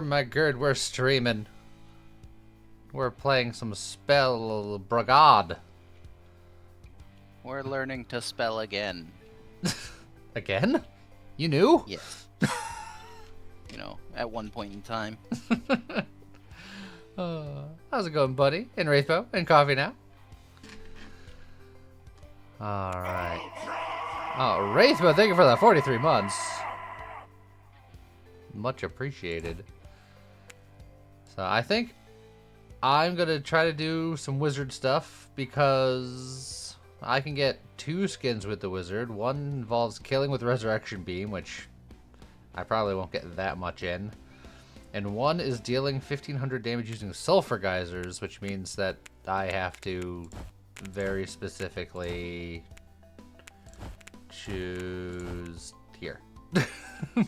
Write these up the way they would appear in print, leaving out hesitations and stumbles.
my god, we're streaming. We're playing some spell Brigade. We're learning to spell again. Again? You knew? Yes. You know, at one point in time. How's it going, buddy? In Wraithbow and coffee now. Alright. Oh, Wraithbow, thank you for that 43 months. Much appreciated. So I think I'm gonna try to do some wizard stuff because I can get 2 skins with the wizard. One involves killing with resurrection beam, which I probably won't get that much in. And one is dealing 1500 damage using sulfur geysers, which means that I have to very specifically choose here. I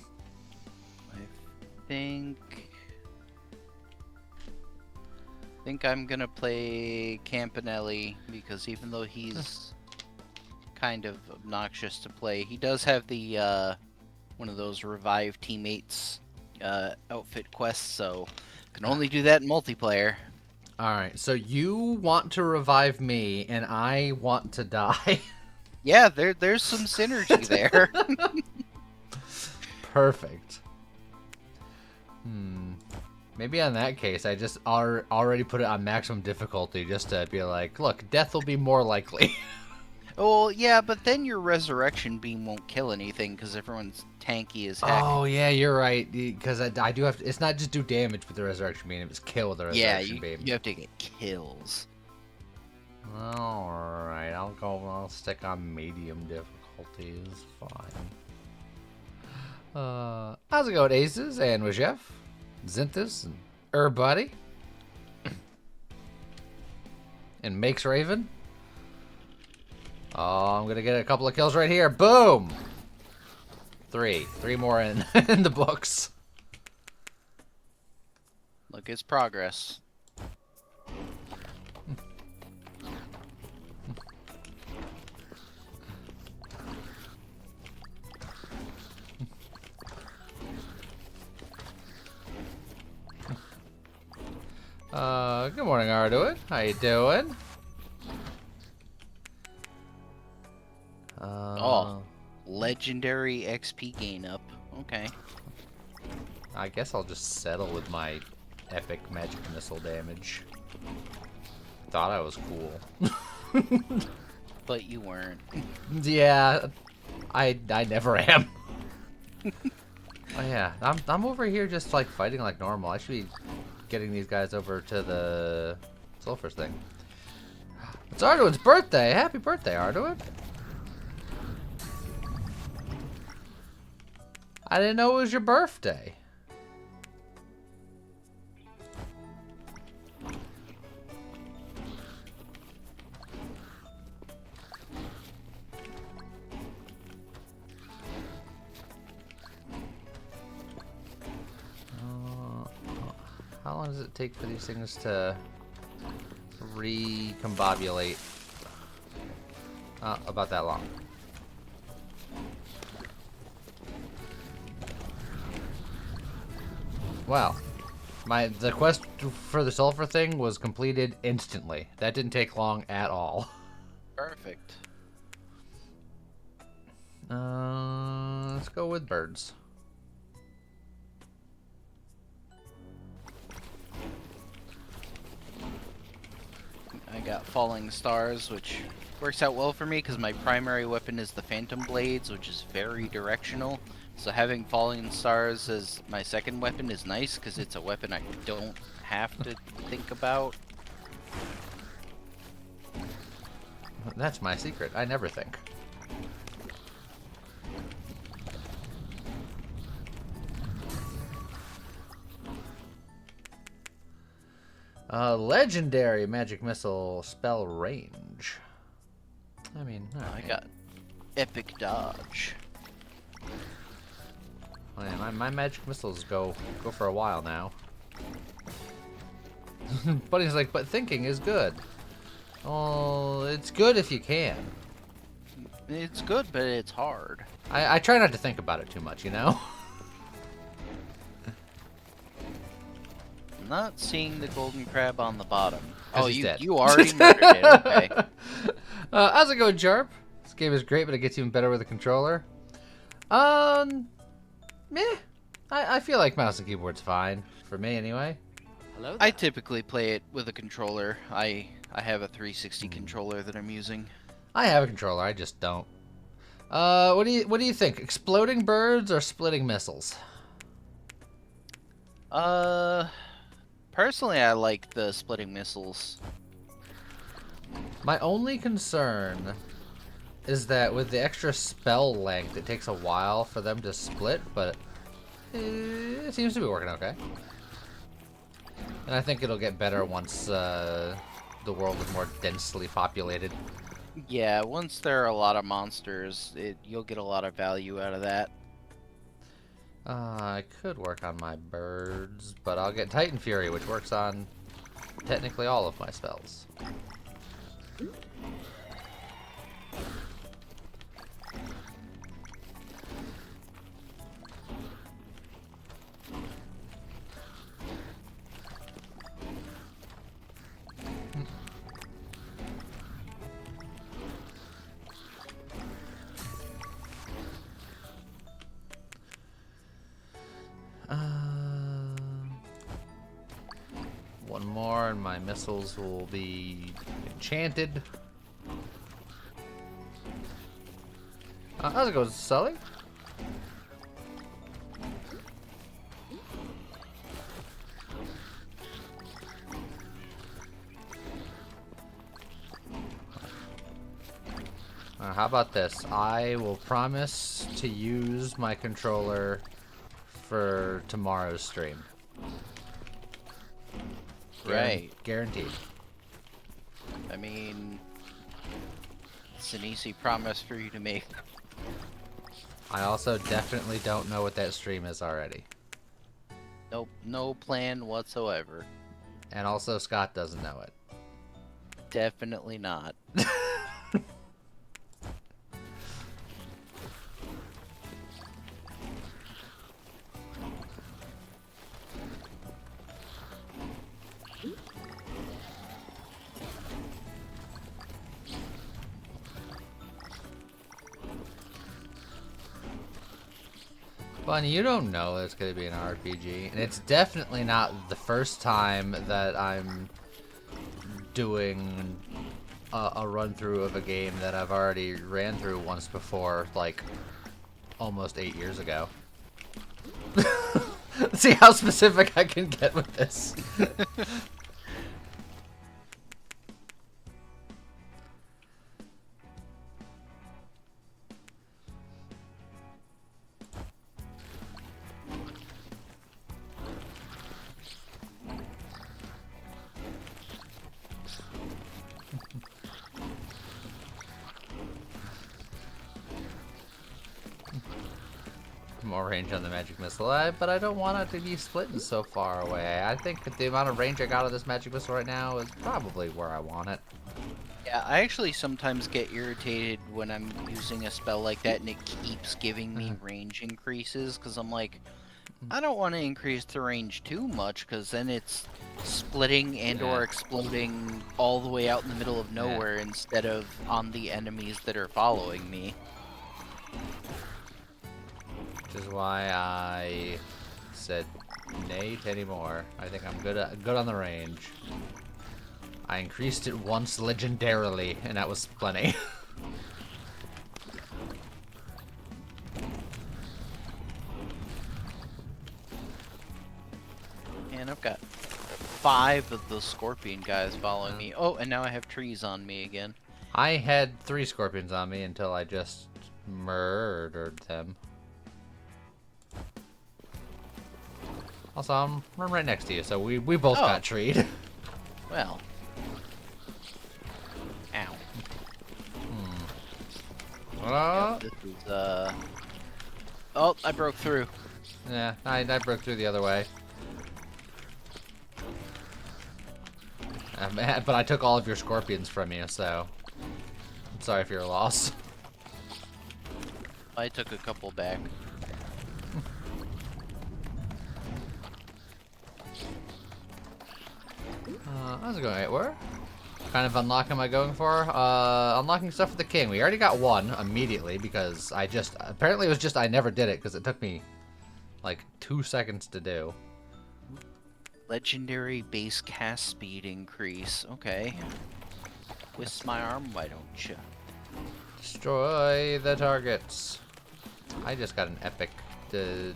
think I'm gonna play Campanelli because even though he's kind of obnoxious to play, he does have the one of those revive teammates outfit quests, so can only do that in multiplayer. Alright, so you want to revive me and I want to die. Yeah, there's some synergy there. Perfect. Maybe in that case, I just already put it on maximum difficulty just to be like, look, death will be more likely. Well, yeah, but then your resurrection beam won't kill anything because everyone's tanky as heck. Oh, yeah, you're right. Because I do have to... It's not just do damage with the resurrection beam, it's kill with the resurrection beam. Yeah, you have to get kills. Alright, I'll stick on medium difficulties. Fine. How's it going, Aces and Wajef? Zinthus and Buddy? And Makes Raven? Oh, I'm gonna get a couple of kills right here. Boom! 3 more in in the books. Look, it's progress. Good morning, Arduin. How you doing? Oh, legendary XP gain up. Okay. I guess I'll just settle with my epic magic missile damage. Thought I was cool. But you weren't. Yeah, I never am. Oh yeah, I'm over here just like fighting like normal. I should be getting these guys over to the sulfurs thing. It's Arduin's birthday. Happy birthday, Arduin. I didn't know it was your birthday. How long does it take for these things to recombobulate? About that long. Wow. The quest for the sulfur thing was completed instantly. That didn't take long at all. Perfect. Let's go with birds. I got falling stars, which works out well for me because my primary weapon is the phantom blades, which is very directional. So having falling stars as my second weapon is nice because it's a weapon I don't have to think about. That's my secret. I never think. Legendary magic missile spell range. I mean, I got epic dodge. Oh, yeah, my magic missiles go for a while now. Buddy's like, but thinking is good. Oh, it's good if you can. It's good, but it's hard. I try not to think about it too much, you know? Not seeing the golden crab on the bottom. 'Cause Oh, he's dead. you already murdered it. Okay. How's it going, Jarp? This game is great, but it gets even better with a controller. Meh. I feel like mouse and keyboard's fine for me anyway. Hello there. I typically play it with a controller. I have a 360 controller that I'm using. I have a controller, I just don't. What do you think? Exploding birds or splitting missiles? Personally, I like the splitting missiles. My only concern is that with the extra spell length, it takes a while for them to split, but it seems to be working okay. And I think it'll get better once the world is more densely populated. Yeah, once there are a lot of monsters, you'll get a lot of value out of that. I could work on my birds, but I'll get Titan Fury, which works on technically all of my spells. One more and my missiles will be enchanted. How's it going, Sully? How about this? I will promise to use my controller for tomorrow's stream. Right. Guaranteed. I mean, it's an easy promise for you to make. I also definitely don't know what that stream is already. Nope, no plan whatsoever. And also Scott doesn't know it. Definitely not. Bunny, you don't know it's going to be an RPG, and it's definitely not the first time that I'm doing a run-through of a game that I've already ran through once before, like, almost 8 years ago. Let's see how specific I can get with this. More range on the magic missile, but I don't want it to be splitting so far away. I think that the amount of range I got of this magic missile right now is probably where I want it. Yeah, I actually sometimes get irritated when I'm using a spell like that and it keeps giving me range increases, because I'm like, I don't want to increase the range too much, because then it's splitting and or exploding all the way out in the middle of nowhere instead of on the enemies that are following me. Which is why I said nay to any more. I think I'm good on the range. I increased it once legendarily, and that was plenty. And I've got 5 of those scorpion guys following me. Oh, and now I have trees on me again. I had 3 scorpions on me until I just murdered them. Also, I'm right next to you, so we both got treed. Well. Ow. Yeah, this is, Oh, I broke through. Yeah, I broke through the other way. But I took all of your scorpions from you, so I'm sorry for your loss. I took a couple back. How's it going? Wait, where? Kind of unlock am I going for? Unlocking stuff for the king. We already got one immediately because apparently it was just I never did it because it took me like 2 seconds to do. Legendary base cast speed increase. Okay. Twist my arm, why don't you? Destroy the targets. I just got an epic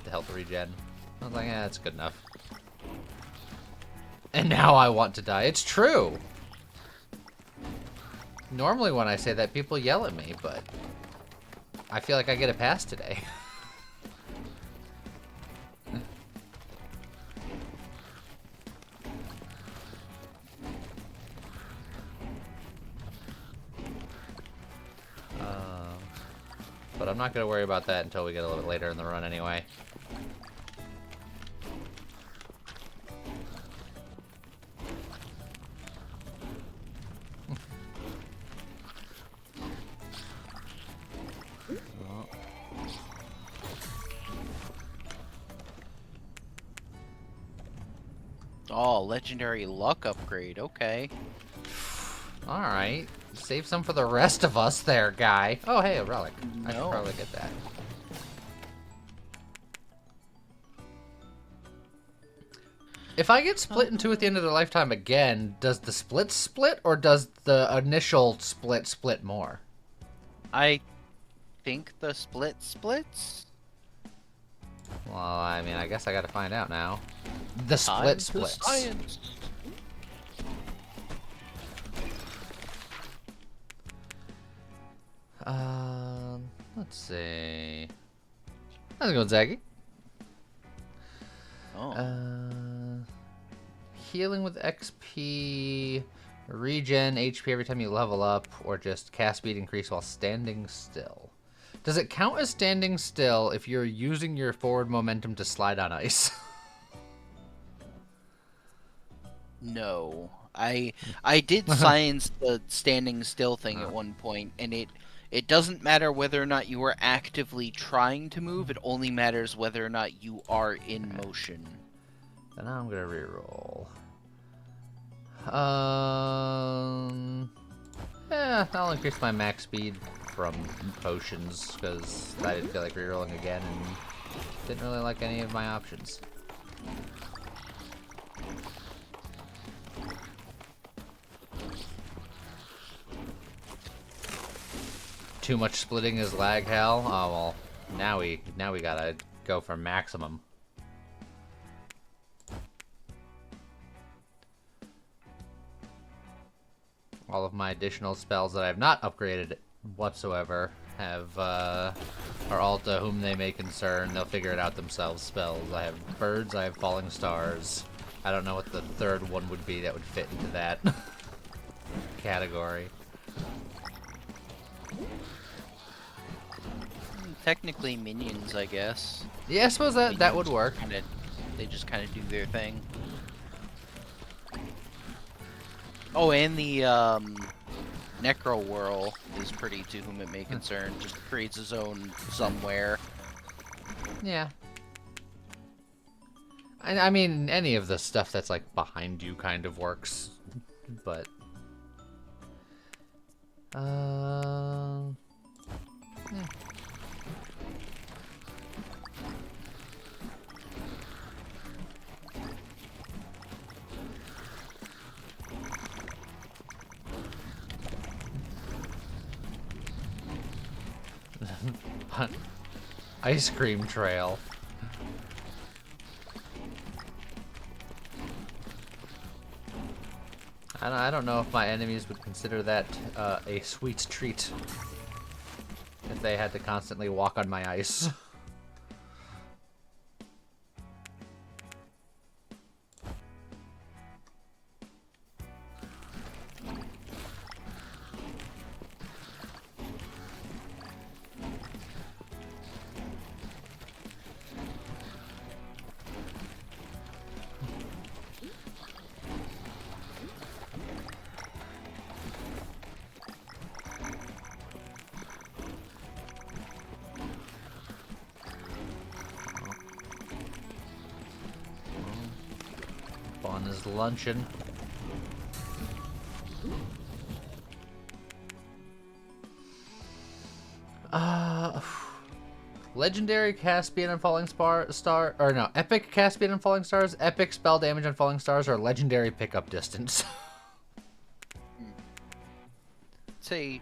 health regen. I was like, yeah, that's good enough. And now I want to die. It's true. Normally when I say that, people yell at me, but I feel like I get a pass today. But I'm not going to worry about that until we get a little bit later in the run anyway. Oh, legendary luck upgrade. Okay. Alright. Save some for the rest of us there, guy. Oh, hey, a relic. I should No. probably get that. If I get split in two at the end of their lifetime again, does the split, or does the initial split more? I think the splits. Well, I mean, I guess I gotta find out now. The Time to splits. science. Let's see. How's it going, Zaggy? Oh. Healing with XP, regen HP every time you level up, or just cast speed increase while standing still. Does it count as standing still if you're using your forward momentum to slide on ice? No. I did science the standing still thing at one point, and it doesn't matter whether or not you are actively trying to move, it only matters whether or not you are in motion. Then I'm gonna reroll. Yeah, I'll increase my max speed from potions, because I didn't feel like rerolling again, and didn't really like any of my options. Too much splitting is lag hell? Oh well, now we gotta go for maximum. All of my additional spells that I have not upgraded whatsoever have are all to whom they may concern. They'll figure it out themselves. Spells. I have birds. I have falling stars. I don't know what the third one would be that would fit into that category. Technically minions, I guess. Yeah, I suppose that would work. They just kind of do their thing. Oh, and the Necro Whirl is pretty to whom it may concern. Just creates his own somewhere. Yeah. I mean, any of the stuff that's like behind you kind of works, but yeah. Ice cream trail. I don't know if my enemies would consider that a sweet treat if they had to constantly walk on my ice. Fun is luncheon. Legendary Caspian and Falling Star, or no, Epic Caspian and Falling Stars, Epic Spell Damage and Falling Stars, or Legendary Pickup Distance. Say,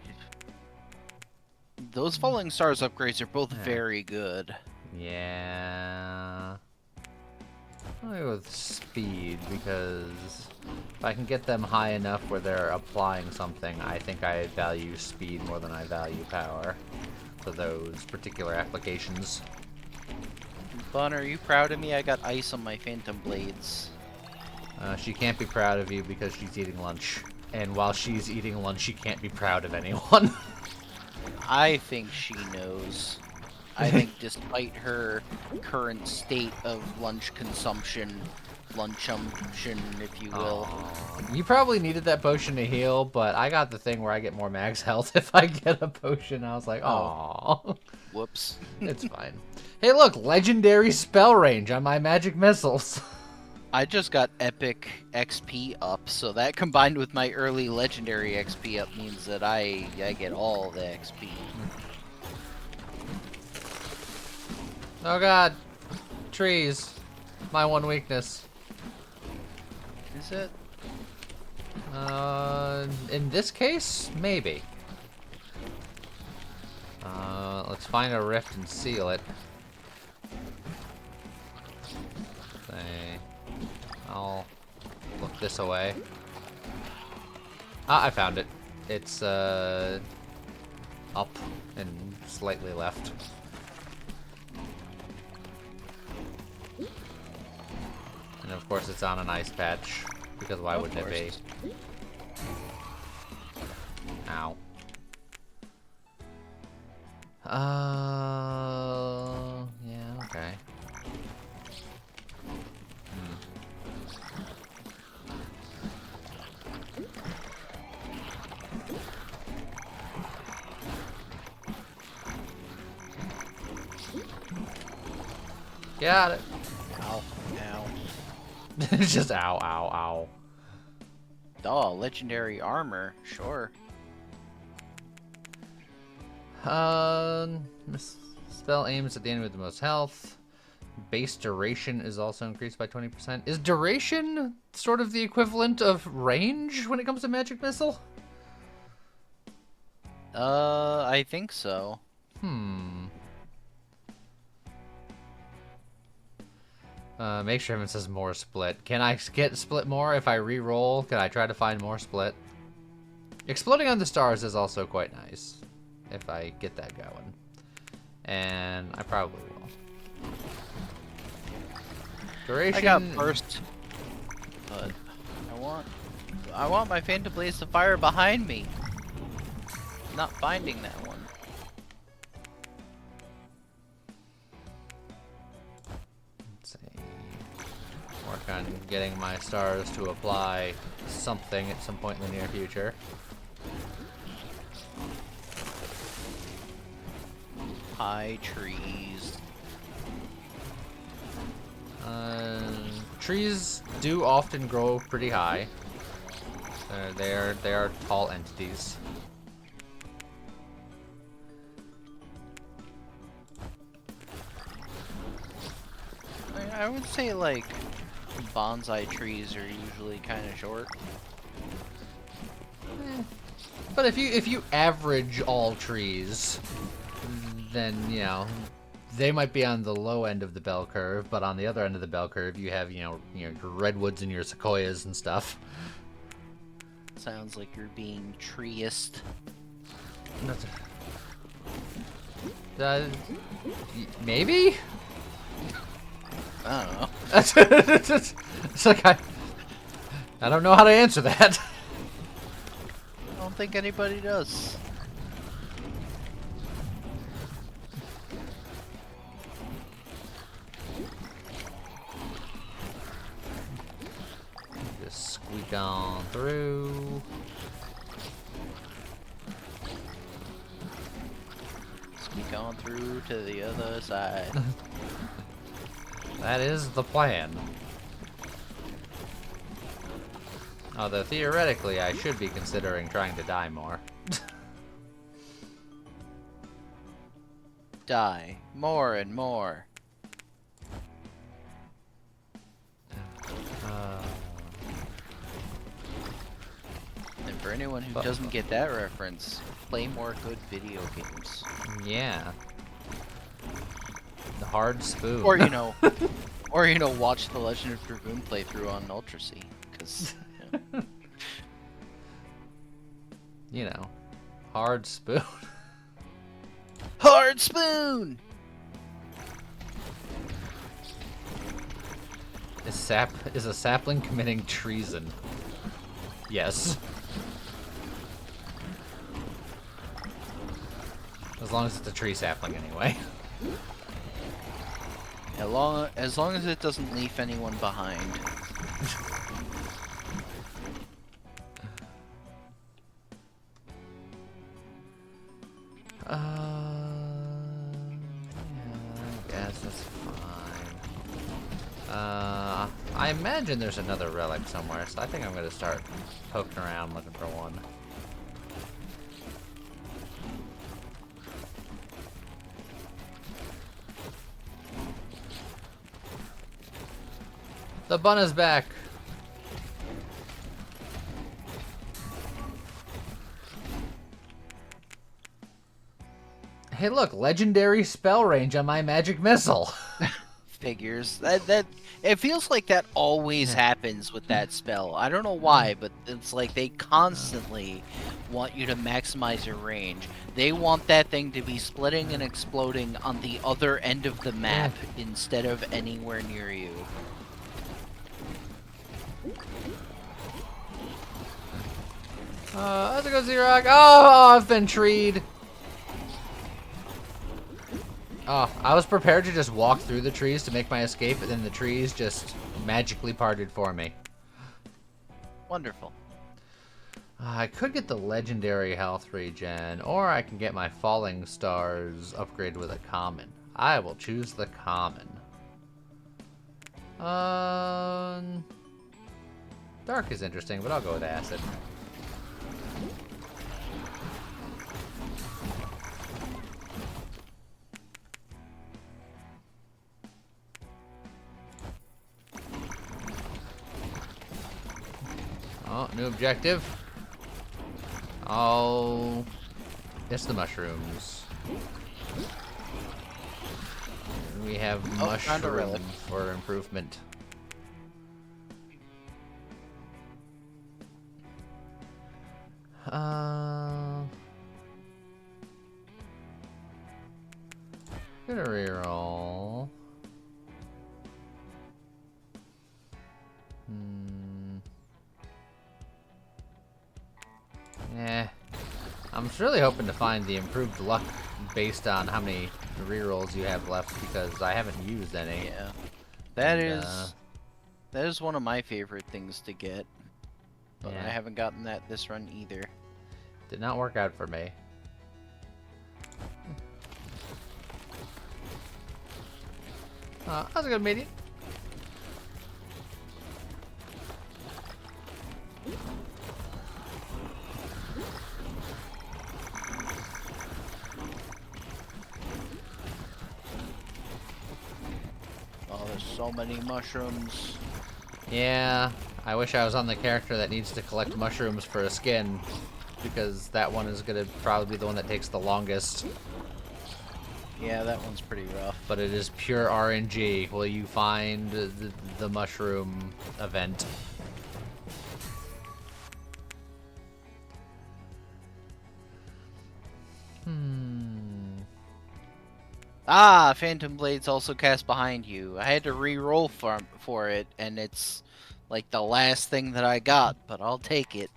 those Falling Stars upgrades are both very good. Yeah. I'll go with speed, because if I can get them high enough where they're applying something, I think I value speed more than I value power for those particular applications. Bun, are you proud of me? I got ice on my Phantom Blades. She can't be proud of you because she's eating lunch. And while she's eating lunch, she can't be proud of anyone. I think she knows. I think despite her current state of lunch consumption, if you will. You probably needed that potion to heal, but I got the thing where I get more max health if I get a potion. I was like, oh. Whoops. It's fine. Hey, look, legendary spell range on my magic missiles. I just got epic XP up, so that combined with my early legendary XP up means that I get all the XP. Oh god. Trees. My one weakness. Is it? In this case, maybe. Let's find a rift and seal it. I'll look this away. Ah, I found it. It's, up and slightly left. And of course it's on an ice patch, because why wouldn't it be? Ow. Yeah, okay. Got it. Ow. Ow. It's just ow, ow, Oh, legendary armor. Sure. Spell aims at the enemy with the most health. Base duration is also increased by 20%. Is duration sort of the equivalent of range when it comes to magic missile? I think so. Make sure it says more split. Can I get split more if I re-roll? Can I try to find more split? Exploding on the stars is also quite nice if I get that going. And I probably will. Duration. I got burst, but I want my Phantom Blaze to fire behind me. Not finding that one. Let's see. Work on getting my stars to apply something at some point in the near future. High trees. Trees do often grow pretty high. They are tall entities. I would say like bonsai trees are usually kind of short. But if you average all trees, then you know they might be on the low end of the bell curve, but on the other end of the bell curve, you have your redwoods and your sequoias and stuff. Sounds like you're being treeist. Maybe. I don't know. It's like I don't know how to answer that. I don't think anybody does. Just squeak on through. Squeak on through to the other side. That is the plan. Although theoretically, I should be considering trying to die more. Die. More and more. And for anyone who doesn't get that reference, play more good video games. Yeah. The hard spoon. Or, watch the Legend of Dragoon playthrough on Ultra C. Because, hard spoon. Hard spoon! Is a sapling committing treason? Yes. As long as it's a tree sapling, anyway. As long as it doesn't leave anyone behind. Yeah, I guess that's fine. I imagine there's another relic somewhere, so I think I'm gonna start poking around looking for one. The bun is back. Hey, look, legendary spell range on my magic missile. Figures. That it feels like that always happens with that spell. I don't know why, but it's like they constantly want you to maximize your range. They want that thing to be splitting and exploding on the other end of the map instead of anywhere near you. How's it go, Xerox? Oh, I've been treed. Oh, I was prepared to just walk through the trees to make my escape, but then the trees just magically parted for me. Wonderful. I could get the legendary health regen, or I can get my falling stars upgraded with a common. I will choose the common. Dark is interesting, but I'll go with acid. Oh, new objective. Oh, it's the mushrooms. We have mushroom for improvement. Gonna reroll. Yeah, I'm really hoping to find the improved luck based on how many rerolls you have left, because I haven't used any. Yeah, that is one of my favorite things to get, but yeah. I haven't gotten that this run either. Did not work out for me. How's it going, matey? Oh, there's so many mushrooms. Yeah, I wish I was on the character that needs to collect mushrooms for a skin, because that one is going to probably be the one that takes the longest. Yeah, that one's pretty rough. But it is pure RNG. Will you find the mushroom event? Ah, Phantom Blade's also cast behind you. I had to re-roll for it, and it's like the last thing that I got, but I'll take it.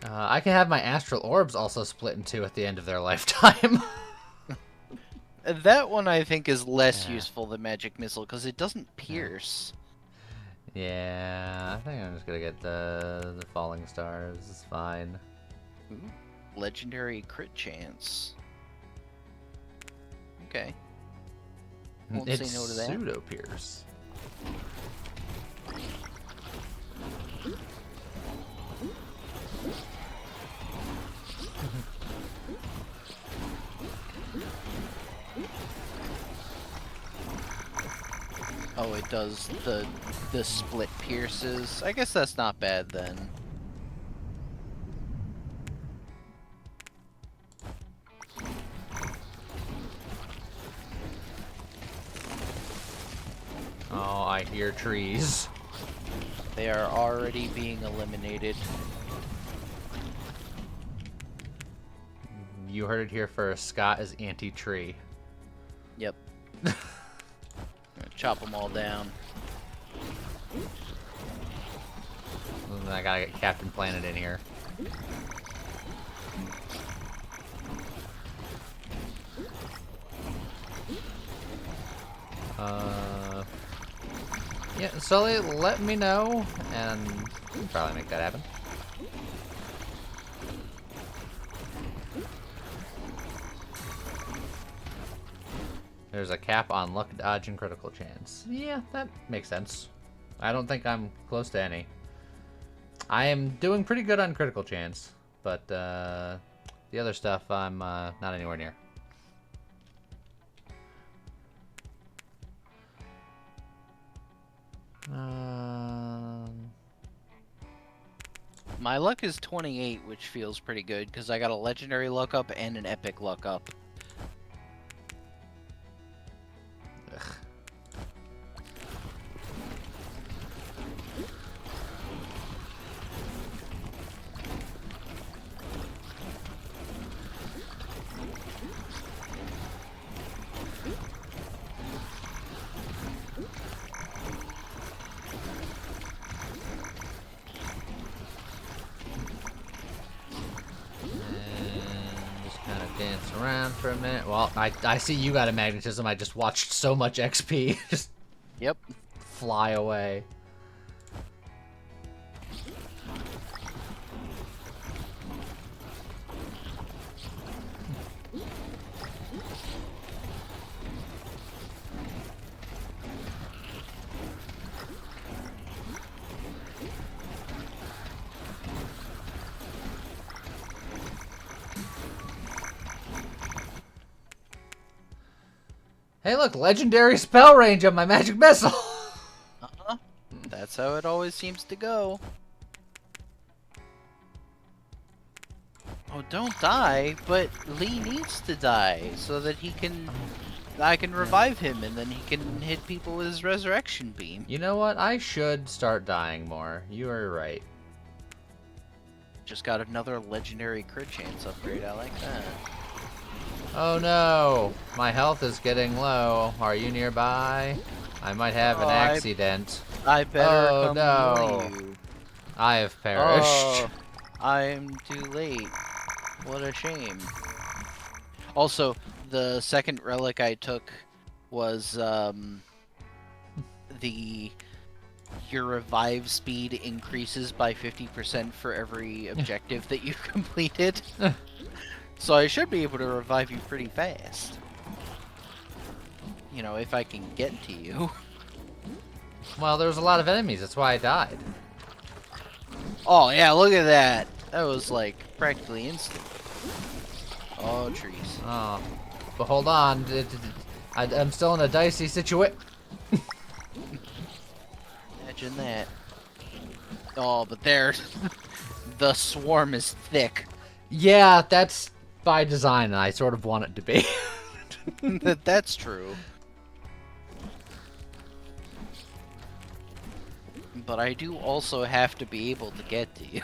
I can have my astral orbs also split in two at the end of their lifetime. That one I think is less useful than Magic Missile, because it doesn't pierce. Yeah, I think I'm just gonna get the falling stars. It's fine. Ooh, legendary crit chance. Okay. Won't It's say no to that. pseudo pierce. Oh, it does the split pierces. I guess that's not bad then. Oh, I hear trees. They are already being eliminated. You heard it here first. Scott is anti-tree. Yep. Gonna chop them all down. And I gotta get Captain Planet in here. Yeah, Sully, let me know, and we can probably make that happen. There's a cap on luck, dodge, and critical chance. Yeah, that makes sense. I don't think I'm close to any. I am doing pretty good on critical chance, but the other stuff I'm not anywhere near. My luck is 28, which feels pretty good because I got a legendary luck up and an epic luck up. Ugh. Dance around for a minute. Well, I see you got a magnetism. I just watched so much XP just Yep. fly away. Hey, look, legendary spell range on my magic missile. Uh-huh. That's how it always seems to go. Oh, don't die, but Lee needs to die so that I can revive him and then he can hit people with his resurrection beam. You know what? I should start dying more. You are right. Just got another legendary crit chance upgrade. I like that. Oh no, my health is getting low. Are you nearby? I might have an accident. I better Oh come no, warn you. I have perished. Oh, I'm too late. What a shame. Also, the second relic I took was your revive speed increases by 50% for every objective that you completed. So I should be able to revive you pretty fast. You know, if I can get to you. Well, there was a lot of enemies. That's why I died. Oh, yeah, look at that. That was, like, practically instant. Oh, trees. Oh, but hold on. I'm still in a dicey situation. Imagine that. Oh, but there, the swarm is thick. Yeah, that's by design, and I sort of want it to be. That's true. But I do also have to be able to get to you.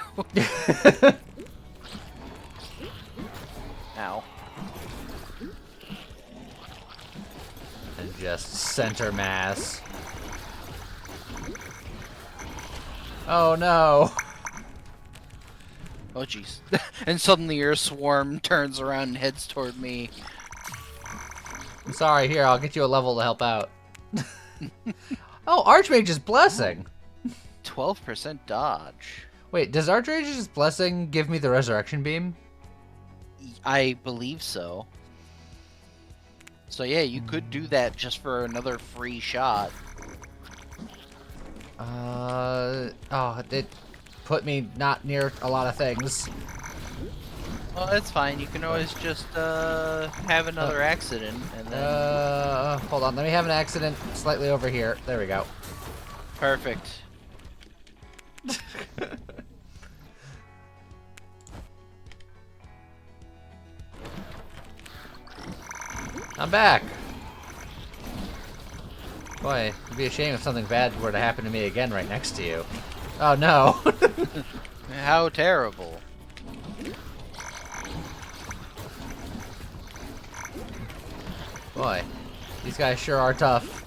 Ow. And just center mass. Oh no. Oh jeez. And suddenly your swarm turns around and heads toward me. I'm sorry, here, I'll get you a level to help out. Oh, Archmage's Blessing! 12% dodge. Wait, does Archmage's Blessing give me the Resurrection Beam? I believe so. So yeah, you could do that just for another free shot. Oh, it put me not near a lot of things. Well, that's fine. You can always just have another accident and then. Hold on. Let me have an accident slightly over here. There we go. Perfect. I'm back. Boy, it'd be a shame if something bad were to happen to me again right next to you. Oh no. How terrible. Boy, these guys sure are tough.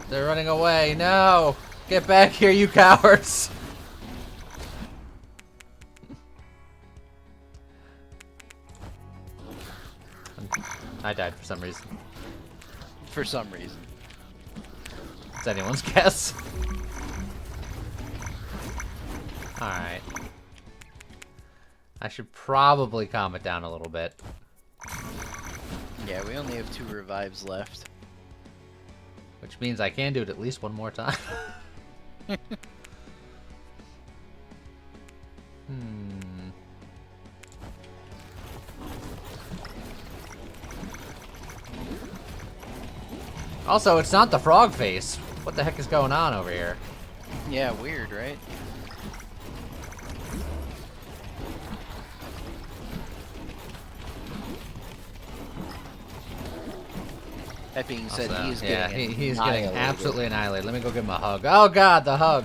They're running away. No! Get back here, you cowards! I died for some reason. For some reason. It's anyone's guess. Alright. I should probably calm it down a little bit. Yeah, we only have 2 revives left. Which means I can do it at least one more time. Also, it's not the frog face. What the heck is going on over here? Yeah, weird, right? That being said, Also, he's yeah, getting he's getting annihilated. absolutely annihilated. Let me go give him a hug. Oh god, the hug.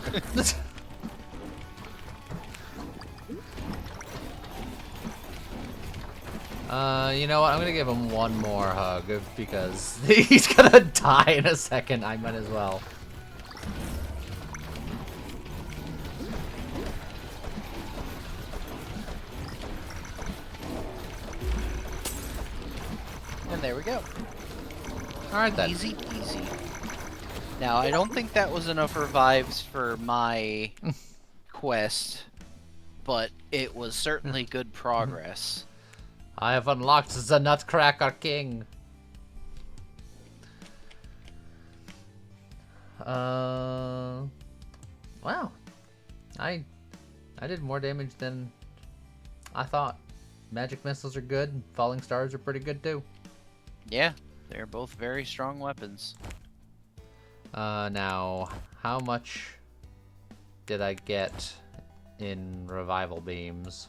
You know what? I'm gonna give him one more hug because he's gonna die in a second. I might as well. And there we go. Alright then. Easy peasy. Now, I don't think that was enough revives for my quest, but it was certainly good progress. I have unlocked the Nutcracker King. Wow. I did more damage than I thought. Magic missiles are good. Falling stars are pretty good too. Yeah, they're both very strong weapons. Now, how much did I get in revival beams?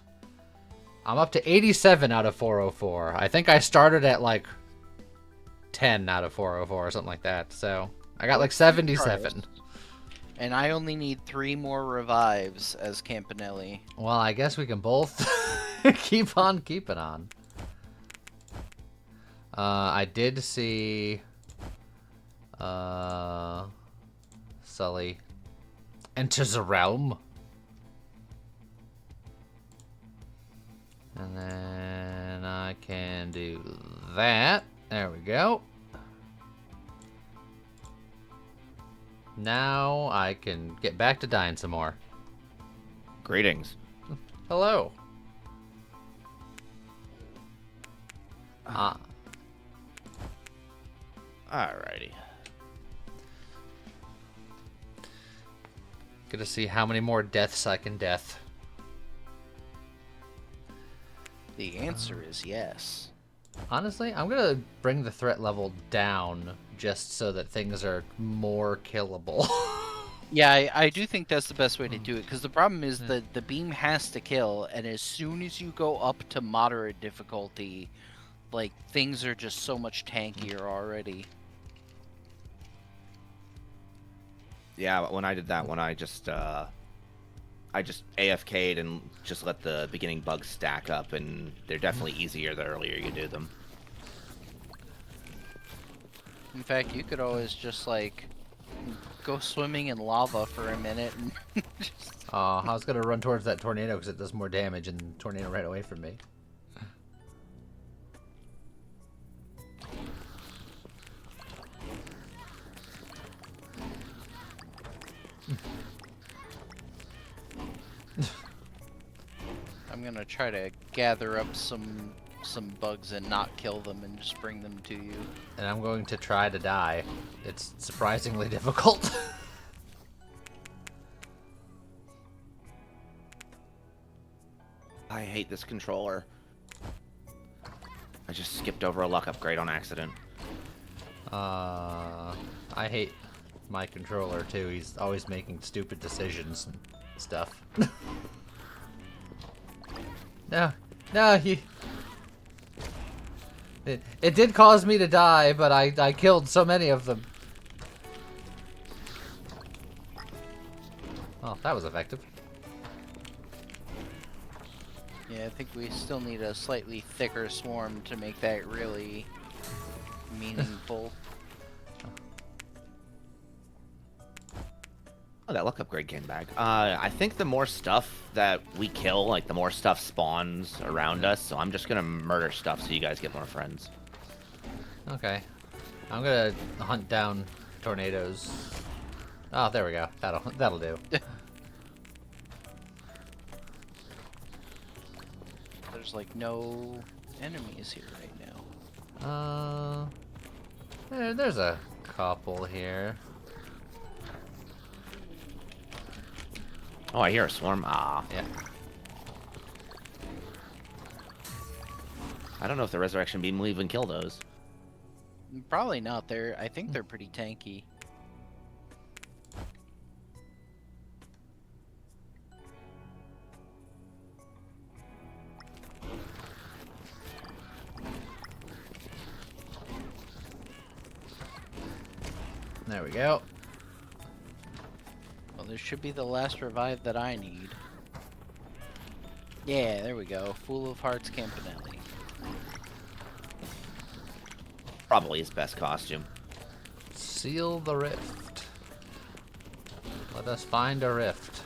I'm up to 87 out of 404. I think I started at like 10 out of 404 or something like that. So I got like 77. And I only need 3 more revives as Campanelli. Well, I guess we can both keep on keeping on. I did see Sully enters the realm. And then I can do that. There we go. Now I can get back to dying some more. Greetings. Hello. Alrighty. Good to see how many more deaths I can death. The answer is yes. Honestly, I'm gonna bring the threat level down just so that things are more killable. Yeah, I do think that's the best way to do it, because the problem is that the beam has to kill, and as soon as you go up to moderate difficulty, like, things are just so much tankier already. Yeah, when I did that one, I just AFK'd and just let the beginning bugs stack up, and they're definitely easier the earlier you do them. In fact, you could always just, like, go swimming in lava for a minute and I was gonna run towards that tornado because it does more damage, and the tornado ran away from me. I'm gonna try to gather up some some bugs and not kill them and just bring them to you. And I'm going to try to die. It's surprisingly difficult. I hate this controller. I just skipped over a luck upgrade on accident. I hate my controller too. He's always making stupid decisions and stuff. No, he... It did cause me to die, but I killed so many of them. Oh, that was effective. Yeah, I think we still need a slightly thicker swarm to make that really meaningful. Oh, that luck upgrade came back. I think the more stuff that we kill, like the more stuff spawns around us, so I'm just gonna murder stuff so you guys get more friends. Okay. I'm gonna hunt down tornadoes. Oh, there we go. That'll do. There's like no enemies here right now. There's a couple here. Oh, I hear a swarm. Ah. Yeah. I don't know if the resurrection beam will even kill those. Probably not. I think they're pretty tanky. There we go. Well, this should be the last revive that I need. Yeah, there we go. Fool of Hearts Campanelli. Probably his best costume. Seal the rift. Let us find a rift.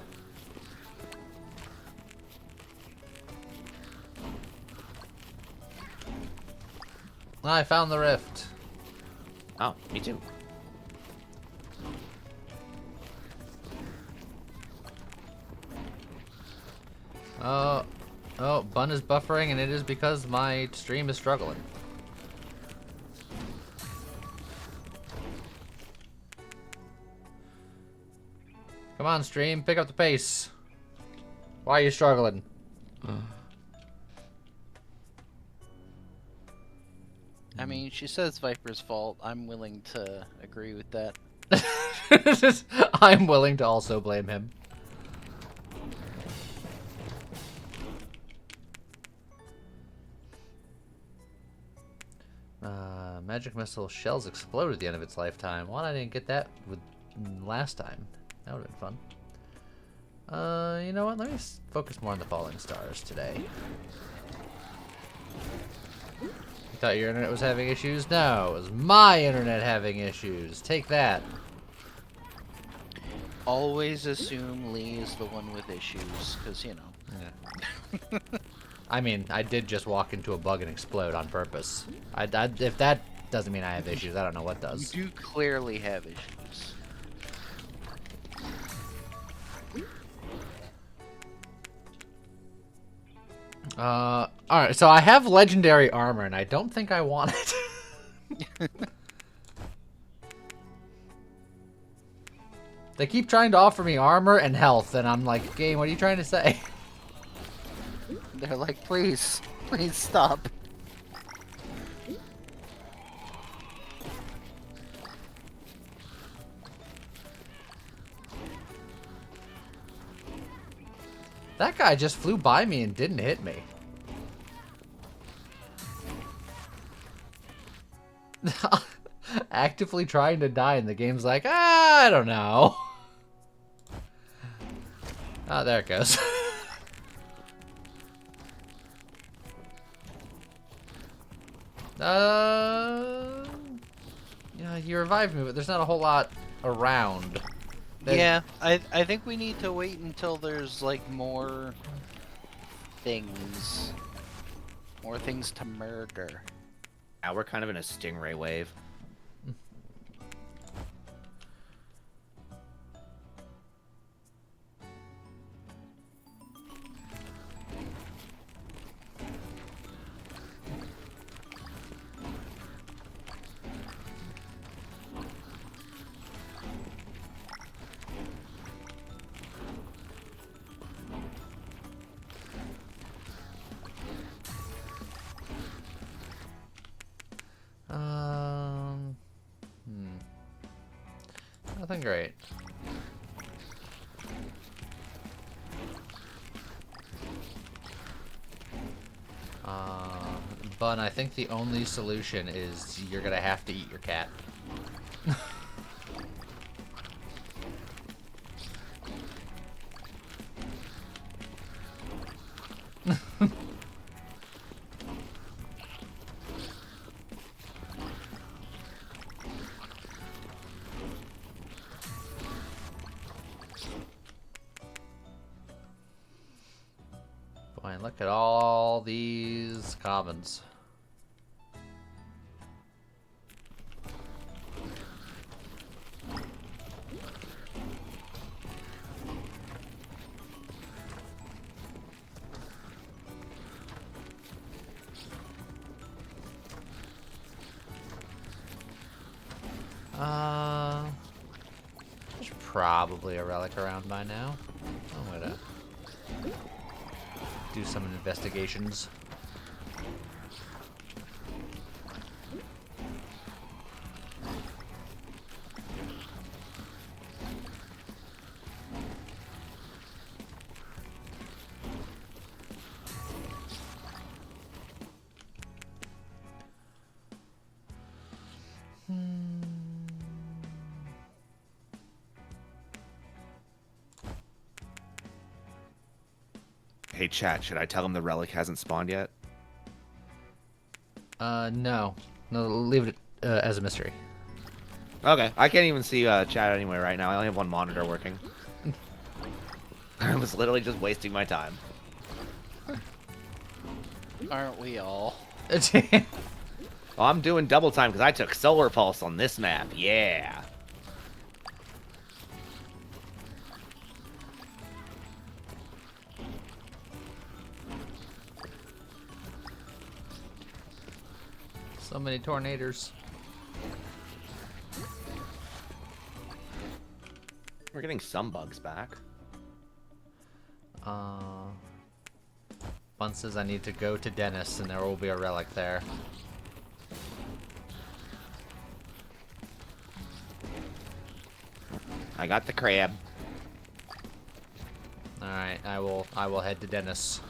I found the rift. Oh, me too. Oh, Bun is buffering, and it is because my stream is struggling. Come on, stream, pick up the pace. Why are you struggling? I mean, she says Viper's fault. I'm willing to agree with that. I'm willing to also blame him. Magic missile shells explode at the end of its lifetime. Why I didn't get that with last time? That would have been fun. You know what? Let me focus more on the falling stars today. You thought your internet was having issues? No, it was my internet having issues. Take that. Always assume Lee is the one with issues, because, you know. Yeah. I mean, I did just walk into a bug and explode on purpose. If that doesn't mean I have issues, I don't know what does. You do clearly have issues. Alright, so I have legendary armor, and I don't think I want it. They keep trying to offer me armor and health, and I'm like, game, what are you trying to say? They're like, please, please stop. That guy just flew by me and didn't hit me. Actively trying to die, and the game's like, I don't know. Oh, there it goes. Yeah, you revived me, but there's not a whole lot around. Yeah, I think we need to wait until there's like more things to murder. Now we're kind of in a stingray wave. Nothing great. Bun, I think the only solution is you're gonna have to eat your cat. Boy, look at all these commons. There's probably a relic around by now. I'm gonna do some investigations. Hey, chat, should I tell him the relic hasn't spawned yet? No. No, leave it as a mystery. Okay, I can't even see chat anyway right now. I only have one monitor working. I was literally just wasting my time. Aren't we all? Oh, I'm doing double time because I took Solar Pulse on this map. Yeah. So many tornadoes. We're getting some bugs back. Bun says I need to go to Dennis, and there will be a relic there. I got the crab. All right, I will head to Dennis.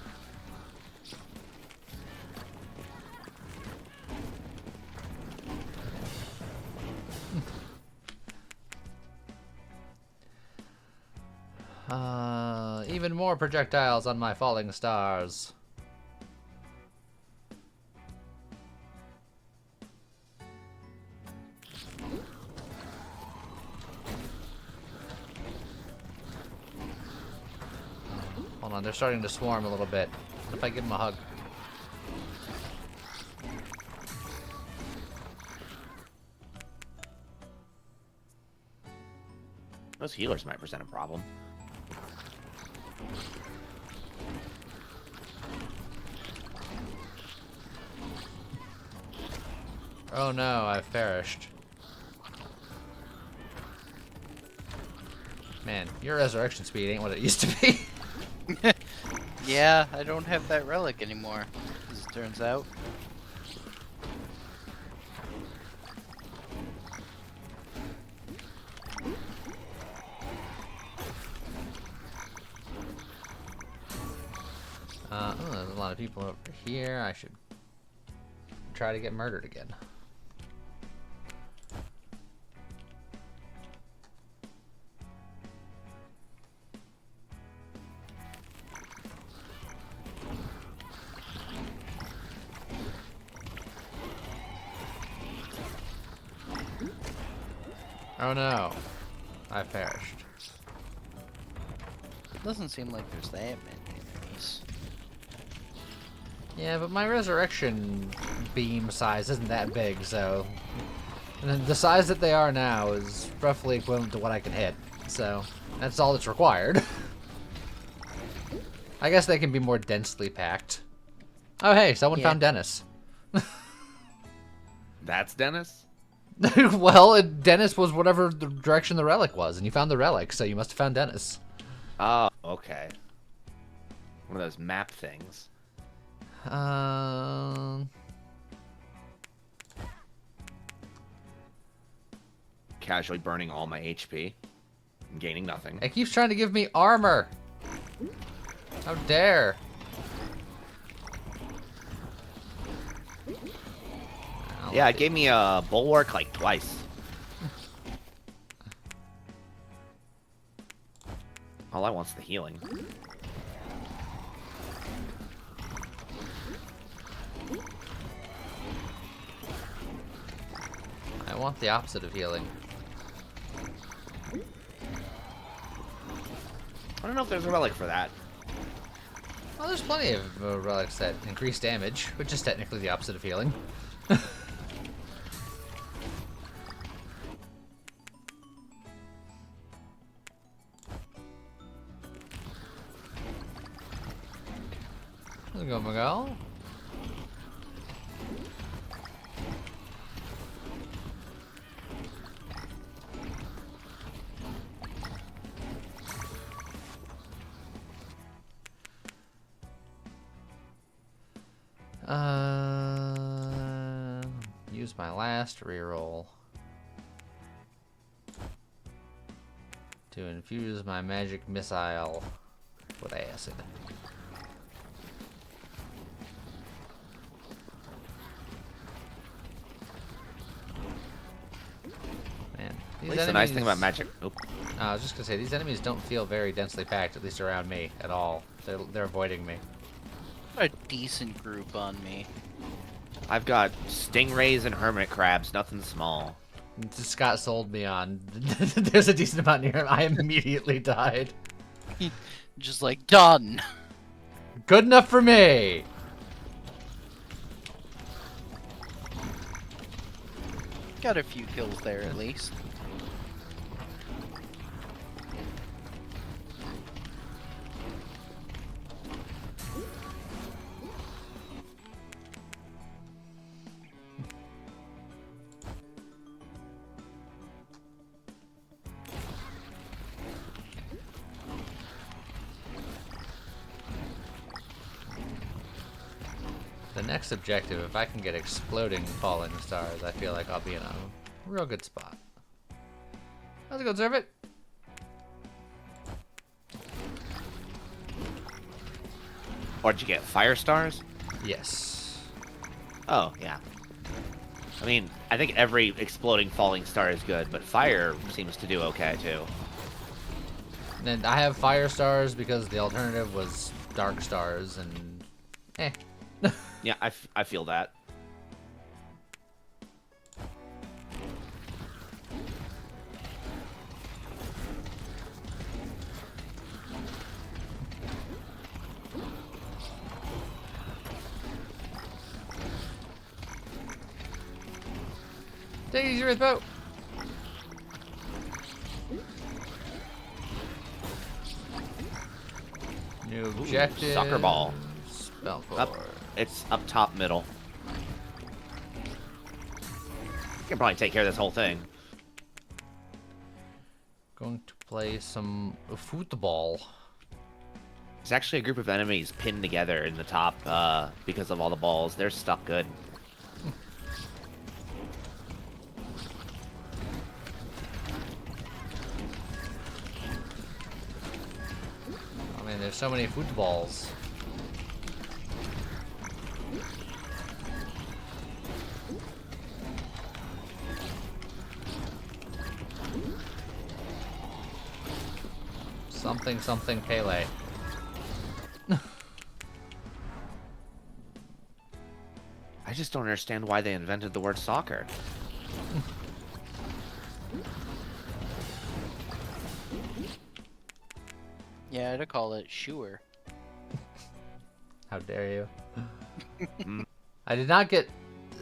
Even more projectiles on my falling stars. Hold on, they're starting to swarm a little bit. What if I give them a hug? Those healers might present a problem. Oh no, I've perished. Man, your resurrection speed ain't what it used to be. Yeah, I don't have that relic anymore, as it turns out. Oh, there's a lot of people over here. I should try to get murdered again. Oh no, I perished. Doesn't seem like there's that many enemies. Yeah, but my resurrection beam size isn't that big, so and the size that they are now is roughly equivalent to what I can hit. So that's all that's required. I guess they can be more densely packed. Oh hey, someone found Dennis. That's Dennis? Well, Dennis was whatever the direction the relic was, and you found the relic, so you must have found Dennis. Oh, okay. One of those map things. casually burning all my HP and gaining nothing. It keeps trying to give me armor. How dare. Yeah, it gave me a bulwark like twice. All I want's the healing. I want the opposite of healing. I don't know if there's a relic for that. Well, there's plenty of relics that increase damage, which is technically the opposite of healing. How's it going, Miguel? Use my last reroll to infuse my magic missile with acid. Man, At least the nice thing about magic. Oop. I was just gonna say these enemies don't feel very densely packed, at least around me at all. They're avoiding me. A decent group on me. I've got stingrays and hermit crabs, nothing small. Scott sold me on. There's a decent amount near him. I immediately died. Just like, done! Good enough for me! Got a few kills there at least. The next objective, if I can get exploding falling stars, I feel like I'll be in a real good spot. How's it going, Servant? Or did you get fire stars? Yes. Oh, yeah. I mean, I think every exploding falling star is good, but fire seems to do okay, too. And I have fire stars because the alternative was dark stars, and Yeah, I feel that. Take it easy with boat. New objective. Soccer ball. Spell Up. It's up top middle. Can probably take care of this whole thing. Going to play some football. There's actually a group of enemies pinned together in the top because of all the balls. They're stuck good. I mean, there's so many footballs. Something, something, Pele. I just don't understand why they invented the word soccer. Yeah, I'd call it sure. How dare you? I did not get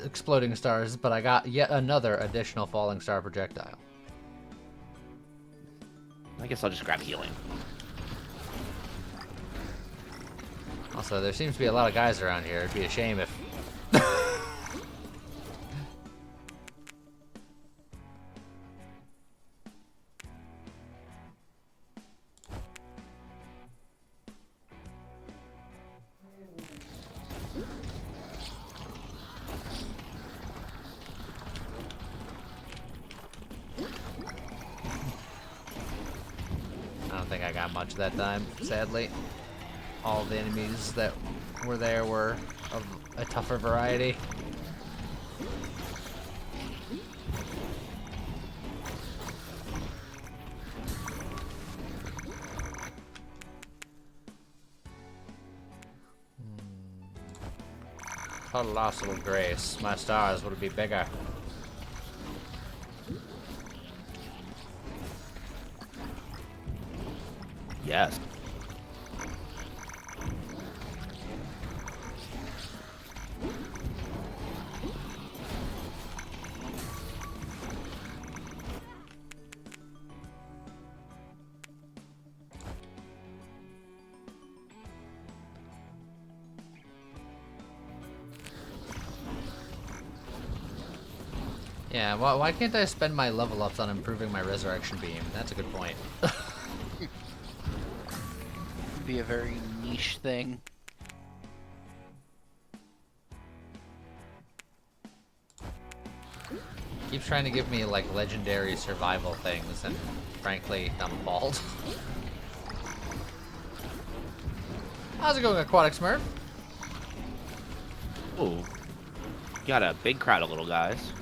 exploding stars, but I got yet another additional falling star projectile. I guess I'll just grab healing. Also, there seems to be a lot of guys around here. It'd be a shame if... don't think I got much that time, sadly. All the enemies that were there were of a tougher variety. Colossal grace. My stars will be bigger. Yes. Yeah, why can't I spend my level ups on improving my resurrection beam? That's a good point. Be a very niche thing. Keeps trying to give me like legendary survival things, and frankly, I'm bald. How's it going, Aquatic Smurf? Ooh. Got a big crowd of little guys.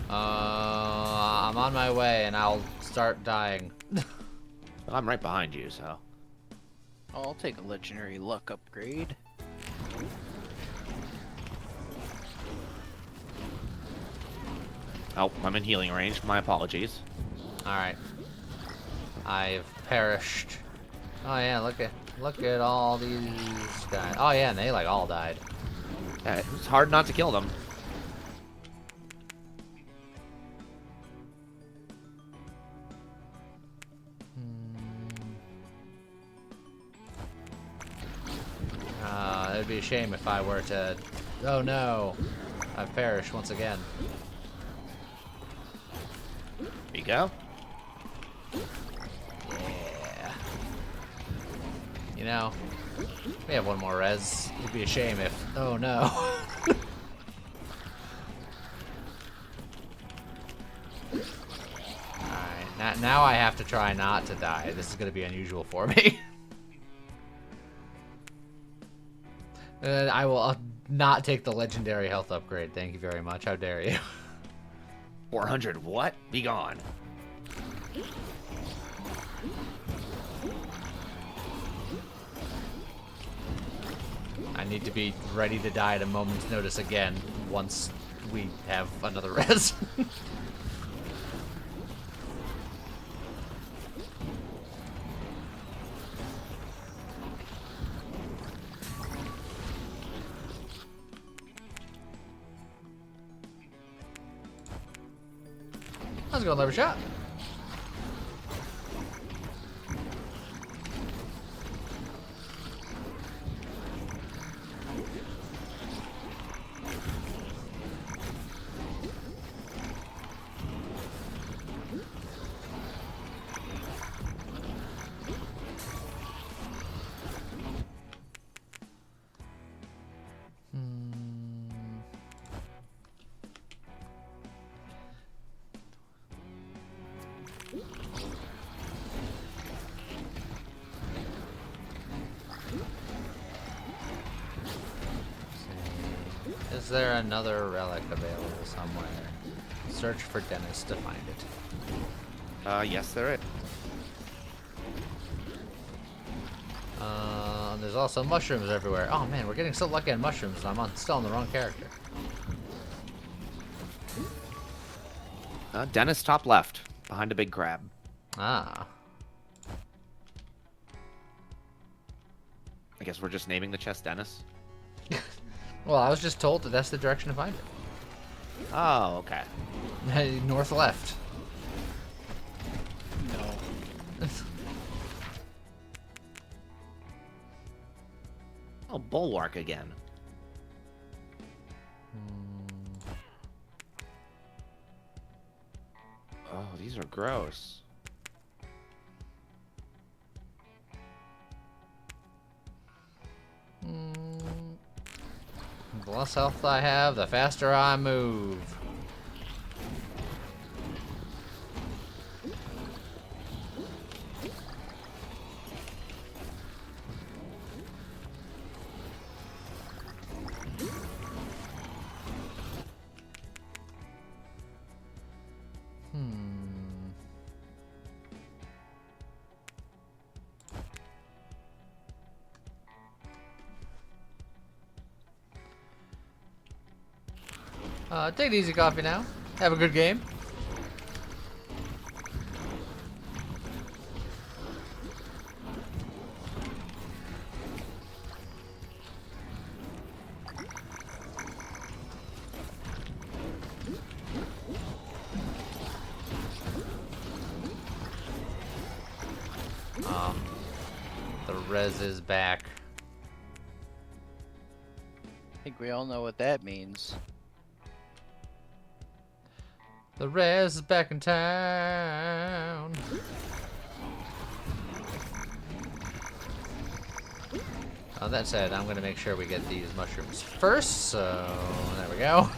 I'm on my way, and I'll start dying. I'm right behind you, so. I'll take a legendary luck upgrade. Oh, I'm in healing range. My apologies. Alright. I've perished. Oh yeah, look at all these guys. Oh yeah, and they like all died. Yeah, it's hard not to kill them. It'd be a shame if I were to... Oh no! I've perished once again. There you go. Yeah. You know, we have one more res. It'd be a shame if... Oh no. Alright, now I have to try not to die. This is going to be unusual for me. I will not take the legendary health upgrade. Thank you very much. How dare you? 400 what? Be gone. I need to be ready to die at a moment's notice again once we have another res. Let's go, lever shot. Is there another relic available somewhere? Search for Dennis to find it. Yes, there is. There's also mushrooms everywhere. Oh man, we're getting so lucky on mushrooms. Still on the wrong character. Dennis, top left, behind a big crab. Ah. I guess we're just naming the chest Dennis. Well, I was just told that that's the direction to find it. Oh, okay. North left. No. Oh, bulwark again. Oh, these are gross. The less health I have, the faster I move. Take it easy, coffee now. Have a good game. The res is back. I think we all know what that means. The res is back in town. That said, I'm gonna make sure we get these mushrooms first, so there we go.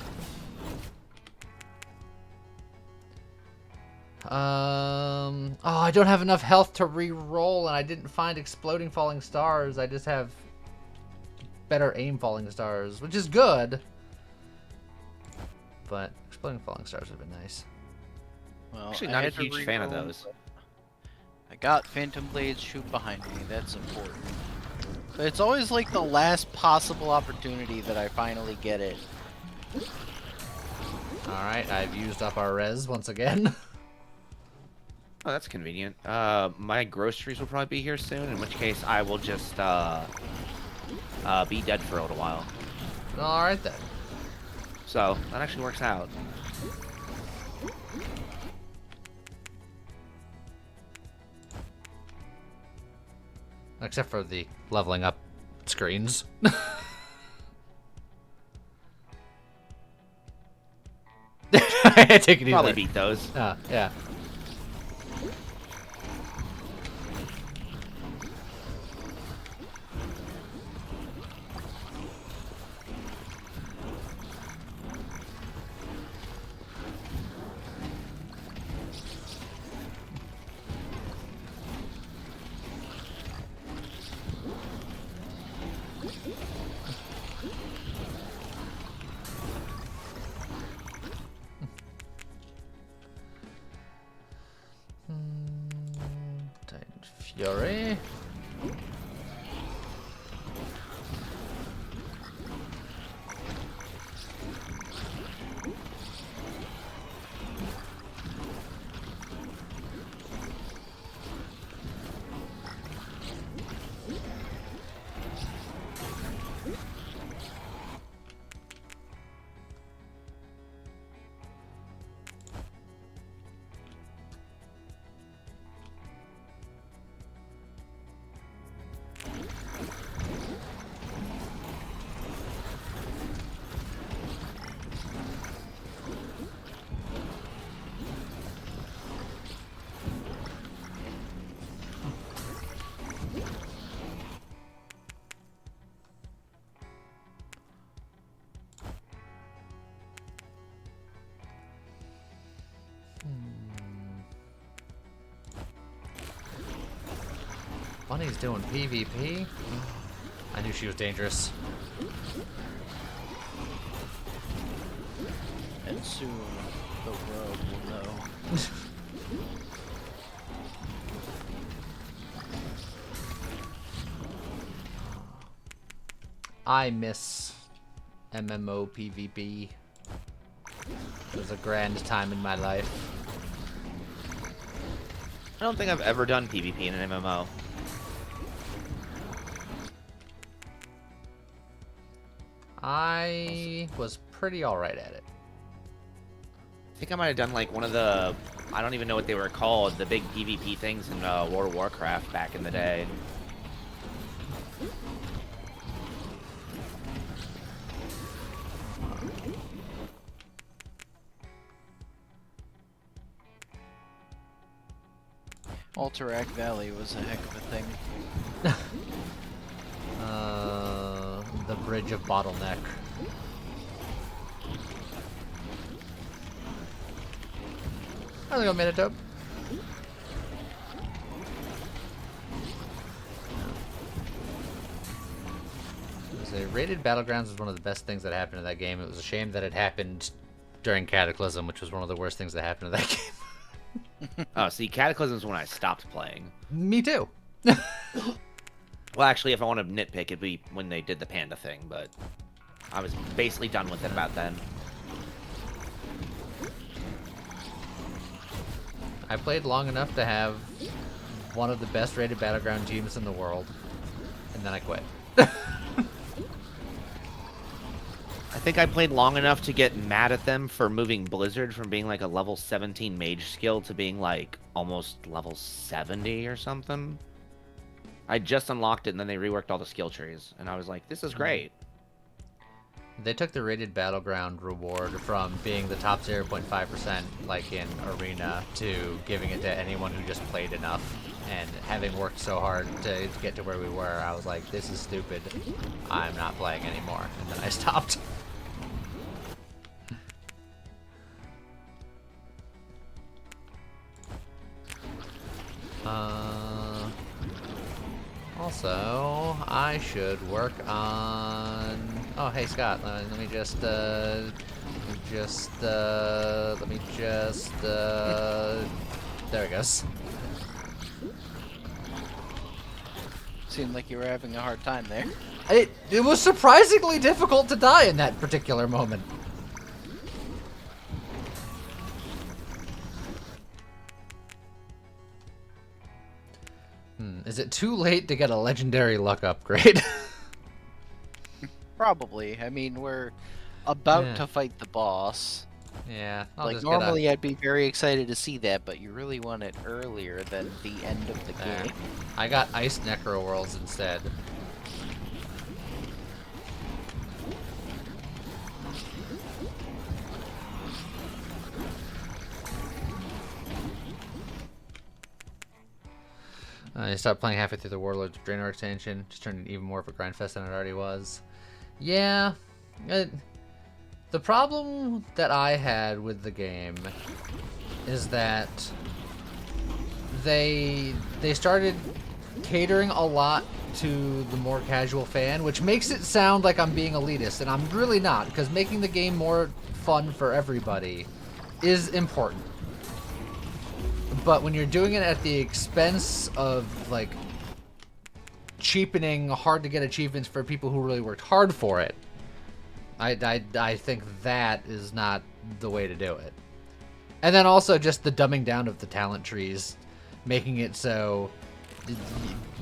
Oh, I don't have enough health to re-roll, and I didn't find exploding falling stars. I just have better aim falling stars, which is good. But exploding falling stars would have been nice. Well, Actually, I not a had to huge fan of reroll, those. but I got Phantom Blades shoot behind me. That's important. But it's always like the last possible opportunity that I finally get it. Alright, I've used up our res once again. Oh, that's convenient. My groceries will probably be here soon, in which case I will just be dead for a little while. Alright then. So, that actually works out. Except for the leveling up screens. Take it easy. Probably beat those. Yeah. Titan Fury. Bunny's doing PvP? I knew she was dangerous. And soon the world will know. I miss MMO PvP. It was a grand time in my life. I don't think I've ever done PvP in an MMO. I was pretty alright at it. I think I might have done like one of the, I don't even know what they were called, the big PvP things in World of Warcraft back in the day. Alterac Valley was a heck of a thing. The Bridge of Bottleneck. How's it going, Manitope? Rated Battlegrounds was one of the best things that happened in that game. It was a shame that it happened during Cataclysm, which was one of the worst things that happened in that game. Oh, see, Cataclysm is when I stopped playing. Me too. Well, actually, if I want to nitpick, it'd be when they did the panda thing, but I was basically done with it about then. I played long enough to have one of the best rated Battleground teams in the world, and then I quit. I think I played long enough to get mad at them for moving Blizzard from being like a level 17 mage skill to being like almost level 70 or something. I just unlocked it and then they reworked all the skill trees, and I was like, this is great. They took the rated Battleground reward from being the top 0.5% like in Arena to giving it to anyone who just played enough. And having worked so hard to get to where we were, I was like, this is stupid. I'm not playing anymore. And then I stopped. Also, I should work on... Oh, hey, Scott, let me just, there it goes. Seemed like you were having a hard time there. It was surprisingly difficult to die in that particular moment. Is it too late to get a legendary luck upgrade? Probably. I mean, we're about to fight the boss. Yeah. Like, normally I'd be very excited to see that, but you really want it earlier than the end of the game. I got Ice Necro Worlds instead. I stopped playing halfway through the Warlords of Draenor extension. Just turned it even more of a grindfest than it already was. Yeah. The problem that I had with the game is that they started catering a lot to the more casual fan, which makes it sound like I'm being elitist, and I'm really not, because making the game more fun for everybody is important. But when you're doing it at the expense of, like, cheapening hard-to-get achievements for people who really worked hard for it, I think that is not the way to do it. And then also just the dumbing down of the talent trees, making it so...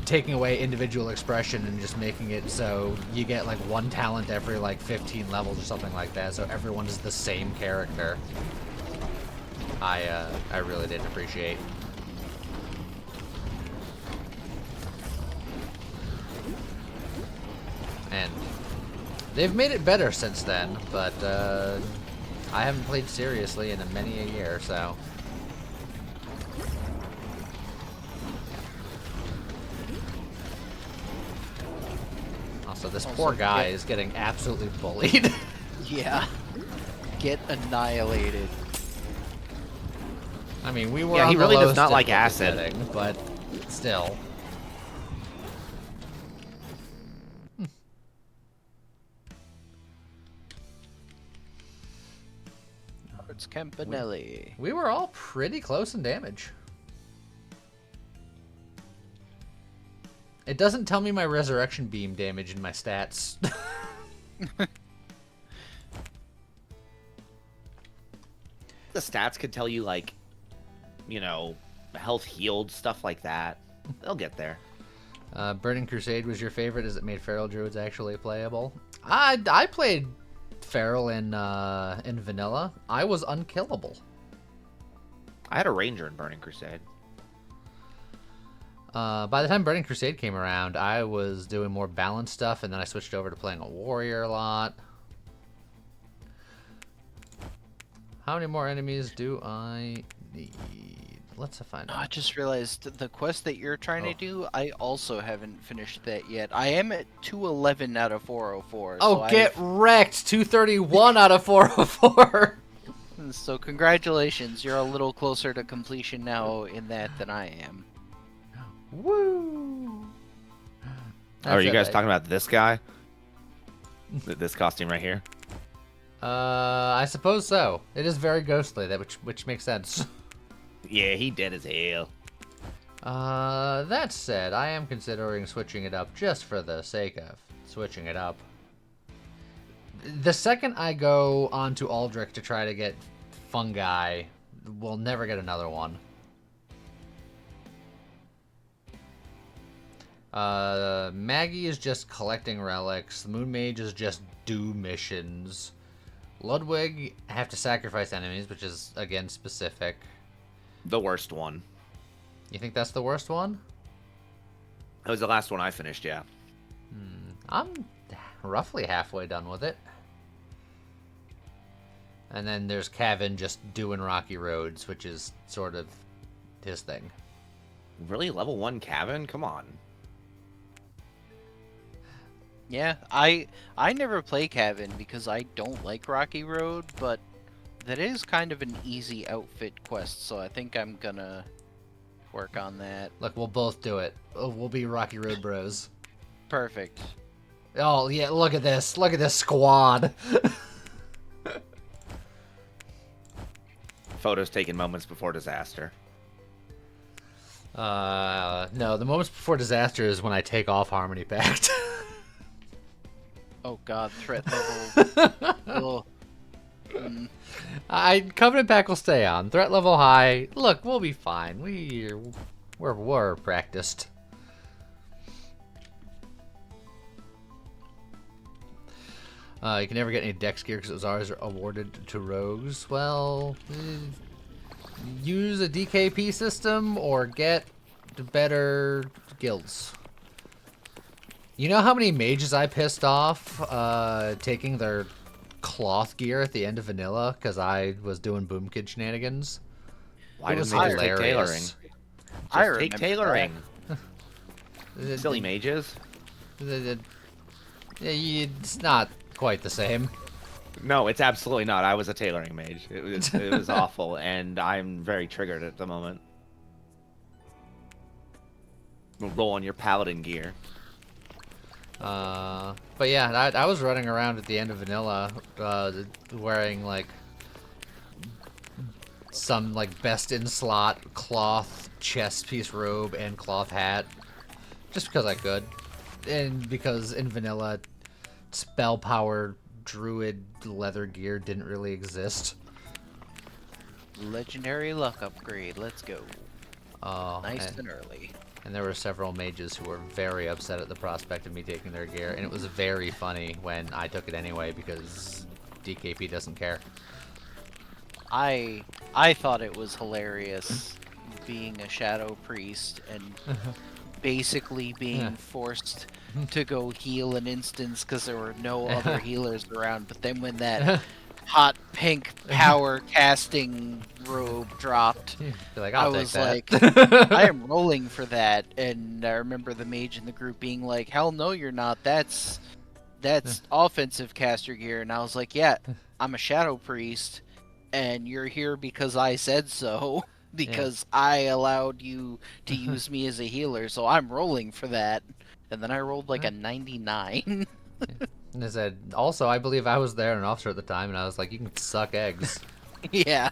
taking away individual expression and just making it so you get, like, one talent every, like, 15 levels or something like that, so everyone is the same character. I really didn't appreciate. And they've made it better since then, but I haven't played seriously in many a year, so. Also, this poor guy is getting absolutely bullied. Yeah. Get annihilated. I mean, we were Yeah, on he the really does lowest not like difficulty acid. setting, but still. It's Campanelli. We were all pretty close in damage. It doesn't tell me my resurrection beam damage in my stats. The stats could tell you, like, you know, health healed, stuff like that. They'll get there. Burning Crusade was your favorite as it made Feral Druids actually playable. I played Feral in vanilla. I was unkillable. I had a ranger in Burning Crusade. By the time Burning Crusade came around, I was doing more balanced stuff, and then I switched over to playing a warrior a lot. How many more enemies do I need? Let's find out. I just realized the quest that you're trying to do, I also haven't finished that yet. I am at 211 out of 404. Oh, so get wrecked! 231 out of 404! So congratulations, you're a little closer to completion now in that than I am. Woo! Are you guys talking about this guy? This costume right here? I suppose so. It is very ghostly, which makes sense. Yeah, he dead as hell. That said, I am considering switching it up just for the sake of switching it up. The second I go on to Aldrich to try to get fungi, we'll never get another one. Maggie is just collecting relics. The Moon Mage is just do missions. Ludwig have to sacrifice enemies, which is again specific. The worst one. You think that's the worst one? That was the last one I finished, yeah. I'm roughly halfway done with it. And then there's Kevin just doing rocky roads, which is sort of his thing. Really? Level 1 cabin? Come on. Yeah, I never play Cabin because I don't like Rocky Road, but that is kind of an easy outfit quest, so I think I'm gonna work on that. Look, we'll both do it. We'll be Rocky Road Bros. Perfect. Oh, yeah, look at this. Look at this squad. Photos taken moments before disaster. No, the moments before disaster is when I take off Harmony Pact. Oh god, threat level. Covenant Pact will stay on. Threat level high. Look, we'll be fine. We're practiced. You can never get any dex gear because it was always awarded to rogues. Well, use a DKP system or get better guilds. You know how many mages I pissed off taking their cloth gear at the end of vanilla because I was doing Boom Kid shenanigans? Why It didn't was they just take tailoring? hilarious. I Just take remember tailoring. It- Silly mages. It's not quite the same. No, it's absolutely not. I was a tailoring mage. It was awful, and I'm very triggered at the moment. Roll on your paladin gear. But yeah, I was running around at the end of vanilla, wearing like some like best in slot cloth chest piece robe and cloth hat, just because I could, and because in vanilla, spell power druid leather gear didn't really exist. Legendary luck upgrade. Let's go. Oh, Nice and early. And there were several mages who were very upset at the prospect of me taking their gear, and it was very funny when I took it anyway because DKP doesn't care. I thought it was hilarious being a shadow priest and basically being forced to go heal an instance because there were no other healers around. But then when that hot pink power casting robe dropped, Be like, I I'll take was that. like, I am rolling for that. And I remember the mage in the group being like, hell no, you're not. That's offensive caster gear. And I was like, yeah, I'm a shadow priest, and you're here because I said so. Because I allowed you to use me as a healer, so I'm rolling for that. And then I rolled like a 99. And I said, also, I believe I was there, an officer at the time, and I was like, you can suck eggs. Yeah.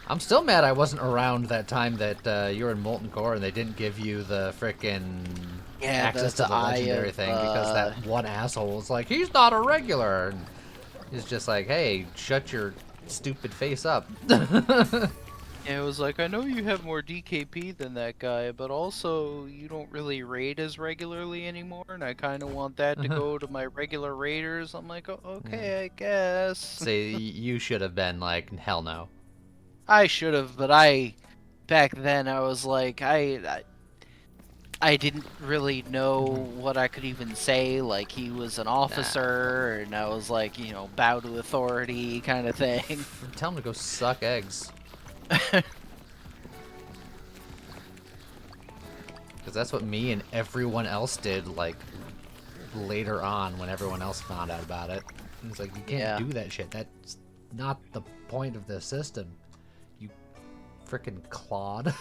I'm still mad I wasn't around that time that you were in Molten Core and they didn't give you the frickin' access to the legendary thing because that one asshole was like, he's not a regular. And he's just like, hey, shut your stupid face up. Yeah, it was like, I know you have more DKP than that guy, but also you don't really raid as regularly anymore, and I kind of want that to go to my regular raiders. I'm like, oh, okay, I guess. Say, you should have been like, hell no. I should have, but back then I was like, I didn't really know what I could even say. Like, he was an officer, and I was like, you know, bow to authority kind of thing. Tell him to go suck eggs. Because that's what me and everyone else did, like, later on when everyone else found out about it. It's like, you can't do that shit. That's not the point of the system. You frickin' clod.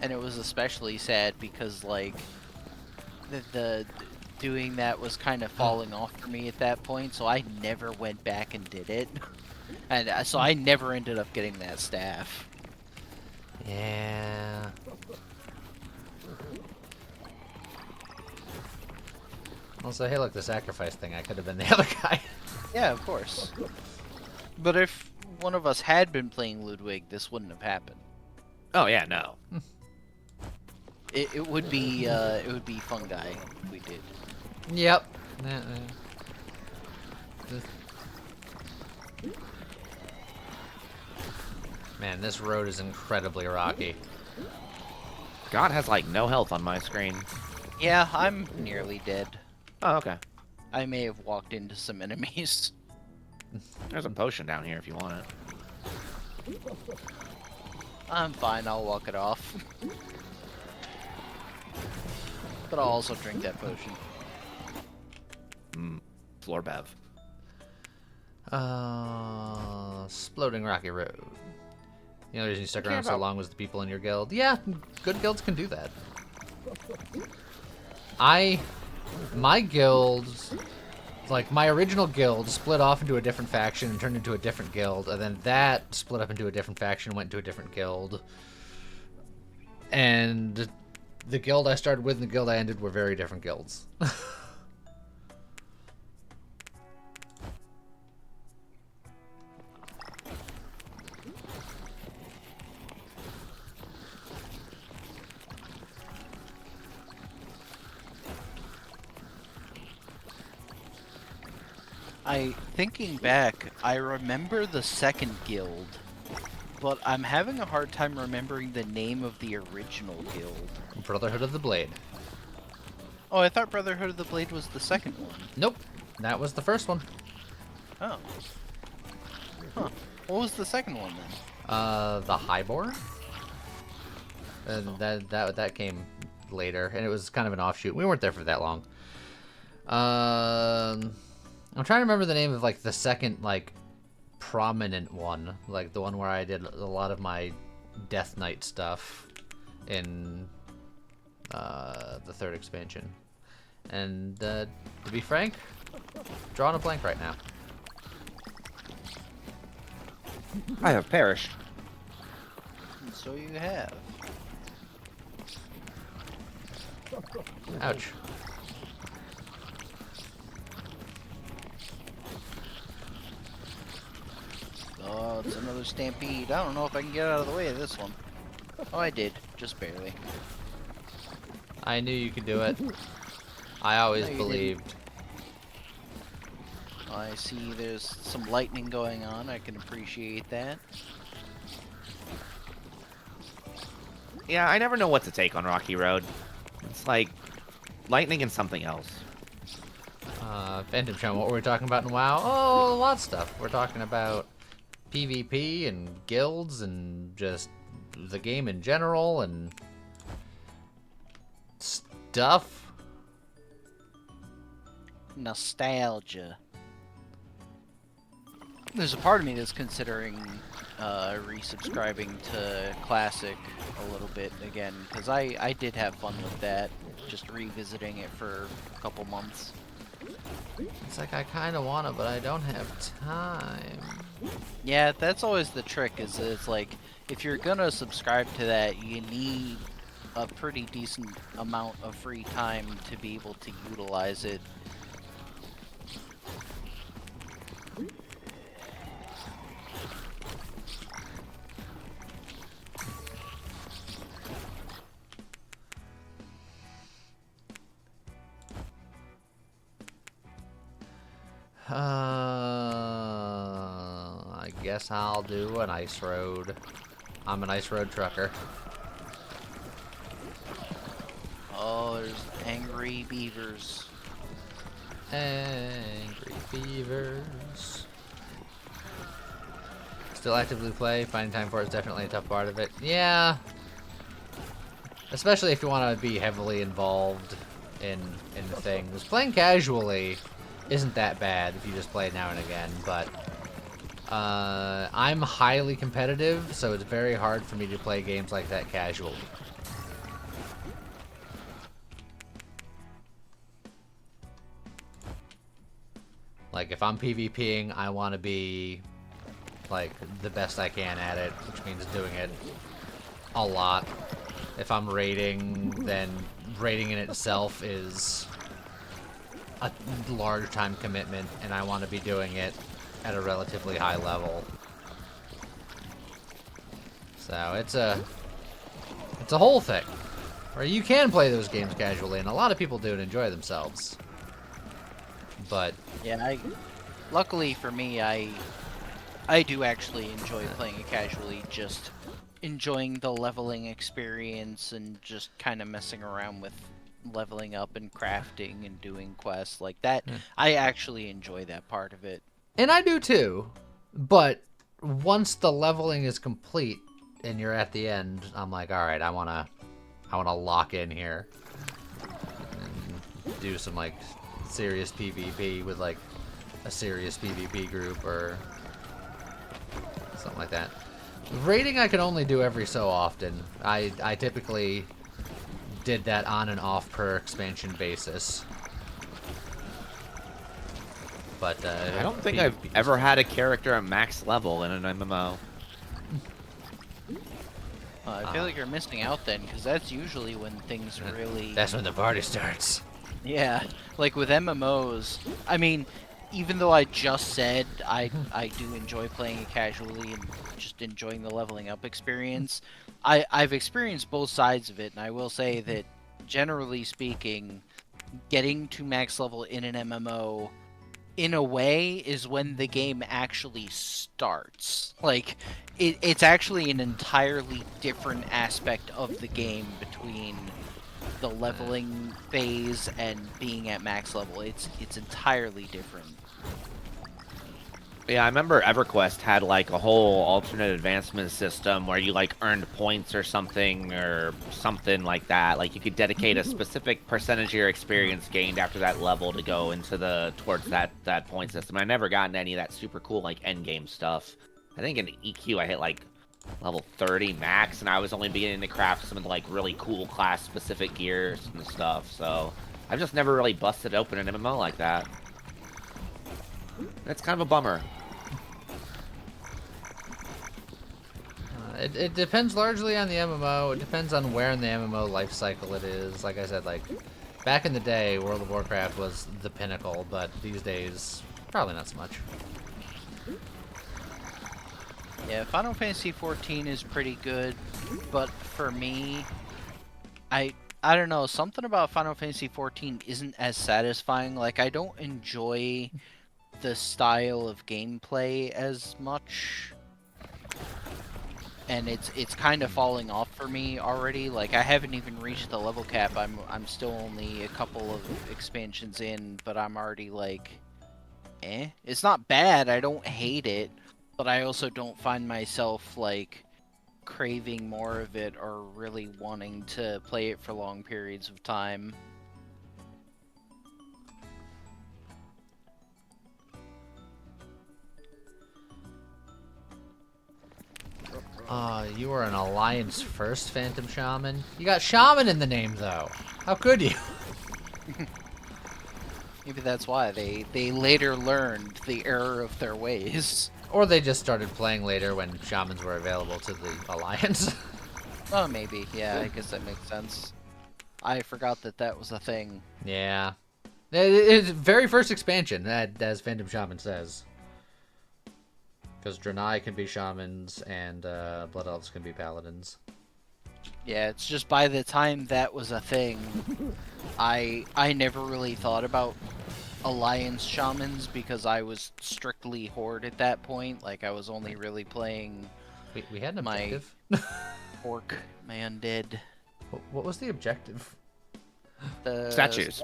And it was especially sad because, like, the doing that was kind of falling off for me at that point, so I never went back and did it. And so I never ended up getting that staff. Yeah. Also, hey, look, the sacrifice thing. I could have been the other guy. Yeah, of course. But if one of us had been playing Ludwig, this wouldn't have happened. Oh yeah, no. It would be fungi if we did. Yep. Man, this road is incredibly rocky. God has like no health on my screen. Yeah, I'm nearly dead. Oh, okay. I may have walked into some enemies. There's a potion down here if you want it. I'm fine, I'll walk it off. But I'll also drink that potion. Floor bev. Exploding rocky road. The only reason you stuck around so long was the people in your guild. Yeah, good guilds can do that. My guild, like my original guild, split off into a different faction and turned into a different guild, and then that split up into a different faction, went into a different guild. And the guild I started with and the guild I ended were very different guilds. Thinking back, I remember the second guild, but I'm having a hard time remembering the name of the original guild. Brotherhood of the Blade. Oh, I thought Brotherhood of the Blade was the second one. Nope, that was the first one. Oh. Huh. What was the second one then? The Highborn. And that came later, and it was kind of an offshoot. We weren't there for that long. I'm trying to remember the name of like the second like prominent one, like the one where I did a lot of my Death Knight stuff in the third expansion. And to be frank, drawing a blank right now. I have perished. So you have. Ouch. Oh, it's another stampede. I don't know if I can get out of the way of this one. Oh, I did. Just barely. I knew you could do it. I always No, you believed. I see there's some lightning going on. I can appreciate that. Yeah, I never know what to take on Rocky Road. It's like lightning and something else. Phantom Chum, what were we talking about in WoW? Oh, a lot of stuff. We're talking about PvP and guilds and just the game in general and stuff. Nostalgia. There's a part of me that's considering resubscribing to Classic a little bit again, because I did have fun with that, just revisiting it for a couple months. It's like I kind of want to, but I don't have time. Yeah, that's always the trick, is it's like, if you're gonna subscribe to that, you need a pretty decent amount of free time to be able to utilize it. I guess I'll do an ice road. I'm an ice road trucker. Oh, there's angry beavers. Angry beavers. Still actively play. Finding time for it is definitely a tough part of it. Yeah. Especially if you want to be heavily involved in the things. Playing casually isn't that bad if you just play now and again, but I'm highly competitive, so it's very hard for me to play games like that casually. Like, if I'm PvPing, I want to be, like, the best I can at it, which means doing it a lot. If I'm raiding, then raiding in itself is a large time commitment, and I want to be doing it at a relatively high level. So it's a whole thing. Or you can play those games casually, and a lot of people do and enjoy themselves. But Yeah, luckily for me, I do actually enjoy playing it casually, just enjoying the leveling experience and just kind of messing around with leveling up and crafting and doing quests like that. I actually enjoy that part of it. and I do too. But once the leveling is complete and you're at the end, I'm like, all right, I wanna lock in here and do some like serious PvP with like a serious PvP group or something like that. Raiding I can only do every so often. I typically did that on and off per expansion basis. But I don't think I've ever had a character at max level in an MMO. I feel like you're missing out then, because that's usually when things really... That's when the party starts. Yeah, like with MMOs, I mean, even though I just said I do enjoy playing it casually and just enjoying the leveling up experience, I've experienced both sides of it, and I will say that, generally speaking, getting to max level in an MMO, in a way, is when the game actually starts. Like, it's actually an entirely different aspect of the game between the leveling phase and being at max level. It's entirely different. Yeah, I remember EverQuest had like a whole alternate advancement system where you like earned points or something like that. Like you could dedicate a specific percentage of your experience gained after that level to go into towards that point system. I never gotten any of that super cool like end game stuff. I think in EQ I hit like level 30 max, and I was only beginning to craft some of the like really cool class specific gears and stuff. So I've just never really busted open an MMO like that. That's kind of a bummer. It depends largely on the MMO. It depends on where in the MMO life cycle it is. Like I said, like back in the day, World of Warcraft was the pinnacle, but these days, probably not so much. Yeah, Final Fantasy XIV is pretty good, but for me, I don't know, something about Final Fantasy XIV isn't as satisfying. Like, I don't enjoy the style of gameplay as much, and it's kind of falling off for me already. Like, I haven't even reached the level cap. I'm still only a couple of expansions in, but I'm already like, eh. It's not bad. I don't hate it, but I also don't find myself like craving more of it or really wanting to play it for long periods of time. You were an Alliance first Phantom Shaman? You got Shaman in the name, though. How could you? Maybe that's why they later learned the error of their ways. Or they just started playing later when Shamans were available to the Alliance. Oh, maybe. Yeah, I guess that makes sense. I forgot that was a thing. Yeah. It's very first expansion, as Phantom Shaman says. Because Draenei can be Shamans, and Blood Elves can be Paladins. Yeah, it's just by the time that was a thing, I never really thought about Alliance Shamans because I was strictly Horde at that point. Like, I was only really playing We had an my objective. Orc man did. What was the objective? The Statues.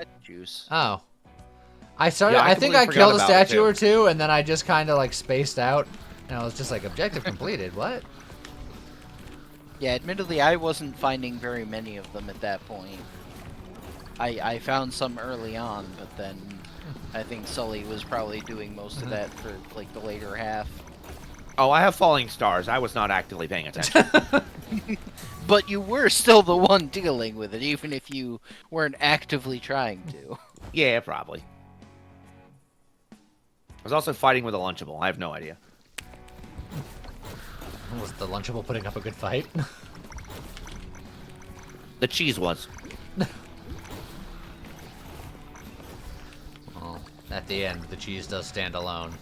Oh. I started. Yeah, I I think I completely killed a forgot about it, statue too. or two, and then I just kind of like spaced out, and I was just like, objective completed. What? Yeah, admittedly, I wasn't finding very many of them at that point. I found some early on, but then I think Sully was probably doing most of that for like the later half. Oh, I have falling stars. I was not actively paying attention. But you were still the one dealing with it, even if you weren't actively trying to. Yeah, probably. I was also fighting with a Lunchable. I have no idea. Was the Lunchable putting up a good fight? The cheese was. Well, at the end, the cheese does stand alone.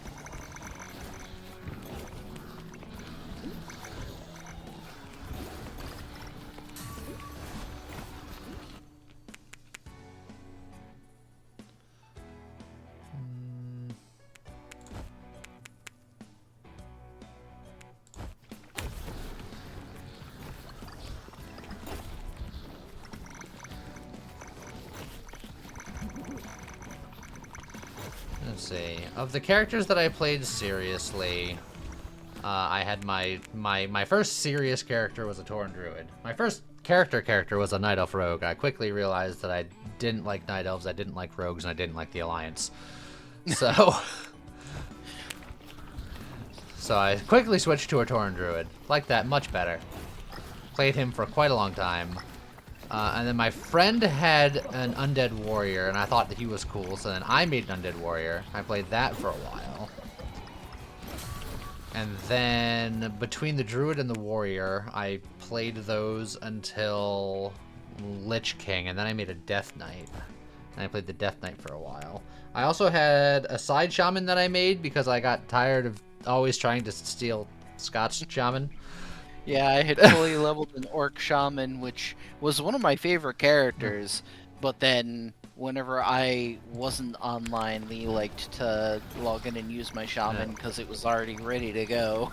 see. Of the characters that I played seriously, I had my first serious character was a Tauren Druid. My first character was a Night Elf Rogue. I quickly realized that I didn't like Night Elves, I didn't like Rogues, and I didn't like the Alliance. So... So I quickly switched to a Tauren Druid. Liked that much better. Played him for quite a long time. And then my friend had an Undead Warrior, and I thought that he was cool, so then I made an Undead Warrior. I played that for a while. And then between the Druid and the Warrior, I played those until Lich King, and then I made a Death Knight. And I played the Death Knight for a while. I also had a side shaman that I made because I got tired of always trying to steal Scott's shaman. Yeah, I had fully leveled an Orc Shaman, which was one of my favorite characters, but then whenever I wasn't online, Lee liked to log in and use my Shaman because it was already ready to go.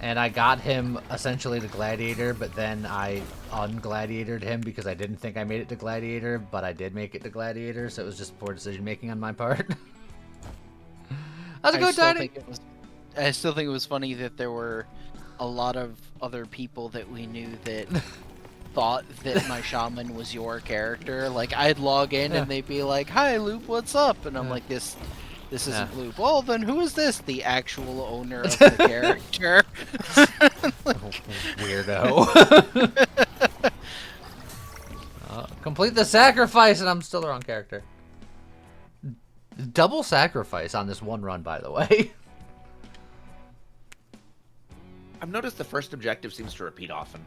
And I got him essentially to Gladiator, but then I ungladiatored him because I didn't think I made it to Gladiator, but I did make it to Gladiator, so it was just poor decision making on my part. How's it going, Tiny? I still think it was funny that there were a lot of other people that we knew that thought that my shaman was your character. Like, I'd log in and they'd be like, "Hi, Loop, what's up?" And I'm like, this isn't Loop. Well, then who is this? The actual owner of the character. Weirdo. Complete the sacrifice, and I'm still the wrong character. Double sacrifice on this one run, by the way. I've noticed the first objective seems to repeat often.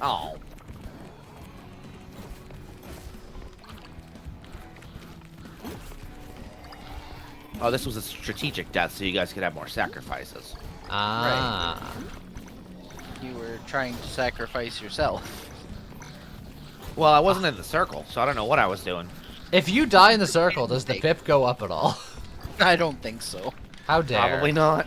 Oh. Oh, this was a strategic death, so you guys could have more sacrifices. Ah. Right. You were trying to sacrifice yourself. Well, I wasn't in the circle, so I don't know what I was doing. If you die in the circle, does the pip go up at all? I don't think so. How dare. Probably not.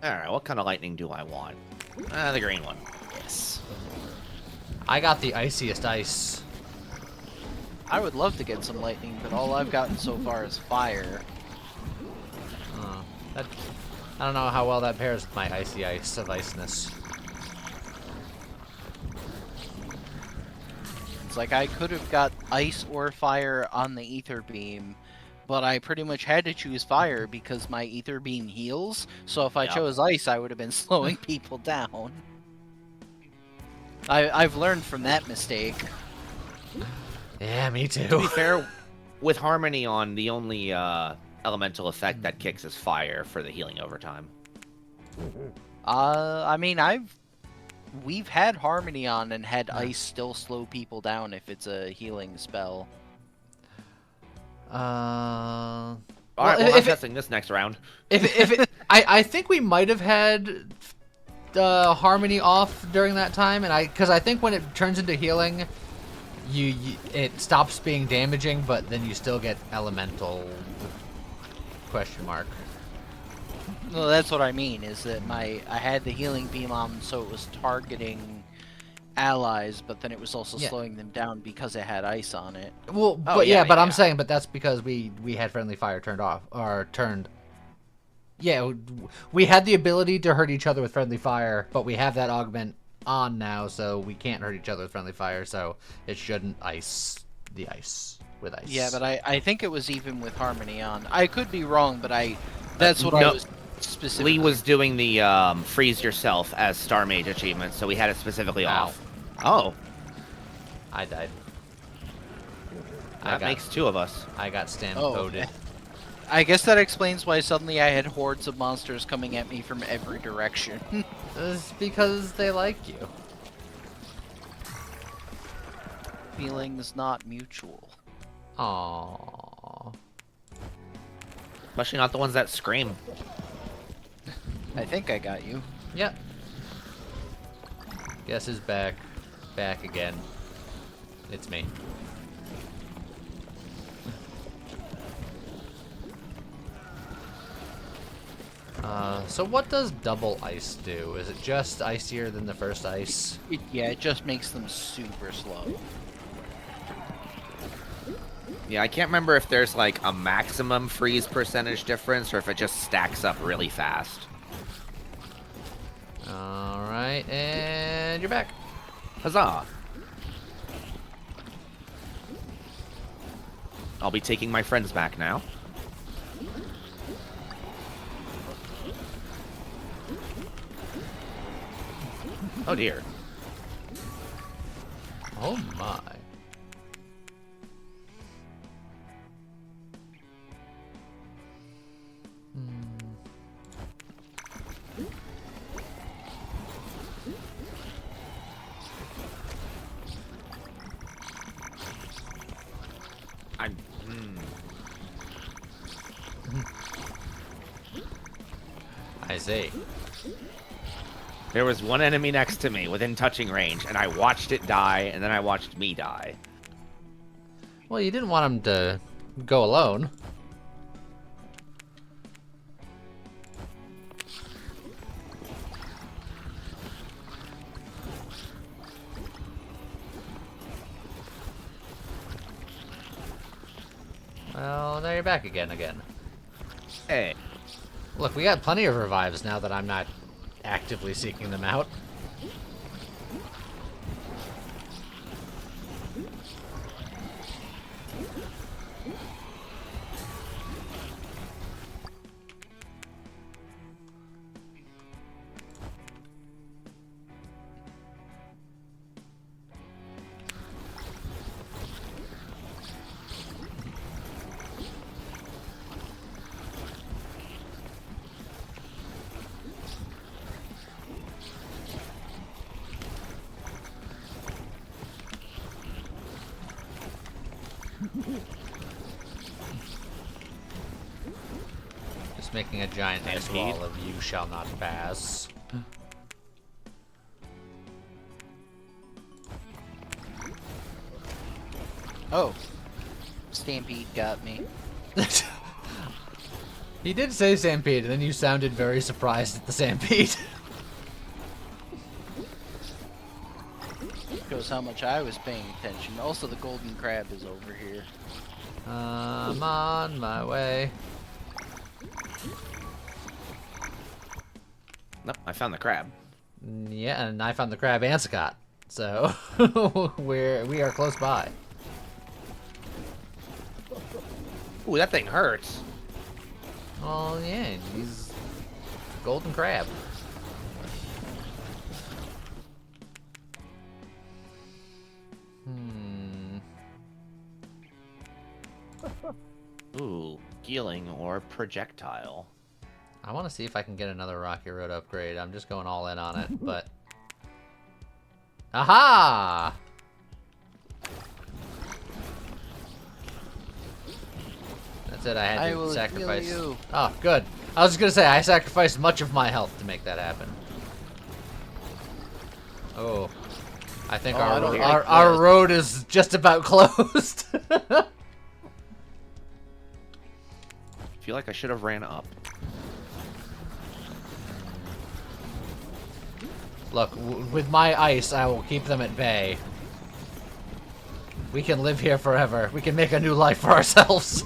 Alright, what kind of lightning do I want? The green one. Yes. I got the iciest ice. I would love to get some lightning, but all I've gotten so far is fire. I don't know how well that pairs with my icy ice of iceness. It's like I could have got ice or fire on the ether beam, but I pretty much had to choose fire because my ether beam heals, so if I chose ice, I would have been slowing people down. I've learned from that mistake. Yeah, me too. To be fair, with Harmony on, the only elemental effect that kicks is fire for the healing overtime. I mean, we've had Harmony on and had ice still slow people down if it's a healing spell. Alright, well, I'm testing this next round. I think we might have had Harmony off during that time, and because I think when it turns into healing, it stops being damaging, but then you still get elemental question mark. Well, that's what I mean, is that I had the healing beam on, so it was targeting allies, but then it was also slowing them down because it had ice on it. Well, I'm saying, but that's because we had friendly fire turned off, or turned. Yeah, we had the ability to hurt each other with friendly fire, but we have that augment on now, so we can't hurt each other with friendly fire, so it shouldn't ice the ice with ice. Yeah, but I think it was even with Harmony on. I could be wrong, but that's what I was specifically. Lee was doing the freeze yourself as Star Mage achievement, so we had it specifically off. Oh. I died. That makes two of us. I got stampeded. Oh. I guess that explains why suddenly I had hordes of monsters coming at me from every direction. It's because they like you. Feelings not mutual. Aww. Especially not the ones that scream. I think I got you. Yep. Guess who's back? Back again. It's me. So what does double ice do? Is it just icier than the first ice? Yeah, it just makes them super slow. Yeah, I can't remember if there's like a maximum freeze percentage difference or if it just stacks up really fast. Alright, and you're back. Huzzah! I'll be taking my friends back now. Oh dear. Oh my. I see. There was one enemy next to me within touching range, and I watched it die, and then I watched me die. Well, you didn't want him to go alone. Well, now you're back again. Hey. Look, we got plenty of revives now that I'm not actively seeking them out. Just making a giant ice wall of you shall not pass. Oh. Stampede got me. He did say Stampede, and then you sounded very surprised at the Stampede. Shows how much I was paying attention. Also, the golden crab is over here. I'm on my way. Nope, I found the crab. Yeah, and I found the crab and Scott. So, we are close by. Ooh, that thing hurts. Well, yeah, he's golden crab. Ooh, healing or projectile. I want to see if I can get another Rocky Road upgrade. I'm just going all in on it, but... Aha! That's it, I had I to will sacrifice... heal you. Oh, good. I was just gonna say, I sacrificed much of my health to make that happen. Oh. I think I don't like our this. road is just about closed. Feel like I should have ran up. Look, with my ice, I will keep them at bay. We can live here forever. We can make a new life for ourselves.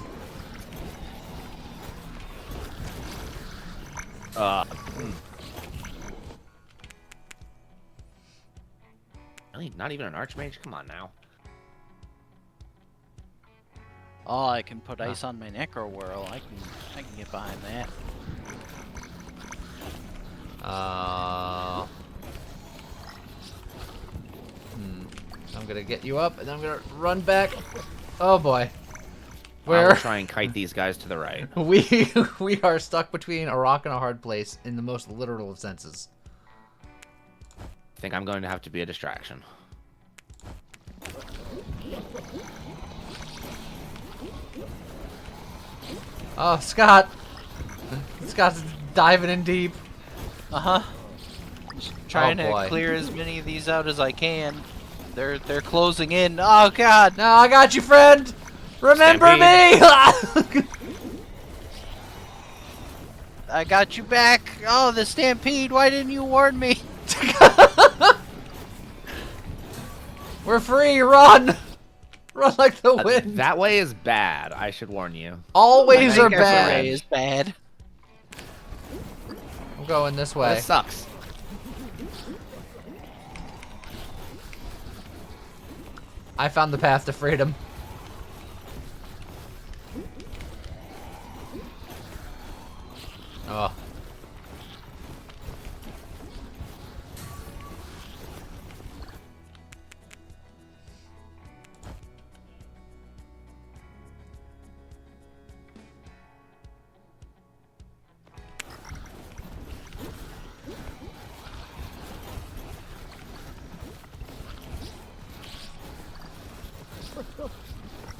Really? Not even an archmage? Come on now. Oh, I can put ice on my necro whirl. I can get behind that. I'm gonna get you up, and then I'm gonna run back. Oh boy. I will Where try and kite these guys to the right. we are stuck between a rock and a hard place in the most literal of senses. I think I'm going to have to be a distraction. Oh, Scott. Scott's diving in deep. Uh-huh. Just trying boy. to clear as many of these out as I can. They're closing in. Oh god. No, I got you, friend. Remember me. I got you back. Oh, the stampede. Why didn't you warn me? We're free. Run. Run like the wind. That way is bad, I should warn you. Always I are think every bad. way is bad. I'm going this Well, way. this sucks. I found the path to freedom. Oh.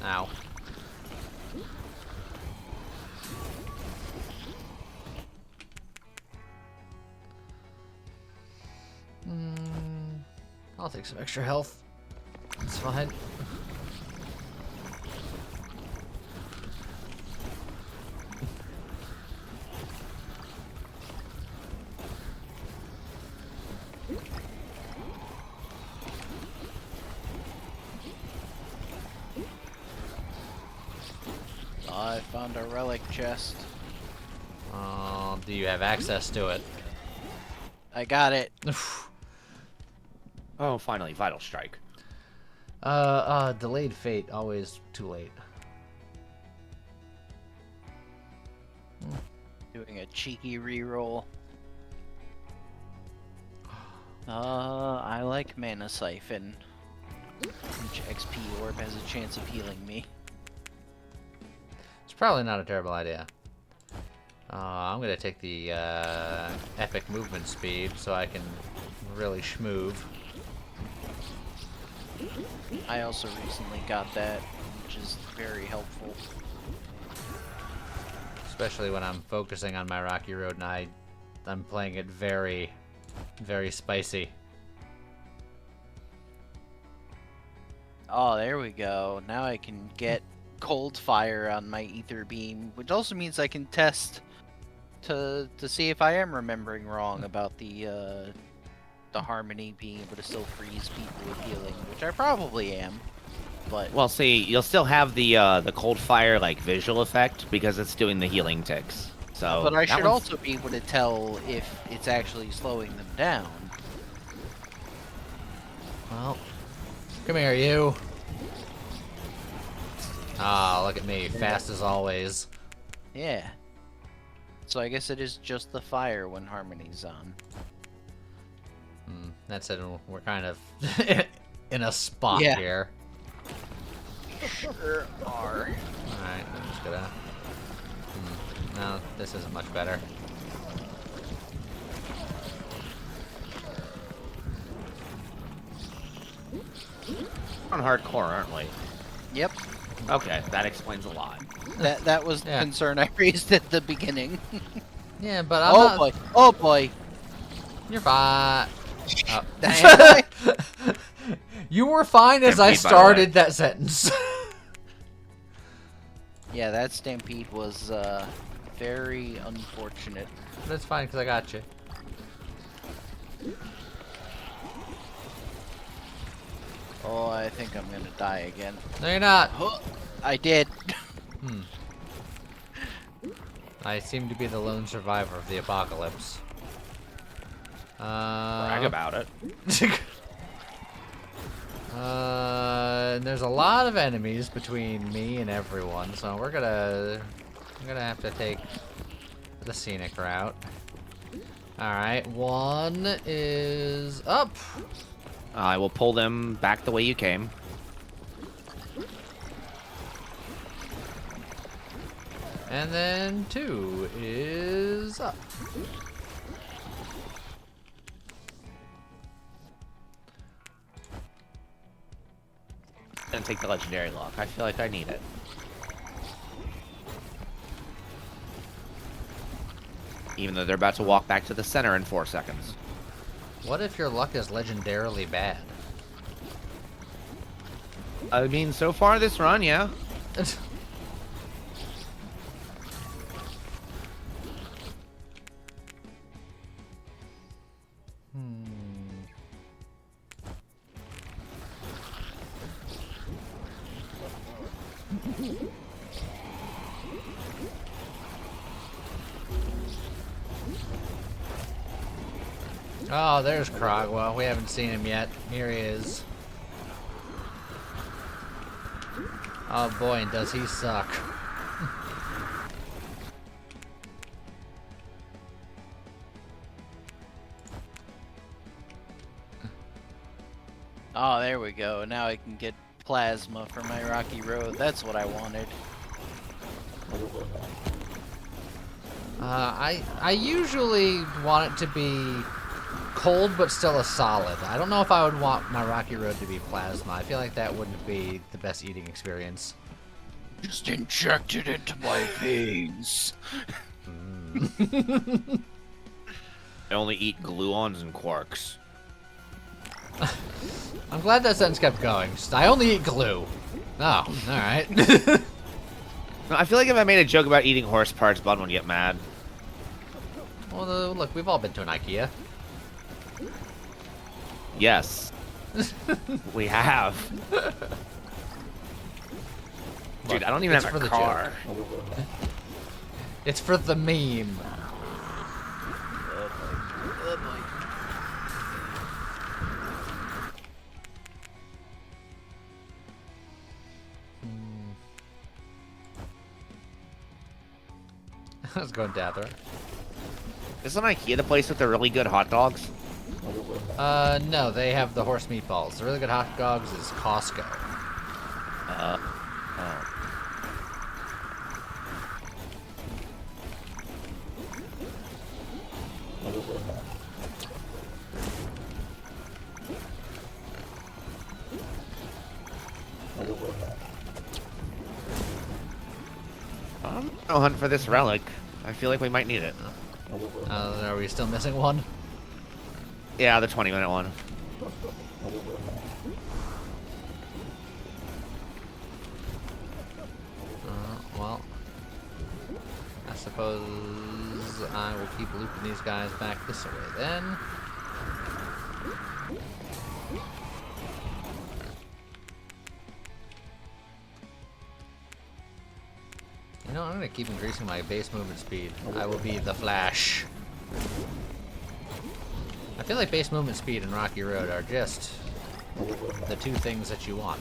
Ow. I'll take some extra health. It's fine. I found a relic chest. Do you have access to it? I got it. Oh, finally, Vital Strike. Delayed fate, always too late. Doing a cheeky reroll. I like Mana Siphon. Each XP orb has a chance of healing me. It's probably not a terrible idea. I'm gonna take the epic movement speed so I can really schmoove. I also recently got that, which is very helpful. Especially when I'm focusing on my Rocky Road and I'm playing it very, very spicy. Oh, there we go. Now I can get cold fire on my ether beam, which also means I can test to see if I am remembering wrong about the harmony being able to still freeze people with healing, which I probably am. But Well, see, you'll still have the cold fire like visual effect because it's doing the healing ticks. So, but I that should one's- also be able to tell if it's actually slowing them down. Well, come here, you. Ah, look at me, fast as always. Yeah. So I guess it is just the fire when harmony's on. That said, we're kind of in a spot Yeah. here. Sure are. Alright, I'm just gonna... No, this isn't much better. on hardcore, aren't we? Yep. Okay, that explains a lot. That was the Yeah. concern I raised at the beginning. Yeah, but I'm Oh not... boy. Oh boy. You're fine. Oh. Dang. You were fine as I Stampede, by the way. started that sentence. Yeah, that stampede was very unfortunate. That's fine, because I got you. Oh, I think I'm gonna die again. No, you're not. I did. I seem to be the lone survivor of the apocalypse. Brag about it. And there's a lot of enemies between me and everyone, so I'm gonna have to take the scenic route. Alright, one is up. I will pull them back the way you came. And then two is up. And take the legendary lock. I feel like I need it. Even though they're about to walk back to the center in 4 seconds. What if your luck is legendarily bad? I mean, so far this run, yeah. Oh, there's Crogwell. We haven't seen him yet. Here he is. Oh boy, and does he suck. Oh, there we go. Now I can get plasma for my rocky road. That's what I wanted. I usually want it to be cold but still a solid. I don't know if I would want my rocky road to be plasma. I feel like that wouldn't be the best eating experience. Just inject it into my veins. I only eat gluons and quarks. I'm glad that sentence kept going. Just, I only eat glue. Oh, alright. No, I feel like if I made a joke about eating horse parts, Bud would get mad. Well, look, we've all been to an IKEA. Yes. We have. Dude, I don't even It's have for a the car. It's for the meme. I was going Dather. Isn't IKEA the place with the really good hot dogs? No, they have the horse meatballs. The really good hot dogs is Costco. Oh. I'm gonna hunt for this relic. I feel like we might need it. Are we still missing one? Yeah, the 20-minute one. Well, I suppose I will keep looping these guys back this way then. You know, I'm gonna keep increasing my base movement speed. I will be the Flash. I feel like base movement speed and Rocky Road are just the two things that you want.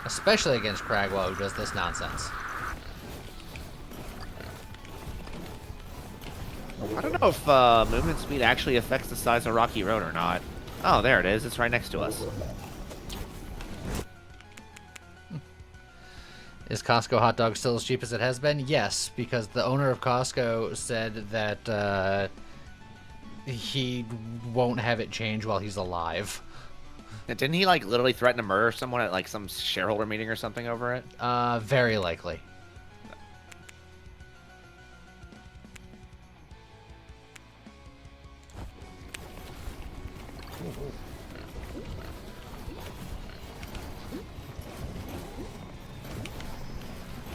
Especially against Cragwell, who does this nonsense. I don't know if movement speed actually affects the size of Rocky Road or not. Oh, there it is. It's right next to us. Is Costco hot dog still as cheap as it has been? Yes, because the owner of Costco said that he won't have it change while he's alive. Didn't he like literally threaten to murder someone at like some shareholder meeting or something over it? Very likely.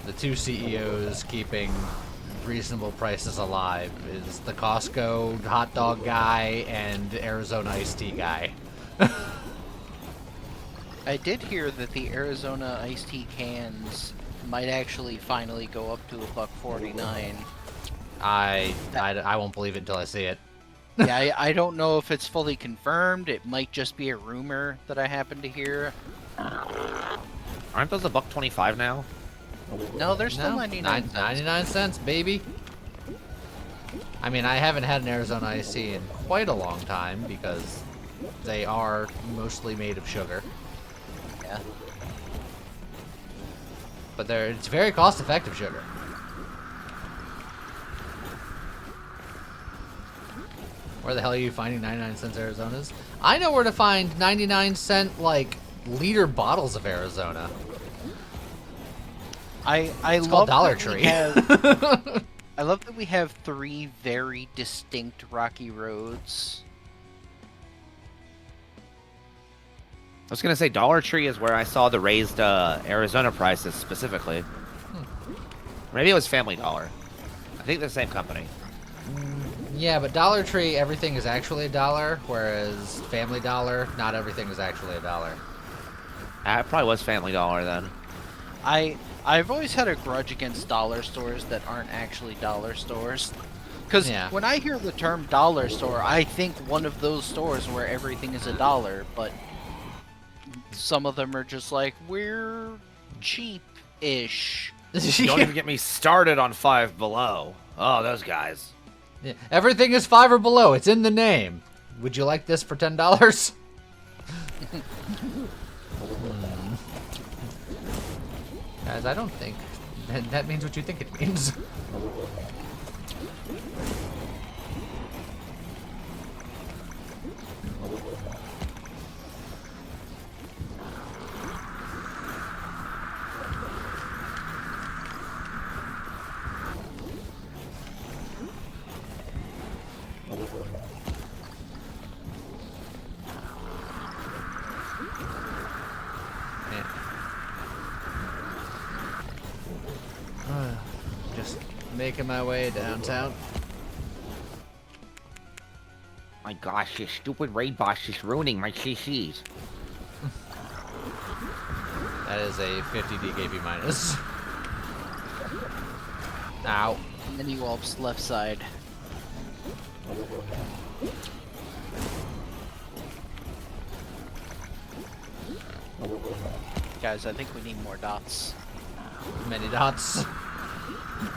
The two CEOs keeping reasonable prices alive is the Costco hot dog guy and Arizona iced tea guy. I did hear that the Arizona iced tea cans might actually finally go up to $1.49. I won't believe it until I see it. Yeah, I don't know if it's fully confirmed. It might just be a rumor that I happen to hear. Aren't those $1.25 now? No, they're still No, 99 cents. 99 cents, baby. I mean, I haven't had an Arizona iced tea in quite a long time because they are mostly made of sugar. Yeah. But it's very cost-effective sugar. Where the hell are you finding 99 cents Arizonas? I know where to find 99 cent, like, liter bottles of Arizona. It's called Dollar Tree. I love that we have three very distinct rocky roads. I was gonna say Dollar Tree is where I saw the raised Arizona prices specifically. Maybe it was Family Dollar. I think they're the same company. Yeah, but Dollar Tree, everything is actually $1, whereas Family Dollar, not everything is actually $1. It probably was Family Dollar then. I've always had a grudge against dollar stores that aren't actually dollar stores. Because Yeah. when I hear the term dollar store, I think one of those stores where everything is $1, but some of them are just like, we're cheap-ish. Don't even get me started on Five Below. Oh, those guys. Yeah, everything is 5 or below. It's in the name. Would you like this for $10? Guys, I don't think that means what you think it means. Just making my way downtown. My gosh, this stupid raid boss is ruining my CCs. That is a 50 DKB minus. Ow. Mini Whelp's left side. Guys, I think we need more dots. Many dots.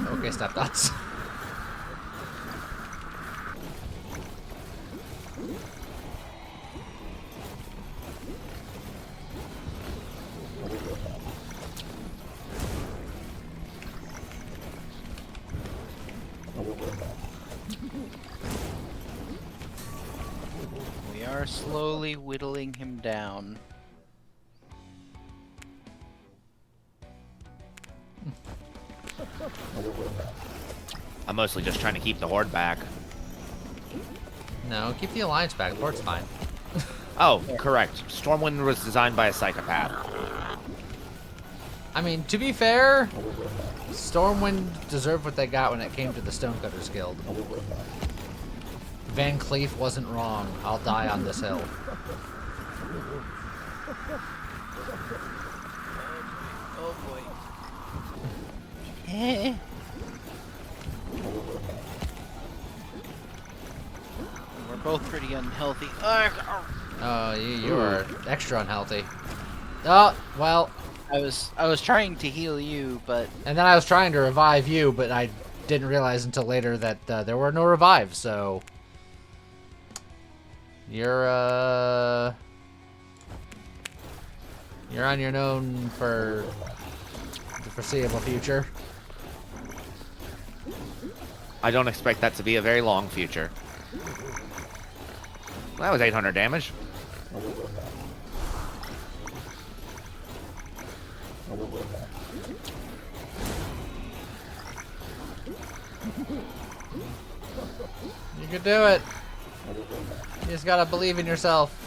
Okay, stop dots. We are slowly whittling him down. I'm mostly just trying to keep the horde back. No, keep the alliance back. The port's fine. Oh, correct. Stormwind was designed by a psychopath. I mean, to be fair, Stormwind deserved what they got when it came to the Stonecutters Guild. Van Cleef wasn't wrong. I'll die on this hill. Oh boy. We're both pretty unhealthy. Oh, you are extra unhealthy. Oh, well. I was trying to heal you, but And then I was trying to revive you, but I didn't realize until later that there were no revives, so... You're on your own for the foreseeable future. I don't expect that to be a very long future. That was 800 damage. You can do it. You just gotta believe in yourself.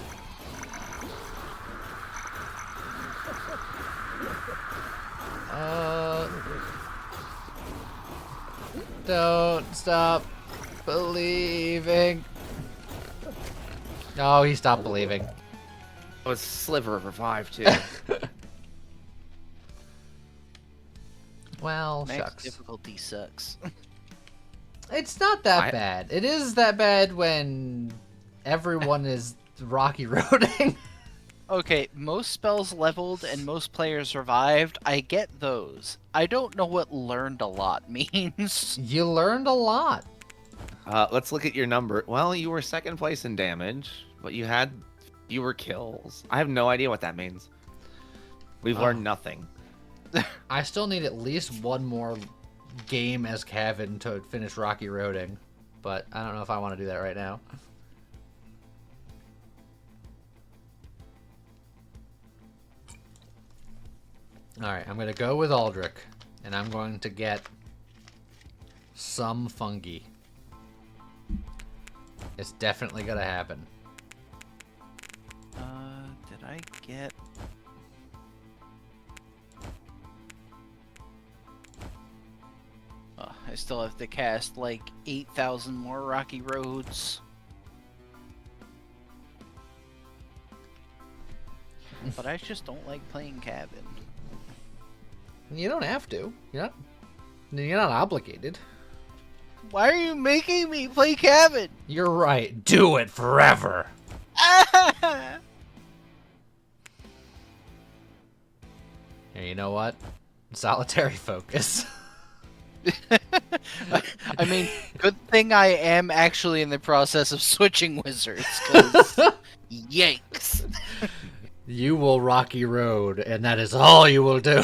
Don't stop believing. Oh, he stopped believing. That was Sliver for 5 too. Well, max shucks. difficulty sucks. It's not that bad. It is that bad when everyone is rocky roading. Okay, most spells leveled and most players revived. I get those. I don't know what learned a lot means. You learned a lot. Let's look at your number. Well, you were second place in damage, but you had fewer kills. I have no idea what that means. We've learned nothing. I still need at least one more game as Kevin to finish rocky roading, but I don't know if I want to do that right now. Alright, I'm going to go with Aldrich, and I'm going to get some fungi. It's definitely going to happen. Did I get... I still have to cast like 8,000 more rocky roads. But I just don't like playing cabin. You don't have to. You're not obligated. Why are you making me play cabin? You're right. Do it forever. Here, you know what? Solitary focus. I mean, good thing I am actually in the process of switching wizards, because yikes. You will rocky road, and that is all you will do.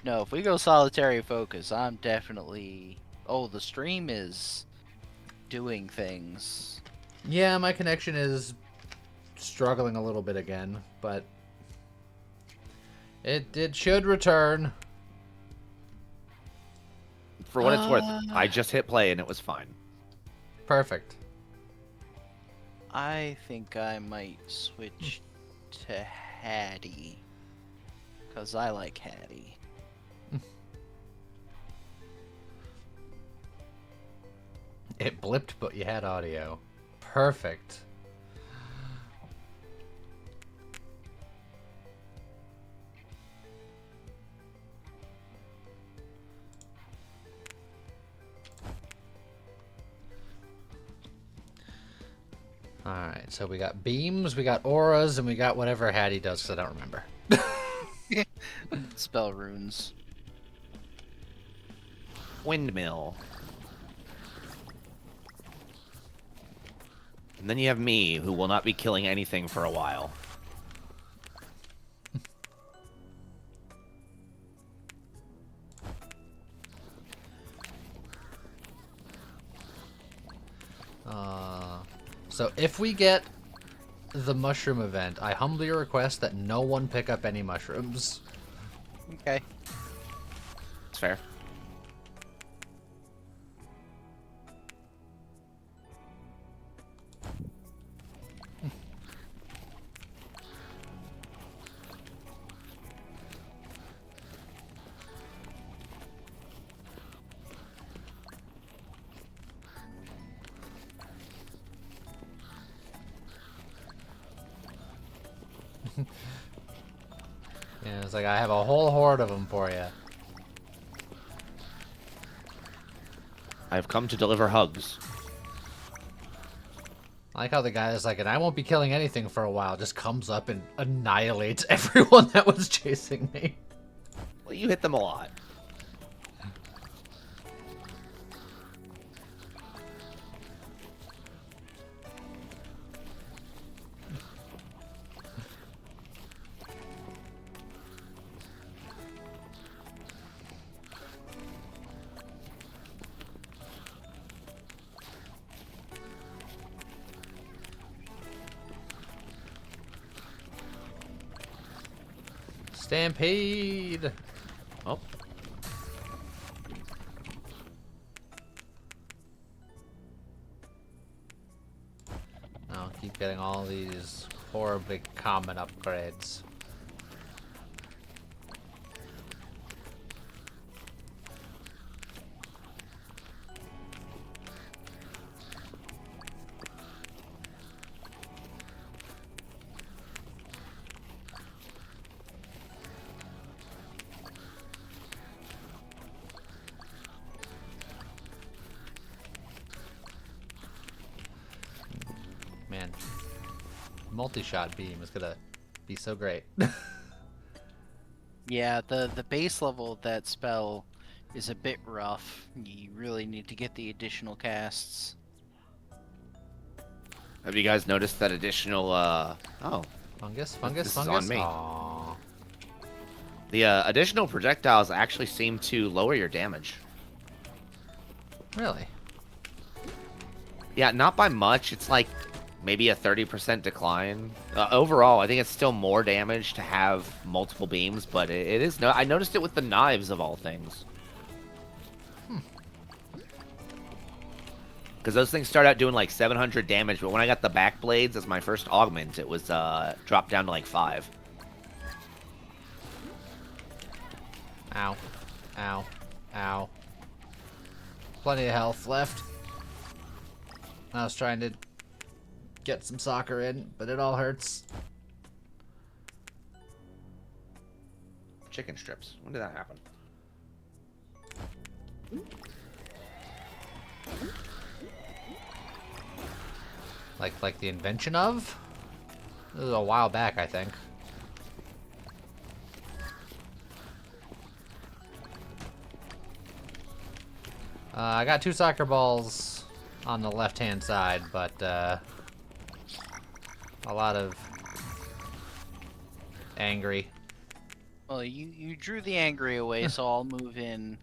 No, if we go solitary focus, I'm definitely... Oh, the stream is doing things. Yeah, my connection is struggling a little bit again, but it should return. For what it's worth, I just hit play and it was fine. Perfect. I think I might switch to Hattie, because I like Hattie. It blipped, but you had audio. Perfect. Alright, so we got beams, we got auras, and we got whatever Hattie does, because I don't remember. Spell runes. Windmill. And then you have me, who will not be killing anything for a while. So if we get the mushroom event, I humbly request that no one pick up any mushrooms. Okay. It's fair. Yeah, it's like I have a whole horde of them for you. I've come to deliver hugs. I like how the guy is like, and I won't be killing anything for a while, just comes up and annihilates everyone that was chasing me. Well, you hit them a lot. Stampede! Oh. I'll keep getting all these horribly common upgrades. Man, multi-shot beam is gonna be so great. Yeah, the base level of that spell is a bit rough. You really need to get the additional casts. Have you guys noticed that additional, oh. Fungus? This is Fungus? on me. Aww. The additional projectiles actually seem to lower your damage. Really? Yeah, not by much. It's like maybe a 30% decline. Overall, I think it's still more damage to have multiple beams, but it is no. I noticed it with the knives of all things. Because those things start out doing like 700 damage, but when I got the back blades as my first augment, it was dropped down to like 5. Ow. Ow. Ow. Plenty of health left. I was trying to get some soccer in, but it all hurts. chicken strips. When did that happen? Like the invention of? This was a while back, I think. I got 2 soccer balls on the left-hand side, but a lot of angry. Well, you drew the angry away, so I'll move in.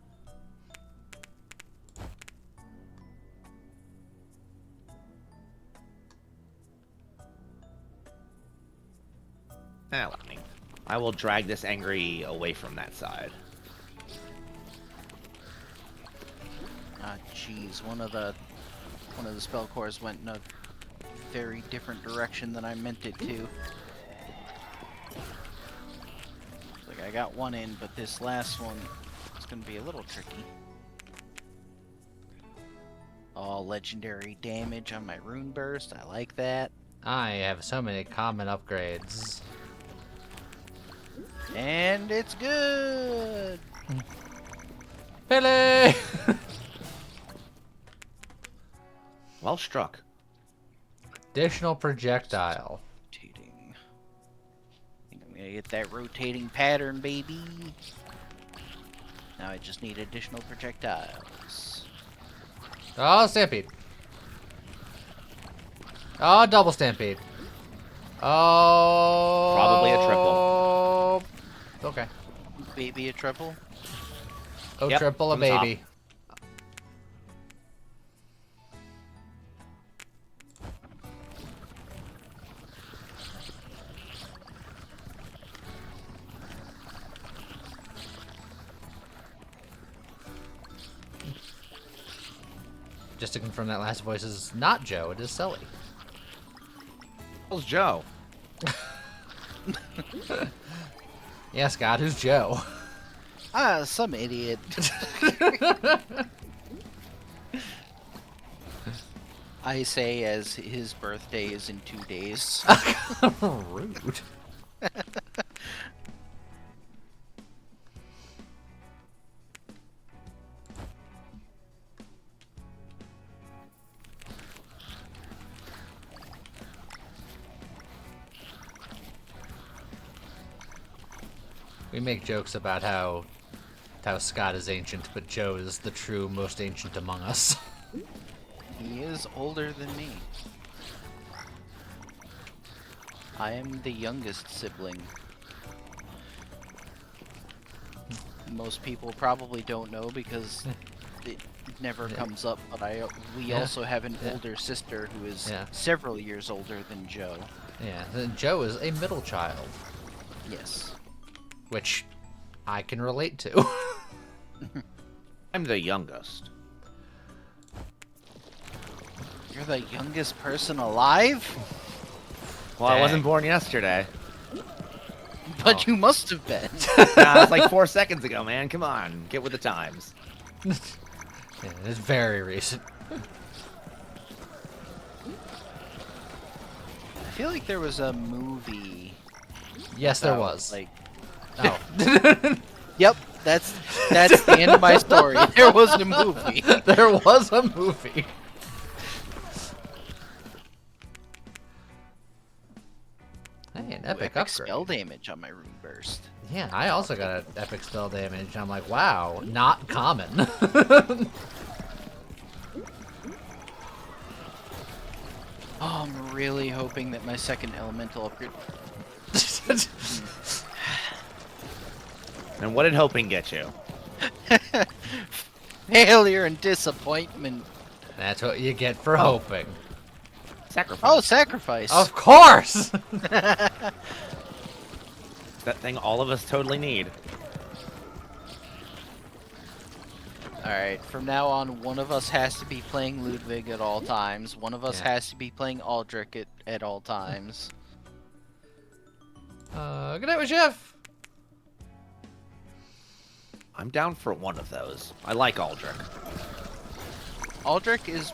I will drag this angry away from that side. Ah, jeez, one of the spell cores went in a very different direction than I meant it to. Like, I got one in, but this last one is gonna be a little tricky. Oh, legendary damage on my rune burst. I like that. I have so many common upgrades. And it's good! Billy! Well struck. Additional projectile. Rotating. I think I'm gonna get that rotating pattern, baby. Now I just need additional projectiles. Oh, stampede. Oh, double stampede. Oh. Probably a triple. Okay. Baby a triple? Oh, Yep, triple a from the top. baby. Just to confirm, that last voice is not Joe, it is Sully. Who's Joe? Yeah, Scott, who's Joe? Ah, some idiot. I say as his birthday is in 2 days. Rude. We make jokes about how Scott is ancient, but Joe is the true most ancient among us. He is older than me. I am the youngest sibling. Most people probably don't know because it never comes up, but we also have an older sister who is several years older than Joe. Yeah, then Joe is a middle child, Yes. which I can relate to. I'm the youngest. You're the youngest person alive? Well, I Dang. wasn't born yesterday. But you must have been. Nah, it's like 4 seconds ago, man. Come on, get with the times. Yeah, it's very recent. I feel like there was a movie. Yes, there about, was. Like, Oh. yep, that's the end of my story. There was a movie. There was a movie. Hey, an epic upgrade. Spell damage on my rune burst. Yeah, I also got an epic spell damage. I'm like, wow, not common. Oh, I'm really hoping that my second elemental upgrade. And what did hoping get you? Failure and disappointment. That's what you get for hoping. Sacrifice. Oh, sacrifice. Of course! That thing all of us totally need. Alright, from now on, one of us has to be playing Ludwig at all times. One of us has to be playing Aldrich at all times. Good night, Chef. I'm down for one of those. I like Aldrich. Aldrich is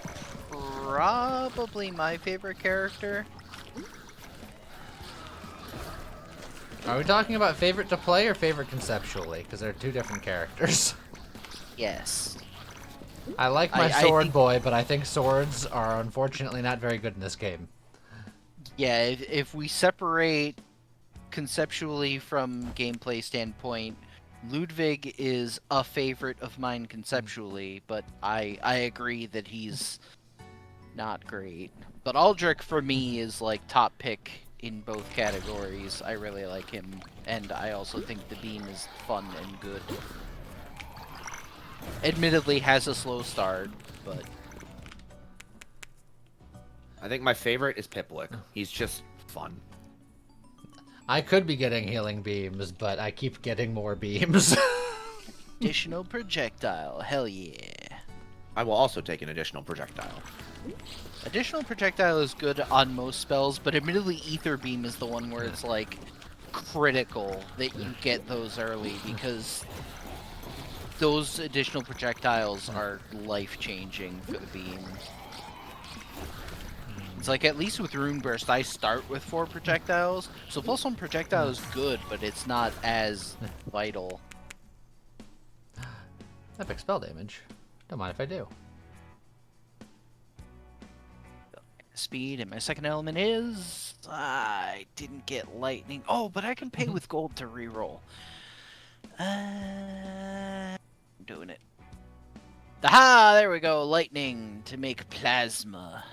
probably my favorite character. Are we talking about favorite to play or favorite conceptually? Because they're two different characters. Yes. I like my I sword think- boy, but I think swords are unfortunately not very good in this game. Yeah, if we separate conceptually from gameplay standpoint, Ludwig is a favorite of mine conceptually, but I agree that he's not great. But Aldrich for me is like top pick in both categories. I really like him, and I also think the beam is fun and good. Admittedly has a slow start, but I think my favorite is Piplik. He's just fun. I could be getting healing beams, but I keep getting more beams. additional projectile, hell yeah. I will also take an additional projectile. Additional projectile is good on most spells, but admittedly Ether Beam is the one where it's like critical that you get those early because those additional projectiles are life-changing for the beam. It's like, at least with Rune Burst, I start with 4 projectiles, so +1 projectile is good, but it's not as vital. Epic spell damage. Don't mind if I do. Speed, and my second element is... I didn't get lightning. Oh, but I can pay with gold to reroll. I'm doing it. Aha! There we go. Lightning to make plasma.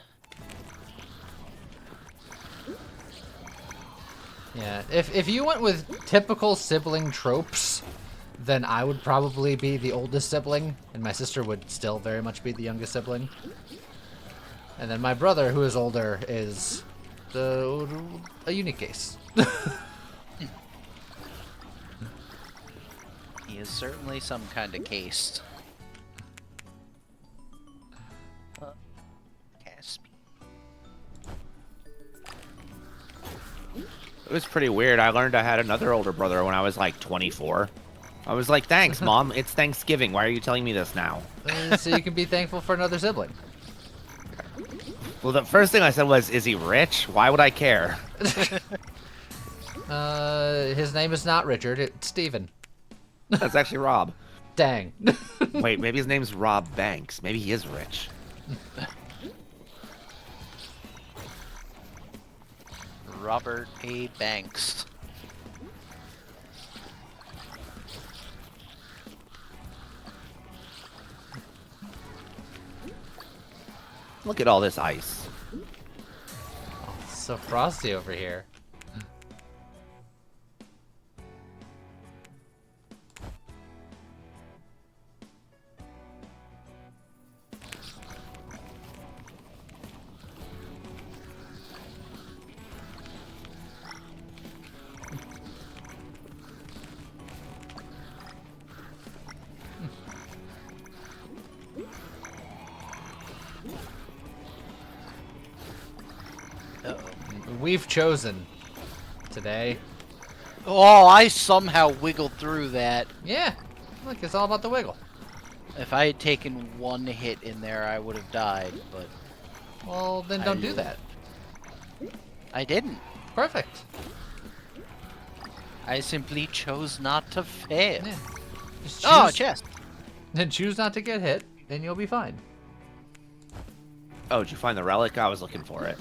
Yeah, if you went with typical sibling tropes, then I would probably be the oldest sibling, and my sister would still very much be the youngest sibling. And then my brother, who is older, is a unique case. He is certainly some kind of case. Cast speed. It was pretty weird. I learned I had another older brother when I was like 24. I was like, thanks, Mom. It's Thanksgiving. Why are you telling me this now? So you can be thankful for another sibling. Well, the first thing I said was, is he rich? Why would I care? His name is not Richard, it's Steven. That's actually Rob. Dang. Wait, maybe his name's Rob Banks. Maybe he is rich. Robert A. Banks. Look at all this ice. It's so frosty over here. Uh-oh. We've chosen today. Oh, I somehow wiggled through that. Yeah, look, it's all about the wiggle. If I had taken one hit in there, I would have died, but Well, then don't do that. I didn't. Perfect. I simply chose not to fail. Yeah. Just Oh, choose- chest. Then choose not to get hit, and you'll be fine. Oh, did you find the relic? I was looking for it.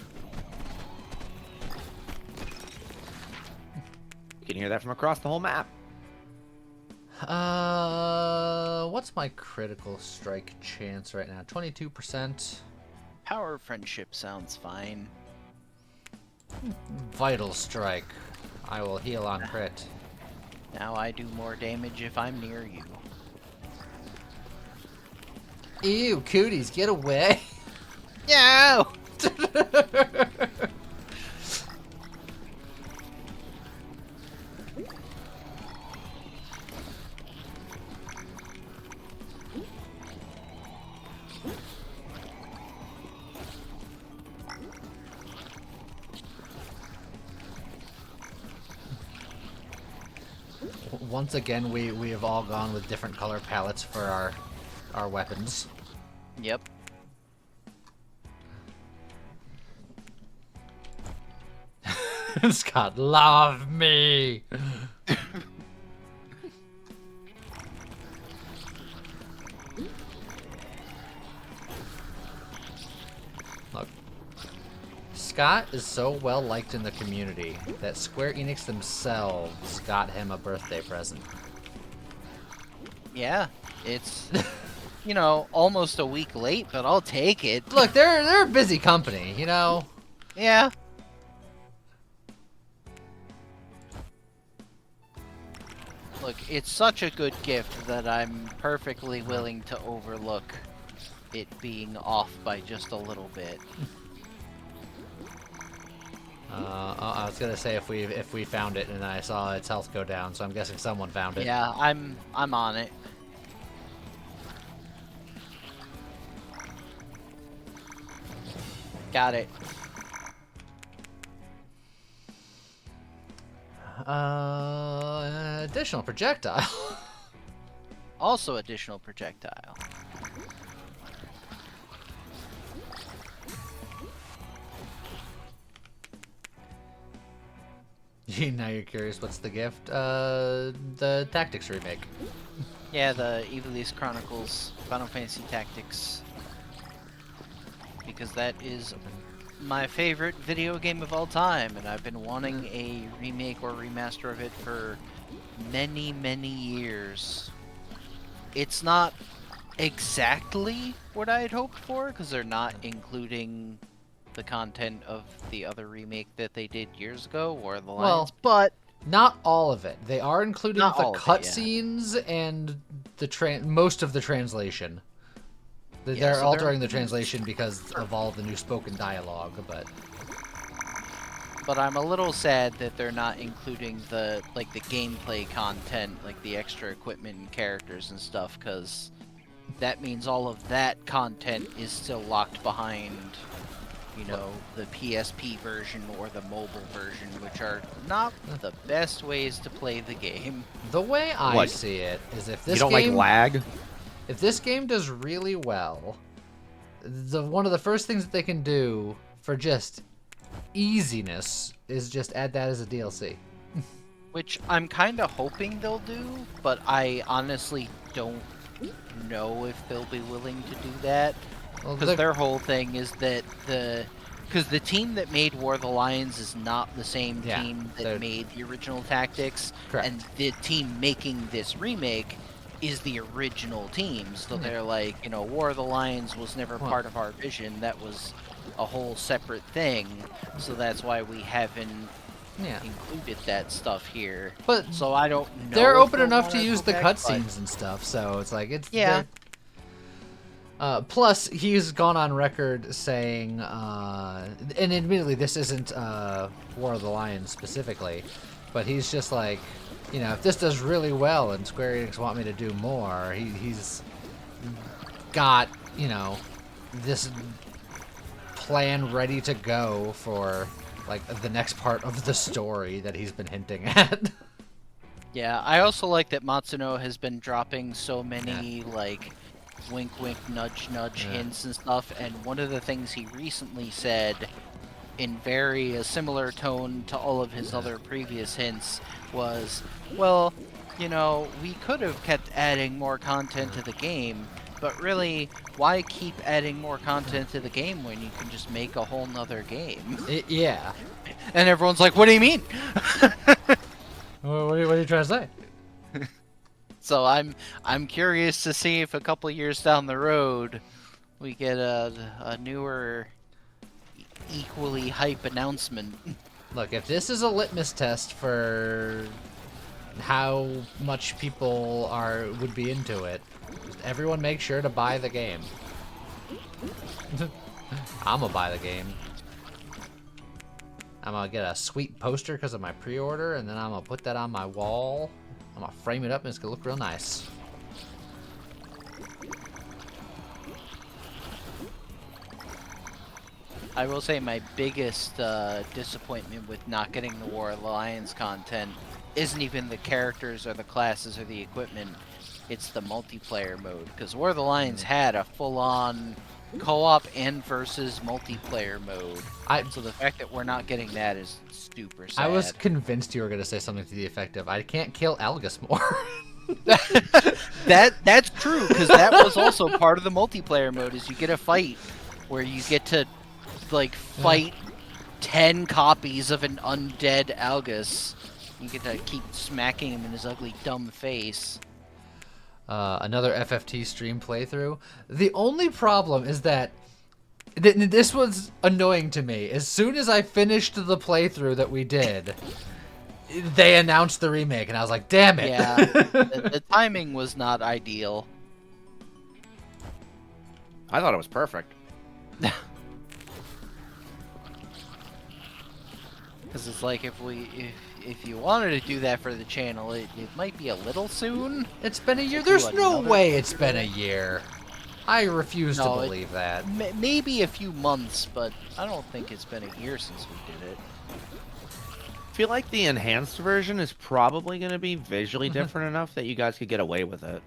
You can hear that from across the whole map. What's my critical strike chance right now? 22%. Power of friendship sounds fine. Vital strike. I will heal on crit. Now I do more damage if I'm near you. Ew, cooties, get away. No! Once again, we have all gone with different color palettes for our weapons. Yep. Scott, love me. Look, Scott is so well liked in the community that Square Enix themselves got him a birthday present. Yeah, it's, you know, almost a week late, but I'll take it. Look, they're a busy company, you know. Yeah. Look, it's such a good gift that I'm perfectly willing to overlook it being off by just a little bit. I was gonna say if we found it, and then I saw its health go down, so I'm guessing someone found it. Yeah, I'm on it. Got it. Additional projectile. Also additional projectile. Now you're curious, what's the gift? The Tactics remake. Yeah, the Ivalice Chronicles Final Fantasy Tactics. Because that is my favorite video game of all time, and I've been wanting a remake or remaster of it for many, many years. It's not exactly what I had hoped for, because they're not including the content of the other remake that they did years ago, or the Lions, but not all of it. They are including Not the all of it, cutscenes and the most of the translation. They're so altering the translation because of all the new spoken dialogue, but I'm a little sad that they're not including the gameplay content, like the extra equipment and characters and stuff, because that means all of that content is still locked behind, you know, the PSP version or the mobile version, which are not the best ways to play the game. the way I What? see it is if this You don't game like lag? if this game does really well, one of the first things that they can do for just easiness is just add that as a DLC. Which I'm kind of hoping they'll do, but I honestly don't know if they'll be willing to do that. Well, Because their whole thing is that because the team that made War of the Lions is not the same Yeah, team they're- that made the original Tactics, Correct. and the team making this remake is the original team. So they're like, you know, War of the Lions was never Well- part of our vision. That was a whole separate thing. So that's why we haven't yeah. included that stuff here. But So I don't know. they're if open they'll use to wanna use go the back, but- cutscenes and stuff, so it's like it's Yeah. Plus, he's gone on record saying, and admittedly, this isn't War of the Lions specifically, but he's just like, you know, if this does really well and Square Enix want me to do more, he's got, you know, this plan ready to go for like the next part of the story that he's been hinting at. Yeah, I also like that Matsuno has been dropping so many, like, wink wink, nudge nudge hints and stuff, and one of the things he recently said in very a similar tone to all of his other previous hints was, well, you know, we could have kept adding more content to the game, but really, why keep adding more content to the game when you can just make a whole nother game? Yeah. And everyone's like, what do you mean? What are you trying to say? So I'm curious to see if a couple years down the road we get a newer, equally hype announcement. Look, if this is a litmus test for how much people would be into it, just everyone make sure to buy the game. I'm gonna buy the game. I'm gonna get a sweet poster because of my pre-order, and then I'm gonna put that on my wall. I'm gonna frame it up, and it's gonna look real nice. I will say my biggest disappointment with not getting the War of the Lions content isn't even the characters or the classes or the equipment. It's the multiplayer mode, because War of the Lions had a full-on co-op and versus multiplayer mode. I So the fact that we're not getting that is super sad. I was convinced you were gonna say something to the effect of, "I can't kill Algus more." That's true, because that was also part of the multiplayer mode. Is you get a fight where you get to like fight 10 copies of an undead Algus. You get to keep smacking him in his ugly dumb face. Another FFT stream playthrough. The only problem is that this was annoying to me. As soon as I finished the playthrough that we did, they announced the remake, and I was like, "Damn it!" Yeah, the timing was not ideal. I thought it was perfect. Because it's like if you wanted to do that for the channel, it might be a little soon. It's been a year. Do There's no another- way it's been a year. I refuse to No, it- believe that. Maybe a few months, but I don't think it's been a year since we did it. I feel like the enhanced version is probably going to be visually different enough that you guys could get away with it.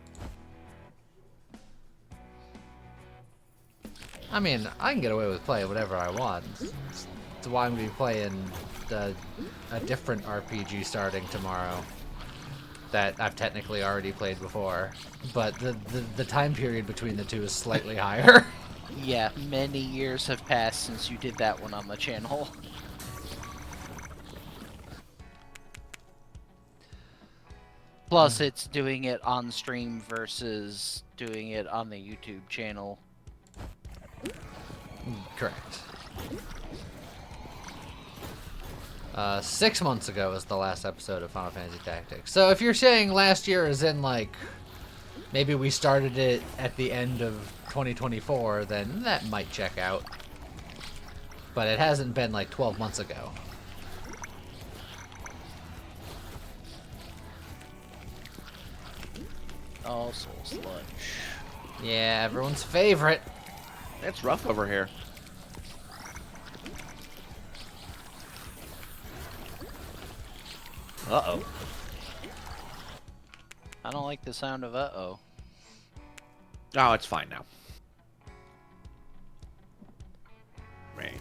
I mean, I can get away with playing whatever I want. That's why I'm going to be playing a different RPG starting tomorrow that I've technically already played before. But the time period between the two is slightly higher. Yeah, many years have passed since you did that one on the channel. Plus, it's doing it on stream versus doing it on the YouTube channel. Correct. 6 months ago was the last episode of Final Fantasy Tactics. So if you're saying last year is in, like, maybe we started it at the end of 2024, then that might check out. But it hasn't been, like, 12 months ago. Oh, Soul Sludge. Yeah, everyone's favorite. It's rough over here. Uh-oh. I don't like the sound of uh-oh. Oh, it's fine now. Right.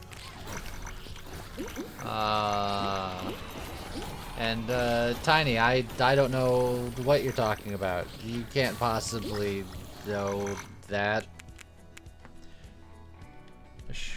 Tiny, I don't know what you're talking about. You can't possibly know that. Shh.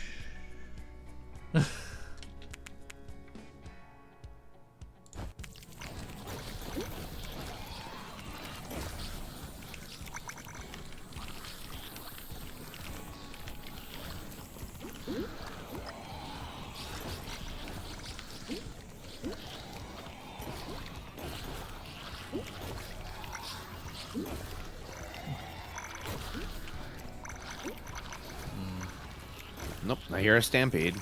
Nope, I hear a stampede.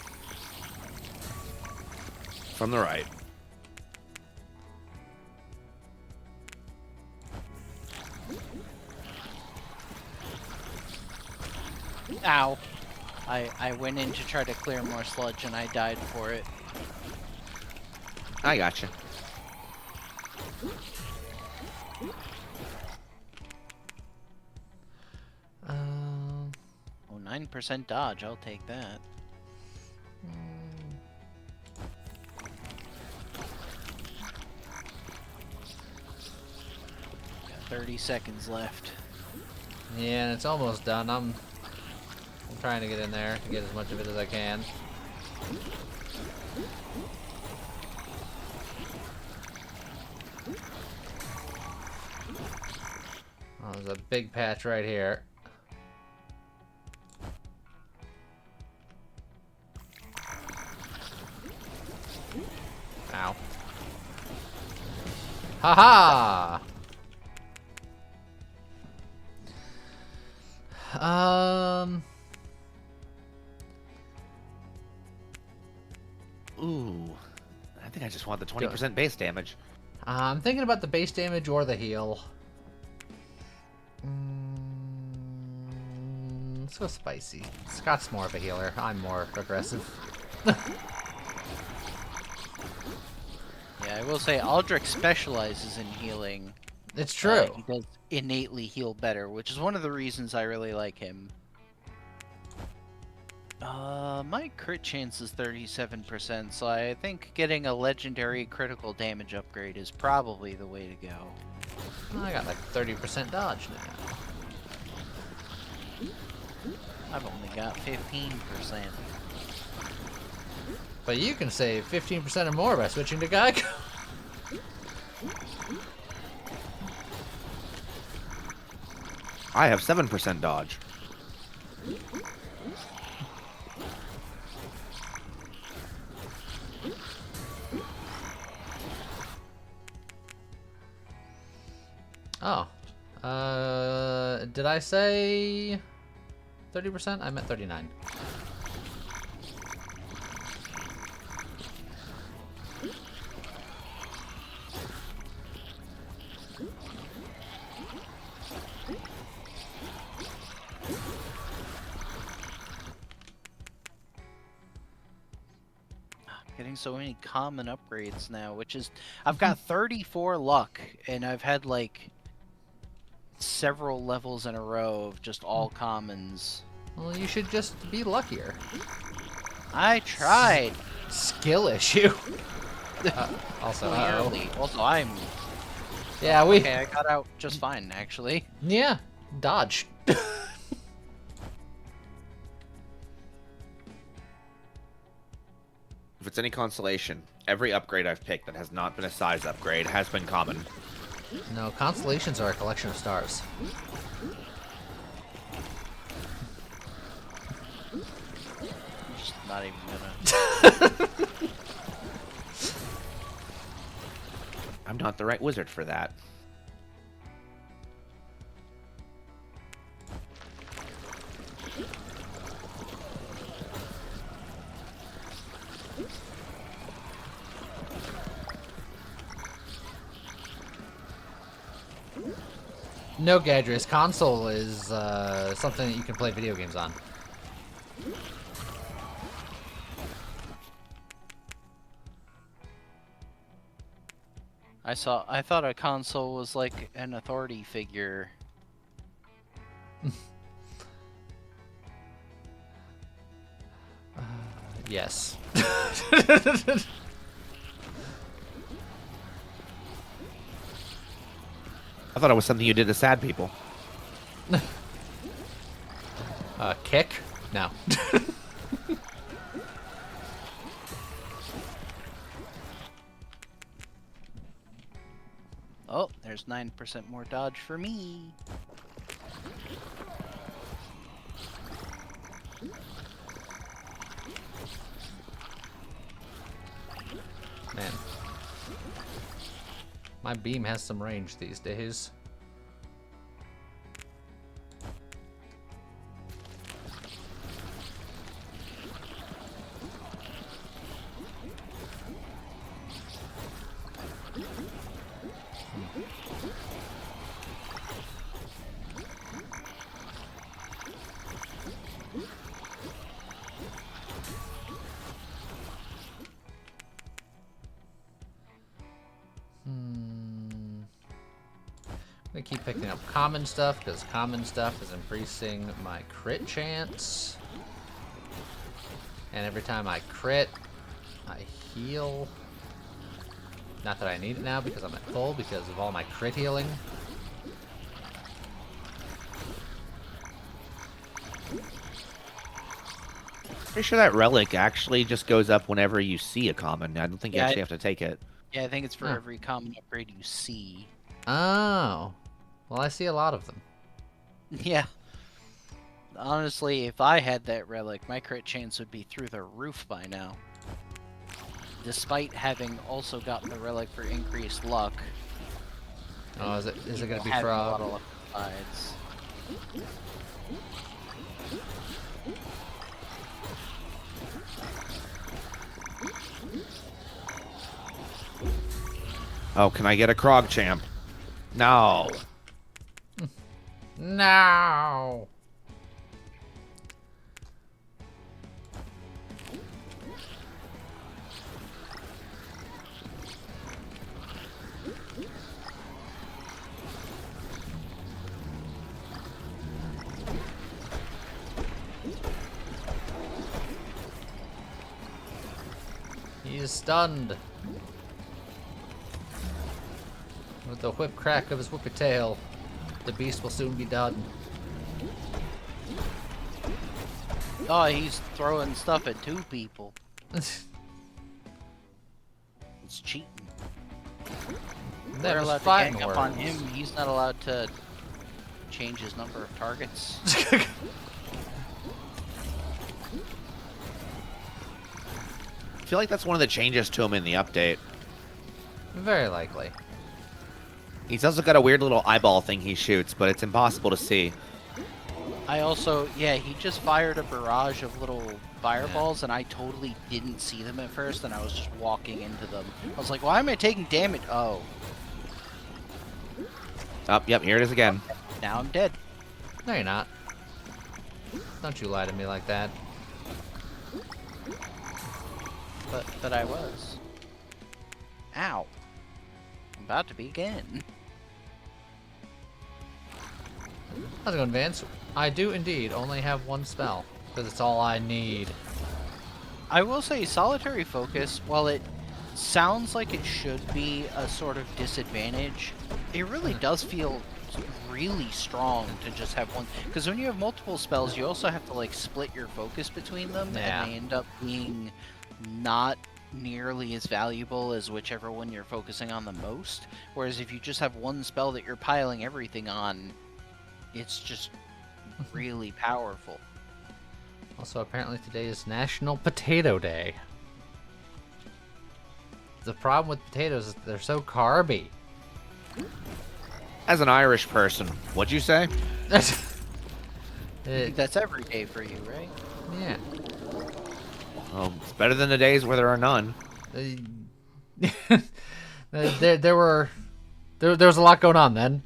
From the right. Ow. I went in to try to clear more sludge and I died for it. I gotcha. Oh, 9% dodge, I'll take that. Got 30 seconds left. Yeah, and it's almost done. I'm trying to get in there to get as much of it as I can. Oh, there's a big patch right here. Ow. Ha ha! Ooh. I think I just want the 20% base damage. I'm thinking about the base damage or the heal. Let's go spicy. Scott's more of a healer. I'm more aggressive. Yeah, I will say Aldrich specializes in healing. It's true. He does innately heal better, which is one of the reasons I really like him. My crit chance is 37%, so I think getting a legendary critical damage upgrade is probably the way to go. I got like 30% dodge now. I've only got 15%. But you can save 15% or more by switching to Geico. I have 7% dodge. Oh. Did I say 30%? I meant 39. Getting so many common upgrades now, which is... I've got 34 luck, and I've had, like, several levels in a row of just all commons. Well, you should just be luckier. I tried! Skill issue. Also, Clearly. Also, I'm... Yeah, we... Okay, I got out just fine, actually. Yeah, dodge. If it's any consolation, every upgrade I've picked that has not been a size upgrade has been common. No, constellations are a collection of stars. I'm just not even gonna... I'm not the right wizard for that. No, Gadris, console is something that you can play video games on. I thought a console was like an authority figure. Yes. I thought it was something you did to sad people. Kick? No. Oh, there's 9% more dodge for me. Man. My beam has some range these days. I'm gonna keep picking up common stuff because common stuff is increasing my crit chance. And every time I crit, I heal. Not that I need it now because I'm at full because of all my crit healing. Pretty sure that relic actually just goes up whenever you see a common. I don't think you Yeah, actually have to take it. Yeah, I think it's for Oh. every common upgrade you see. Oh. Well, I see a lot of them. Yeah. Honestly, if I had that relic, my crit chance would be through the roof by now. Despite having also gotten the relic for increased luck. Oh, is it gonna be having a lot frog? of luck besides. Oh, can I get a Krog champ? No. No. is stunned. With the whip crack of his whippy tail, the beast will soon be done. Oh, he's throwing stuff at 2 people. It's cheating. That We're was allowed to fighting gang up on words. him. He's not allowed to change his number of targets. I feel like that's one of the changes to him in the update. Very likely. He's also got a weird little eyeball thing he shoots, but it's impossible to see. I also, yeah, he just fired a barrage of little fireballs, and I totally didn't see them at first, and I was just walking into them. I was like, why am I taking damage? Oh, Oh, yep, here it is again. now I'm dead. No, you're not. Don't you lie to me like that. But I was. Ow. I'm about to begin. How's it going, Vance? I do indeed only have 1 spell, because it's all I need. I will say solitary focus, while it sounds like it should be a sort of disadvantage, it really does feel really strong to just have one. Because when you have multiple spells, you also have to like split your focus between them, Yeah. and they end up being not nearly as valuable as whichever one you're focusing on the most. Whereas if you just have one spell that you're piling everything on, it's just really powerful. Also, apparently today is National Potato Day. The problem with potatoes is they're so carby. As an Irish person, what'd you say? That's every day for you, right? Yeah. It's better than the days where there are none. there was a lot going on then.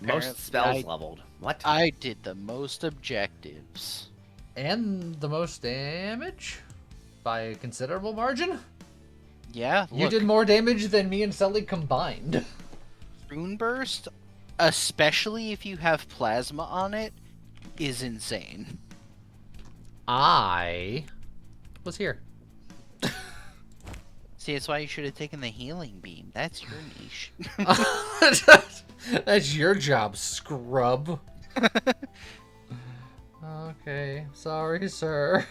Most spells leveled. What? I did the most objectives. And the most damage? By a considerable margin? Yeah, You look, did more damage than me and Sully combined. Rune Burst, especially if you have plasma on it, is insane. I was here. See, that's why you should have taken the healing beam. That's your niche. That's your job, scrub. Okay, sorry, sir.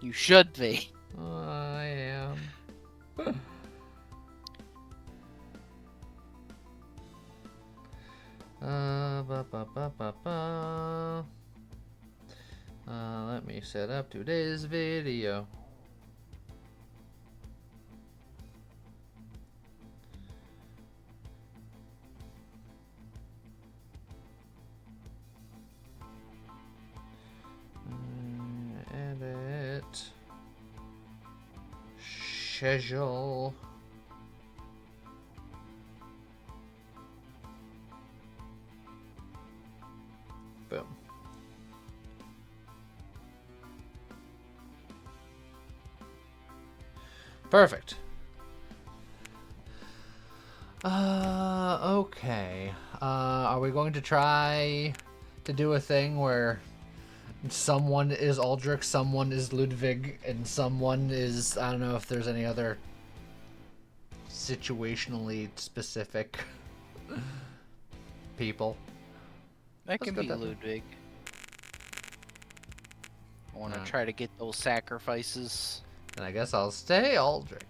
You should be. I am. Let me set up today's video. Edit. Schedule. Boom. Perfect. Okay. Are we going to try to do a thing where someone is Aldrich, someone is Ludwig, and someone is, I don't know if there's any other situationally specific people. That can go be that way. Ludwig. I want to Yeah. try to get those sacrifices. And I guess I'll stay Aldrich.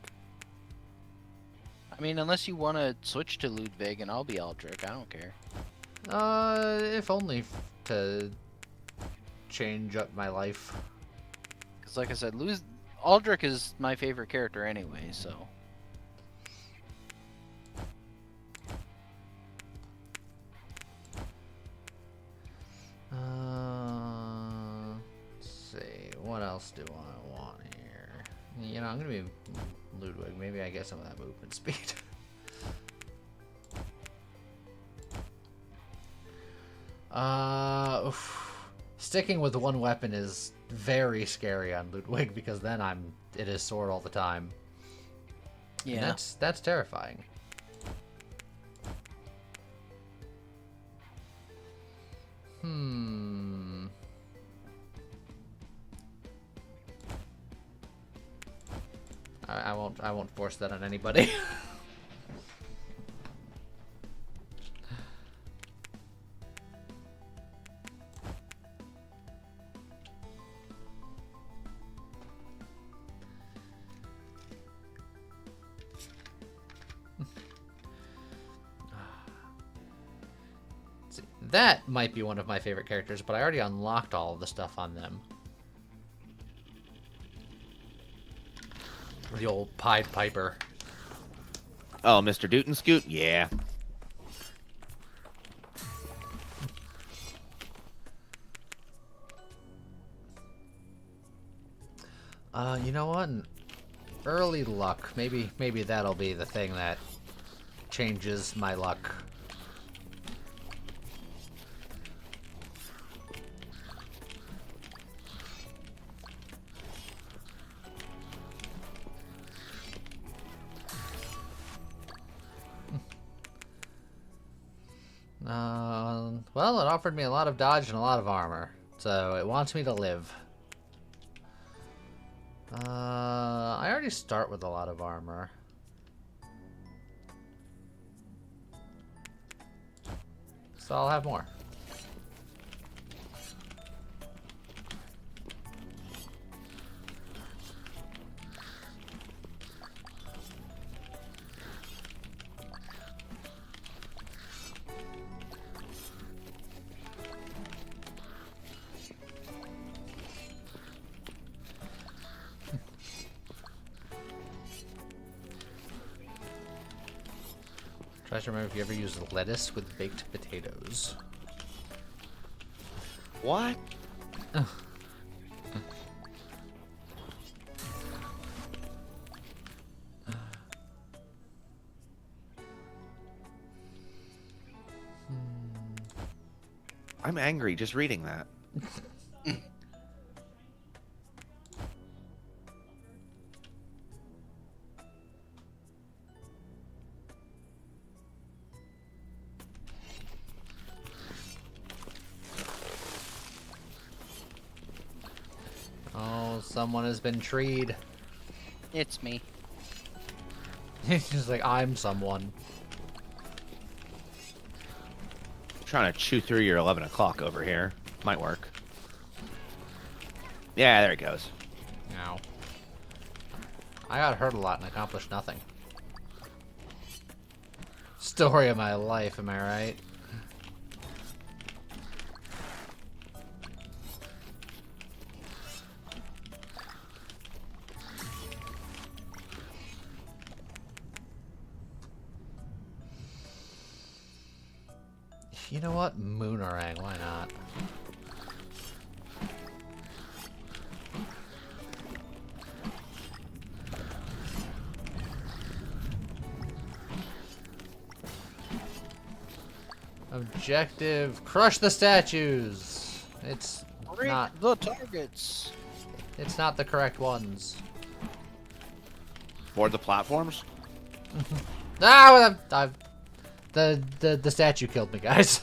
I mean, unless you want to switch to Ludwig and I'll be Aldrich, I don't care. If only to change up my life. Because like I said, Aldrich is my favorite character anyway, so... Let's see. What else do I want here? You know, I'm gonna be Ludwig. Maybe I get some of that movement speed. Sticking with one weapon is very scary on Ludwig because then it is sword all the time. Yeah. And that's terrifying. I won't force that on anybody. See, that might be one of my favorite characters, but I already unlocked all of the stuff on them. The old Pied Piper. Oh, Mr. Doot and Scoot? Yeah. You know what? Early luck. Maybe that'll be the thing that changes my luck. Well, it offered me a lot of dodge and a lot of armor, so it wants me to live. I already start with a lot of armor. So I'll have more. Try to remember if you ever used lettuce with baked potatoes. What? I'm angry just reading that. Oh, someone has been treed. It's me. He's just like, I'm someone. Trying to chew through your 11 o'clock over here. Might work. Yeah, there it goes. Ow. I got hurt a lot and accomplished nothing. Story of my life, am I right? You know what? Moonerang, why not? Objective, crush the statues. It's Break not the targets. it's not the correct ones. Board the platforms? Ah, the statue killed me, guys.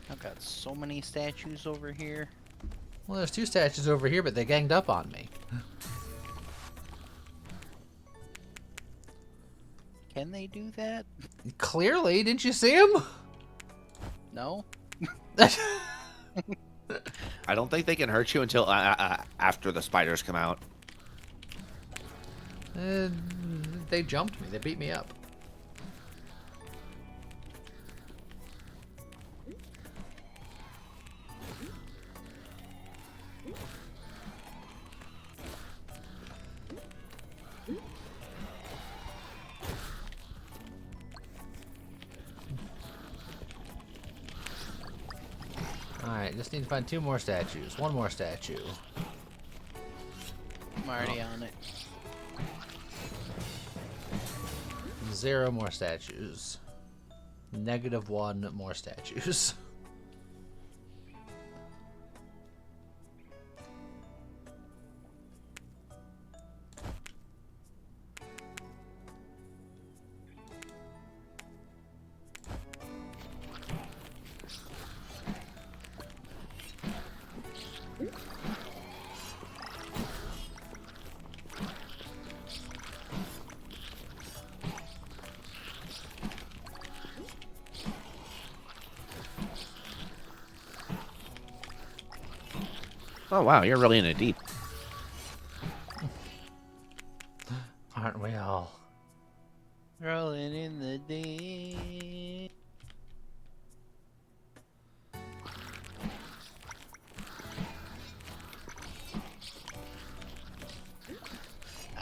I've got so many statues over here. Well, there's two statues over here, but they ganged up on me. Can they do that? Clearly, didn't you see him? No? I don't think they can hurt you until after the spiders come out. They jumped me. They beat me up. Alright, just need to find two more statues. One more statue. I'm already on it. 0 more statues. -1 more statues. Oh wow, you're really in it deep. Aren't we all? Rolling in the deep.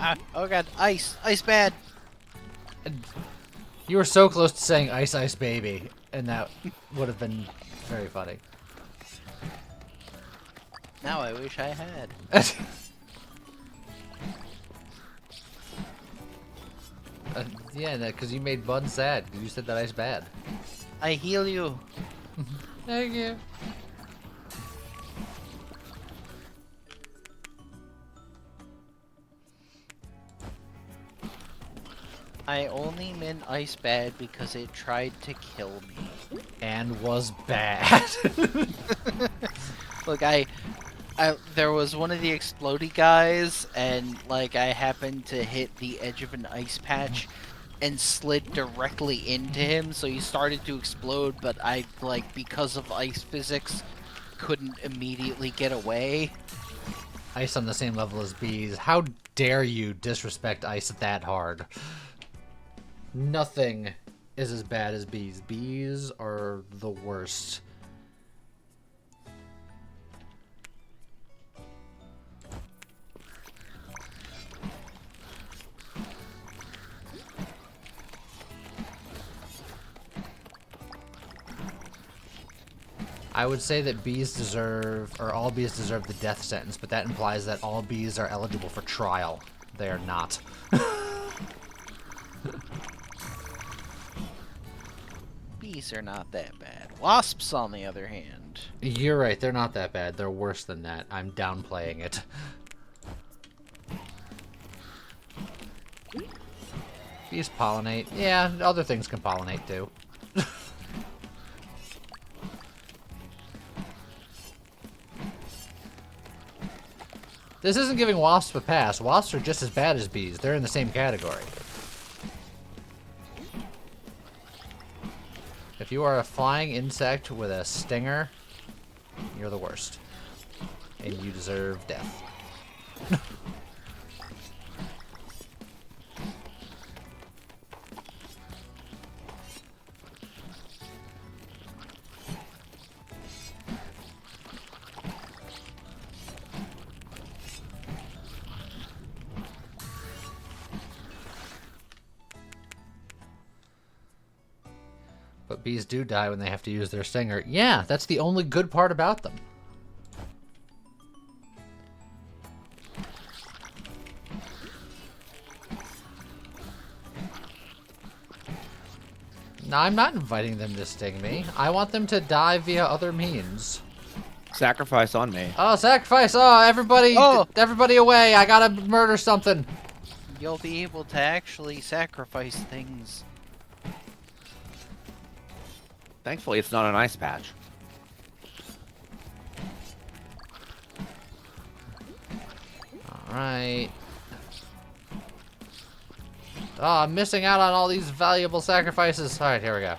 Ah, oh god, ice! Ice bad! You were so close to saying Ice Ice Baby, and that would have been very funny. Now I wish I had. Yeah, because you made Bun sad. You said that Ice bad. I heal you. Thank you. I only meant ice bad because it tried to kill me. And was bad. Look, there was one of the explodey guys, and like I happened to hit the edge of an ice patch and slid directly into him, so he started to explode, but I, like, because of ice physics, couldn't immediately get away. Ice on the same level as bees. How dare you disrespect ice that hard? Nothing is as bad as bees. Bees are the worst. I would say that bees deserve, or all bees deserve the death sentence, but that implies that all bees are eligible for trial. They are not. Bees are not that bad. Wasps, on the other hand. You're right, they're not that bad. They're worse than that. I'm downplaying it. Bees pollinate. Yeah, other things can pollinate too. This isn't giving wasps a pass. Wasps are just as bad as bees. They're in the same category. If you are a flying insect with a stinger, you're the worst. And you deserve death. But bees do die when they have to use their stinger. Yeah, that's the only good part about them. No, I'm not inviting them to sting me. I want them to die via other means. Sacrifice on me. Oh, sacrifice! Oh, everybody, everybody away! I gotta murder something. You'll be able to actually sacrifice things. Thankfully, it's not an ice patch. Alright. Oh, I'm missing out on all these valuable sacrifices. Alright, here we go.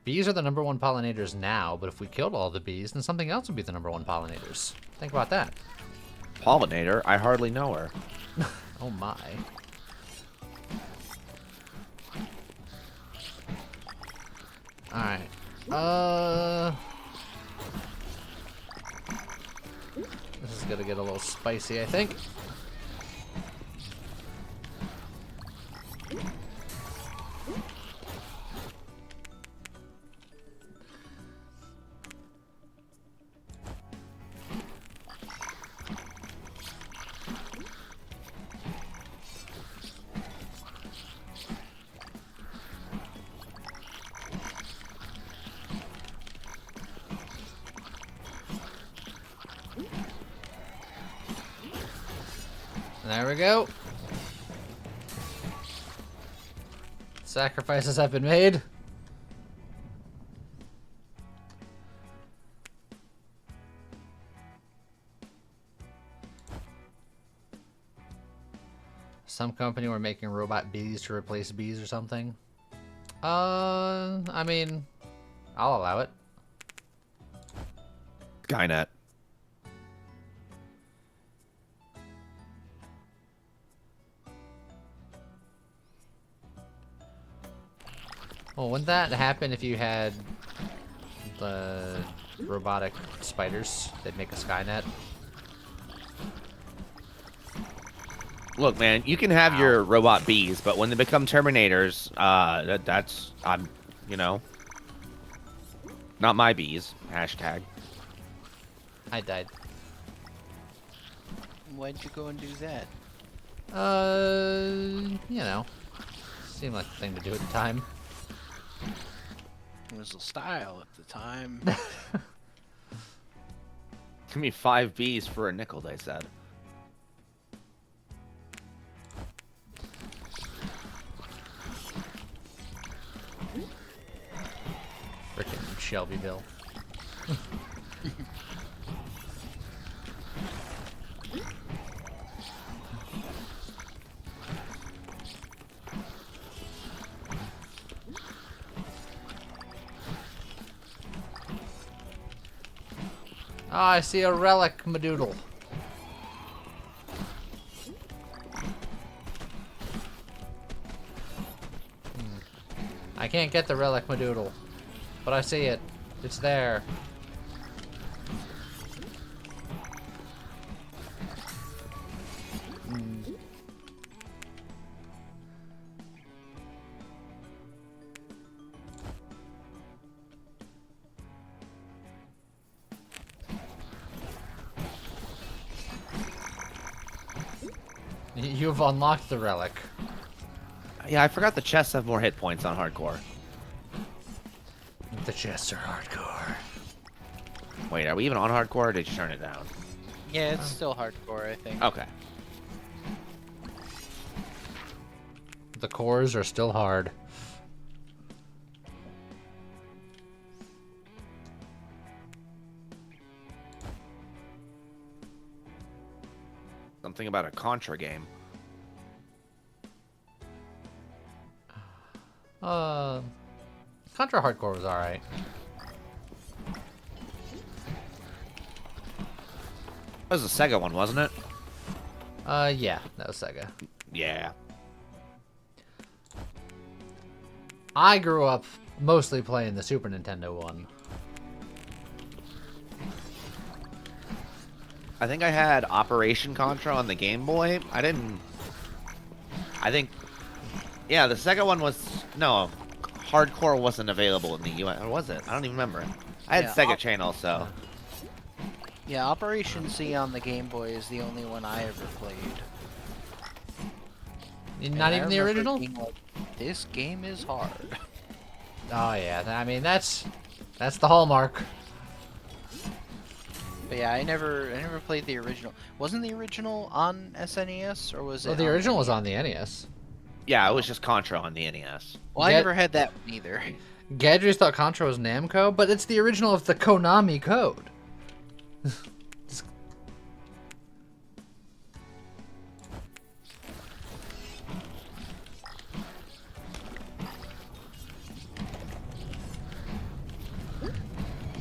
Bees are the #1 pollinators now, but if we killed all the bees, then something else would be the #1 pollinators. Think about that. Pollinator? I hardly know her. Oh my. Alright. This is gonna get a little spicy, I think. There we go. Sacrifices have been made. Some company were making robot bees to replace bees or something. I mean, I'll allow it. Skynet. Well, wouldn't that happen if you had the robotic spiders? They'd make a Skynet. Look, man, you can have Ow. your robot bees, but when they become Terminators, that's you know, not my bees. Hashtag. I died. Why'd you go and do that? You know, seemed like the thing to do at the time. It was the style at the time. Give me 5 bees for a nickel, they said. Frickin' Shelbyville. Oh, I see a relic, Madoodle. I can't get the relic, Madoodle, but I see it. It's there. You've unlocked the relic. Yeah, I forgot the chests have more hit points on hardcore. The chests are hardcore. Wait, are we even on hardcore or did you turn it down? Yeah, it's still hardcore, I think. Okay. The cores are still hard. Something about a Contra game. Contra Hardcore was alright. That was a Sega one, wasn't it? Yeah, that was Sega. Yeah. I grew up mostly playing the Super Nintendo one. I think I had Operation Contra on the Game Boy. I think... Yeah, the second one was... No, Hardcore wasn't available in the US. Or was it? I don't even remember. I had Yeah, Sega Channel, so... Yeah, Operation C on the Game Boy is the only one I ever played. Not And even I the remember original? being like, this game is hard. Oh yeah, I mean that's the hallmark. But yeah, I never played the original. Wasn't the original on SNES or was it? Well, the on original was NES? on the NES. Yeah, it was just Contra on the NES. Well, I Get- never had that one either. Gadgets thought Contra was Namco, but it's the original of the Konami code. I'm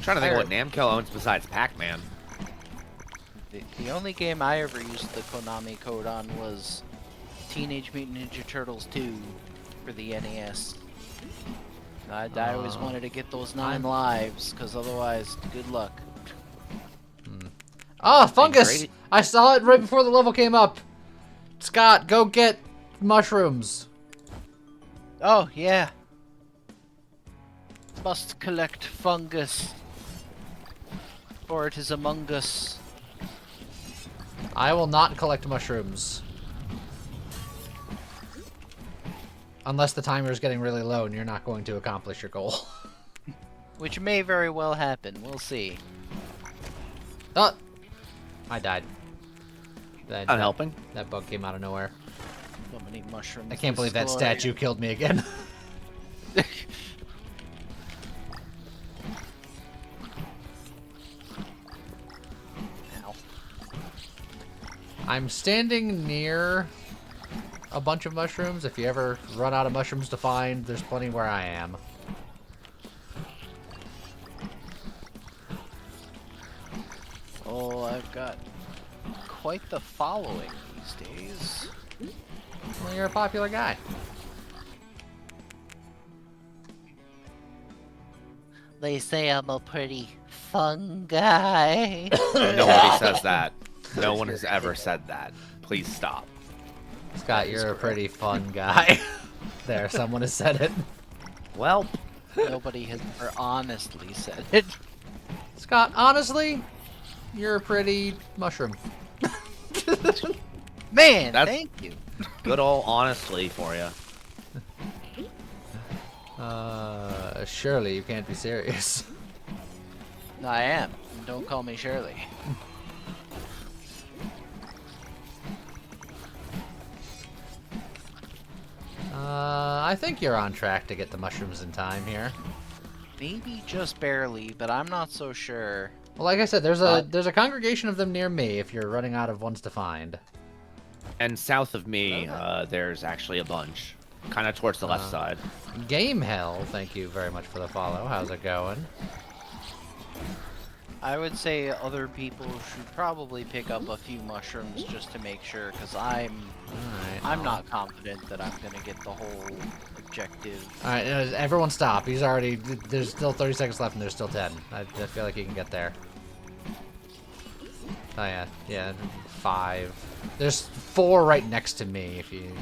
trying to think of what Namco owns besides Pac-Man. The only game I ever used the Konami code on was Teenage Mutant Ninja Turtles 2 for the NES. I always wanted to get those 9 lives, because otherwise, good luck. Oh, fungus! Brady- I saw it right before the level came up. Scott, go get mushrooms. Oh, yeah. Must collect fungus, for it is among us. I will not collect mushrooms. Unless the timer is getting really low and you're not going to accomplish your goal. Which may very well happen. We'll see. Oh! I died. Not helping. That bug came out of nowhere. So many mushrooms. I can't believe that destroyed. statue killed me again. Ow. I'm standing near a bunch of mushrooms. If you ever run out of mushrooms to find, there's plenty where I am. Oh, I've got quite the following these days. Well, you're a popular guy. They say I'm a pretty fun guy. Nobody says that. No one has ever said that. Please stop. Scott, you're a pretty fun guy. There, someone has said it. Well, Nobody has ever honestly said it. Scott, honestly, you're a pretty mushroom. Man, That's- thank you. good old honestly for you. Surely you can't be serious. I am. Don't call me Shirley. I think you're on track to get the mushrooms in time here. Maybe just barely, but I'm not so sure. Well, like I said, there's a congregation of them near me if you're running out of ones to find. And south of me, there's actually a bunch. Kind of towards the left side. Game Hell, thank you very much for the follow. How's it going? I would say other people should probably pick up a few mushrooms just to make sure, because I'm Alright. not confident that I'm gonna get the whole objective. Alright, everyone stop. He's already... There's still 30 seconds left and there's still 10. I feel like he can get there. Oh yeah, yeah, 5. There's 4 right next to me if you...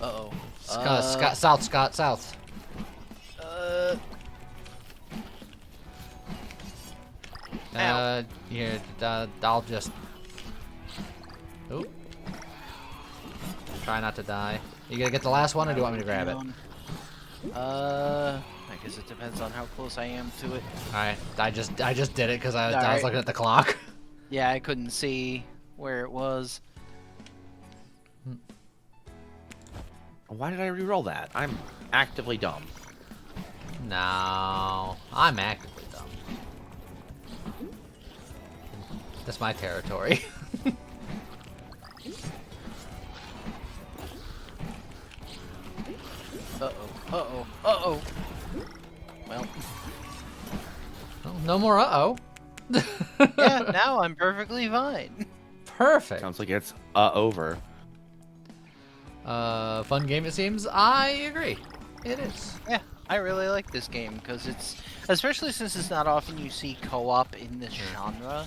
Uh-oh. South. Here, I'll just... Oop. Try not to die. You gonna get the last one, or do you want me to grab it? I guess it depends on how close I am to it. Alright, I just did it because I was Alright. looking at the clock. Yeah, I couldn't see where it was. Why did I re-roll that? I'm actively dumb. No, I'm actively dumb. That's my territory. Uh-oh. Well, Oh, no more uh-oh. yeah, now I'm perfectly fine. Perfect. Sounds like it's over. Fun game it seems. I agree. It is. Yeah, I really like this game because it's, especially since it's not often you see co-op in this genre.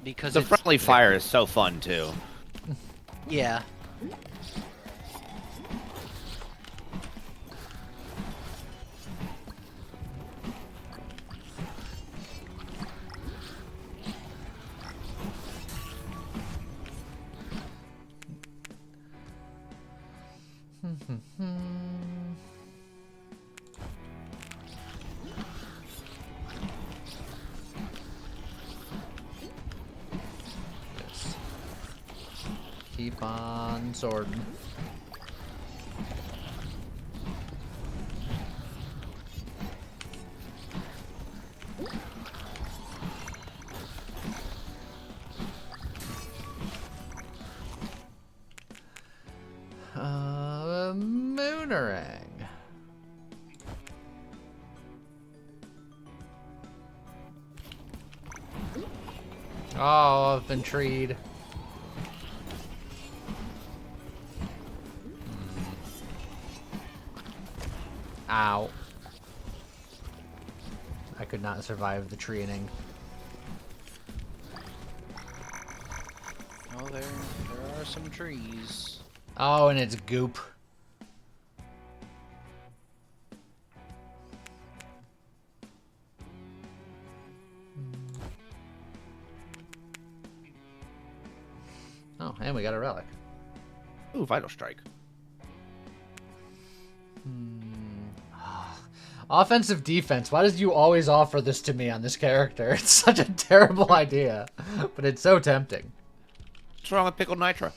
Because The it's, friendly fire is so fun too. yeah. Yes. Keep on swording. Moonerang. Oh, I've been treed. Ow. I could not survive the treening. Oh, there are some trees. Oh, and it's goop. Oh, and we got a relic. Ooh, Vital Strike. Offensive defense. Why does you always offer this to me on this character? It's such a terrible idea, but it's so tempting. What's wrong with Pickled Nitro?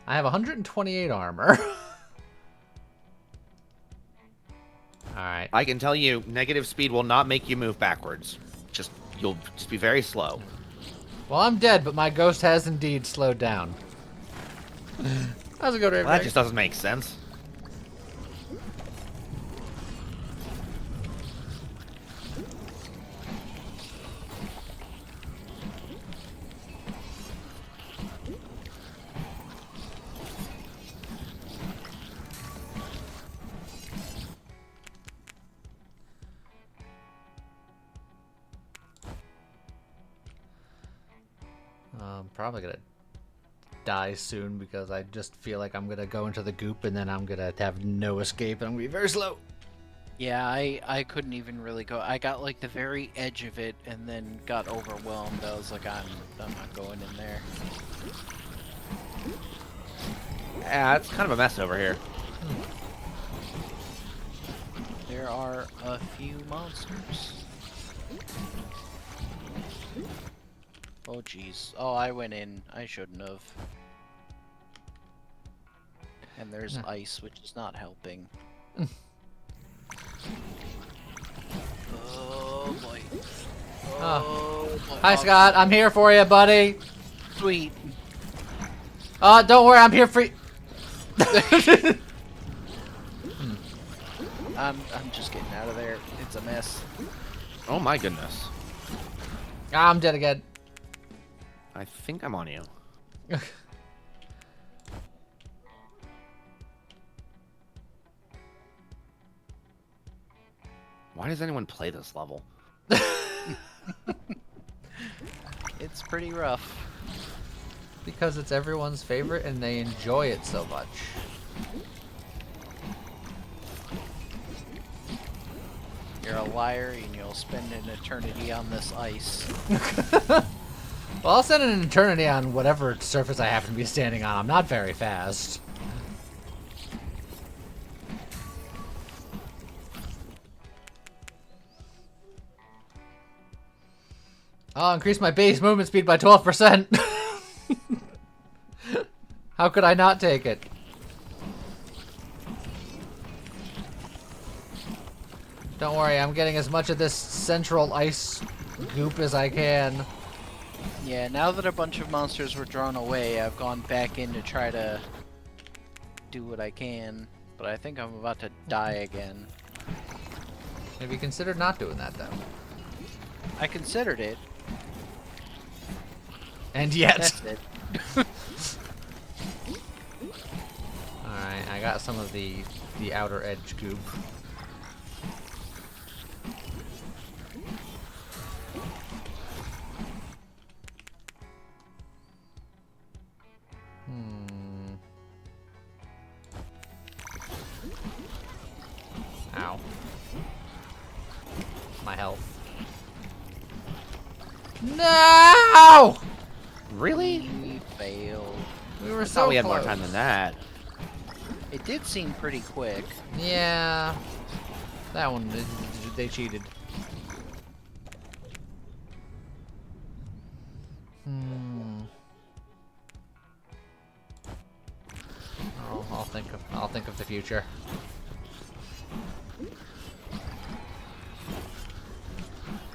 I have 128 armor. Alright. I can tell you, negative speed will not make you move backwards. You'll just be very slow. Well, I'm dead, but my ghost has indeed slowed down. How's it go, Dave? Well, that just doesn't make sense. I'm probably gonna die soon because I just feel like I'm gonna go into the goop and then I'm gonna have no escape and I'm gonna be very slow. Yeah, I couldn't even really go. I got like the very edge of it and then got overwhelmed. I was like, I'm not going in there. Yeah, it's kind of a mess over here. There are a few monsters. Oh jeez. Oh, I went in. I shouldn't have. And there's ice, which is not helping. Oh boy. Oh boy. Hi, Scott. I'm here for you, buddy. Sweet. Don't worry. I'm here for you. I'm just getting out of there. It's a mess. Oh my goodness. I'm dead again. I think I'm on you. Why does anyone play this level? It's pretty rough. Because it's everyone's favorite and they enjoy it so much. You're a liar and you'll spend an eternity on this ice. Well, I'll spend an eternity on whatever surface I happen to be standing on. I'm not very fast. I'll increase my base movement speed by 12%. How could I not take it? Don't worry, I'm getting as much of this central ice goop as I can. Yeah, now that a bunch of monsters were drawn away, I've gone back in to try to do what I can, but I think I'm about to die again. Have you considered not doing that, though? I considered it. And yet. That's it. Alright, I got some of the outer edge goop. Ow. My health. No! Really? We failed. We were I so thought we had close. more time than that. It did seem pretty quick. Yeah. That one, they cheated. Oh, I'll think of the future.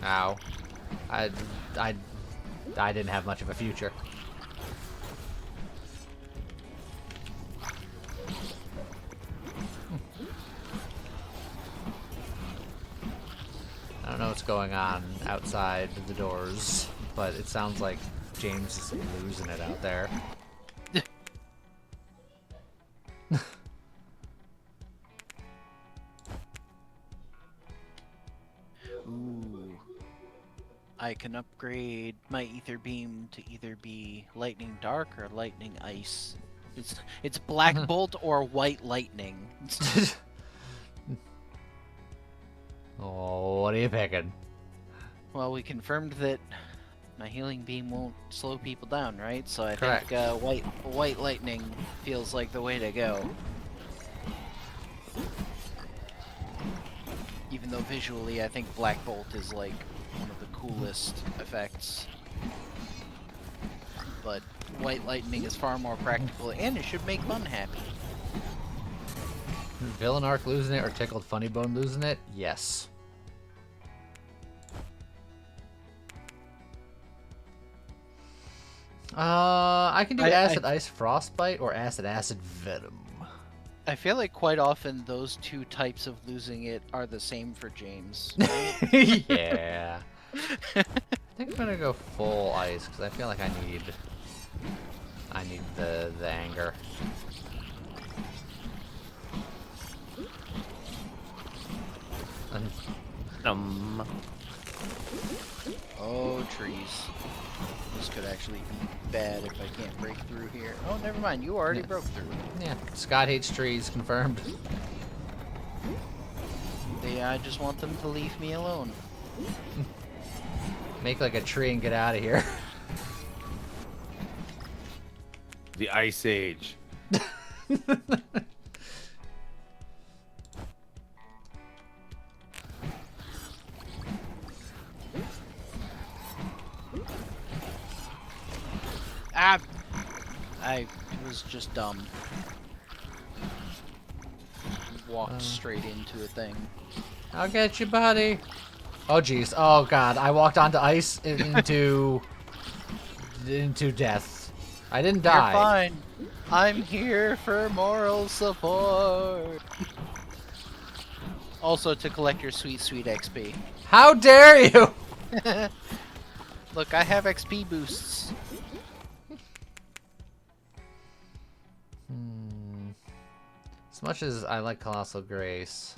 Ow. I didn't have much of a future. I don't know what's going on outside the doors, but it sounds like James is losing it out there. Ooh. I can upgrade my ether beam to either be lightning dark or lightning ice. It's black bolt or white lightning. Oh, what are you picking? Well, we confirmed that my healing beam won't slow people down, right? So I Correct. think white lightning feels like the way to go. Even though visually I think black bolt is like one of the coolest effects. But White lightning is far more practical, and it should make Mun happy. Villain Arc losing it or Tickled Funny Bone losing it? Yes. I can do Acid Ice Frostbite or Acid Venom. I feel like quite often those two types of losing it are the same for James. Yeah. I think I'm gonna go full ice because I feel like I need the anger. Oh, trees. This could actually be bad if I can't break through here. Oh, never mind. You already broke through. Yeah, Scott hates trees, confirmed. I just want them to leave me alone. Make like a tree and get out of here. The Ice Age. Ah! I was just dumb. Walked straight into a thing. I'll get you, buddy. Oh jeez. Oh god. I walked onto ice into death. I didn't die. You're fine. I'm here for moral support. Also to collect your sweet, sweet XP. How dare you? Look, I have XP boosts. As much as I like Colossal Grace,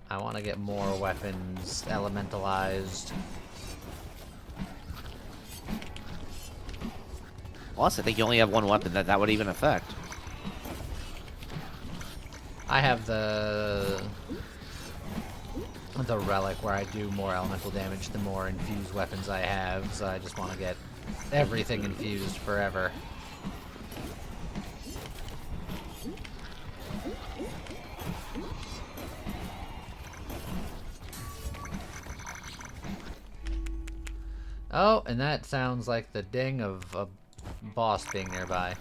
I want to get more weapons elementalized. Plus, I think you only have one weapon that would even affect. I have the relic where I do more elemental damage the more infused weapons I have, so I just want to get everything infused forever. Oh, and that sounds like the ding of a boss being nearby.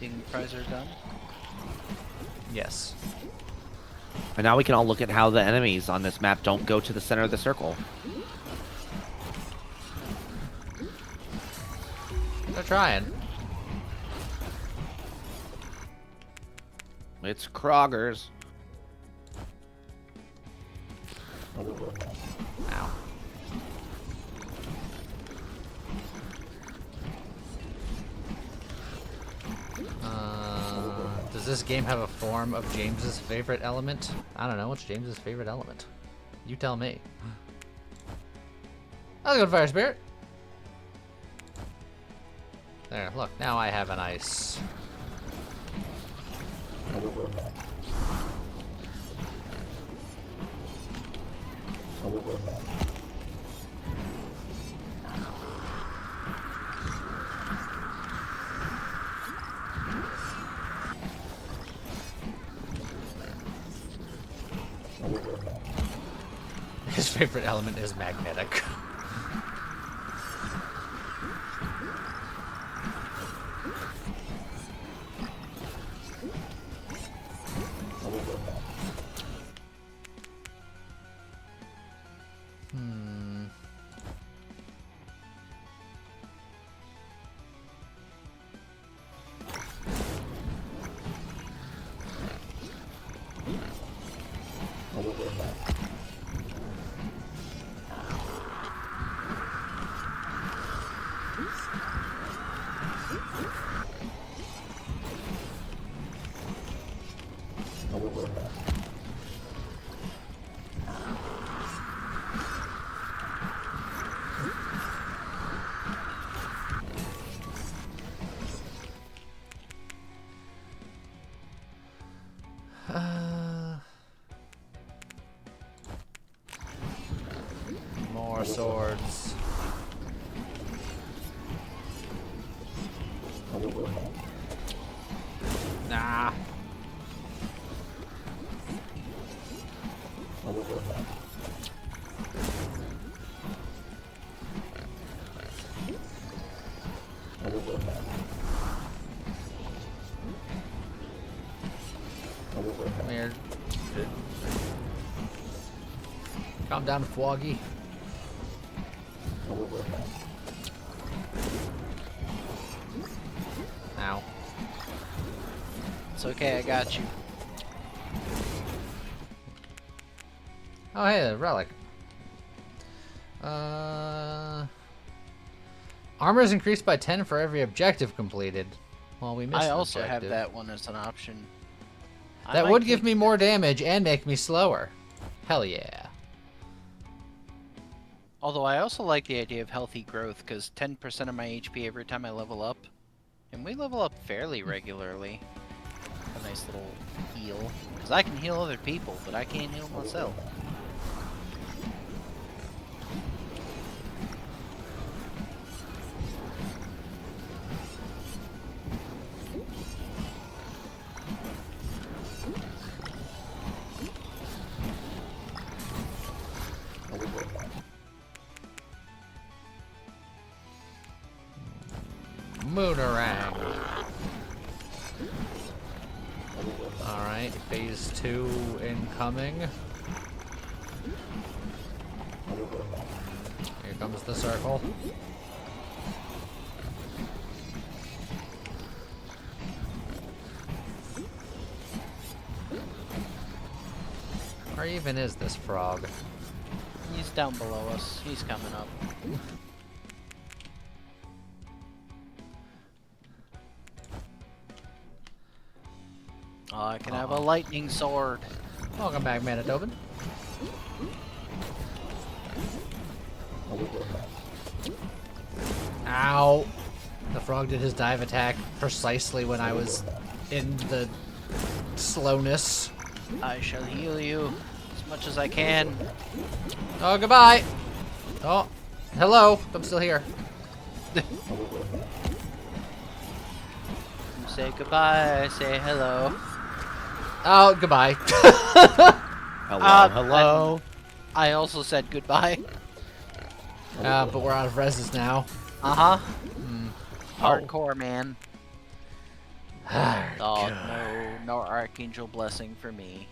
Ding fries are done. Yes. And now we can all look at how the enemies on this map don't go to the center of the circle. They're trying. It's Kroggers. Ow. Does this game have a form of James's favorite element? I don't know. What's James's favorite element? You tell me. I'll go to Fire Spirit. There, look. Now I have an ice. His favorite element is magnetic. More swords. Nah. Calm down, Foggy. Ow. It's okay, I got you. Oh, hey, a relic. Armor is increased by 10 for every objective completed. Well, we missed I an also have objective. that one as an option. That would give me more damage and make me slower. Hell yeah. Although I also like the idea of healthy growth, because 10% of my HP every time I level up. And we level up fairly regularly. A nice little heal. Because I can heal other people, but I can't heal myself. Moonerang. Alright, phase 2 incoming. Here comes the circle. Where even is this frog? He's down below us. He's coming up. Oh, I can have a lightning sword. Welcome back, Manitoban. Ow! The frog did his dive attack precisely when I was in the slowness. I shall heal you as much as I can. Oh, goodbye! Oh, hello! I'm still here. You say goodbye, I say hello. Oh, goodbye. Hello. I also said goodbye. But we're out of reses now. Uh-huh. Hardcore, man. Oh, Hardcore. no Archangel blessing for me.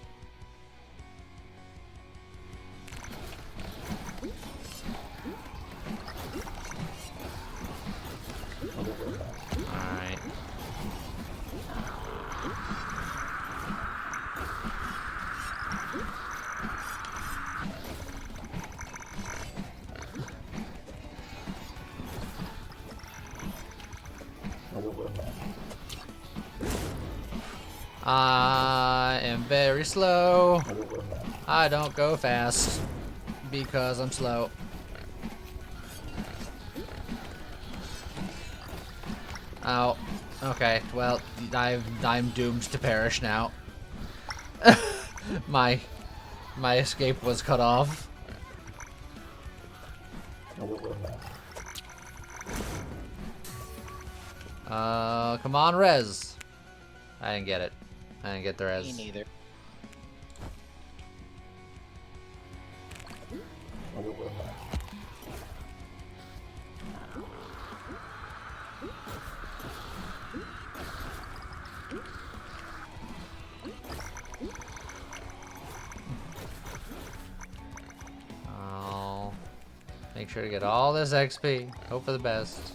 Alright. I am very slow. I don't go fast because I'm slow. Oh, okay. Well, I'm doomed to perish now. my escape was cut off. Come on, res. I didn't get it. I didn't get the res. Me neither. Oh, make sure to get all this XP. Hope for the best.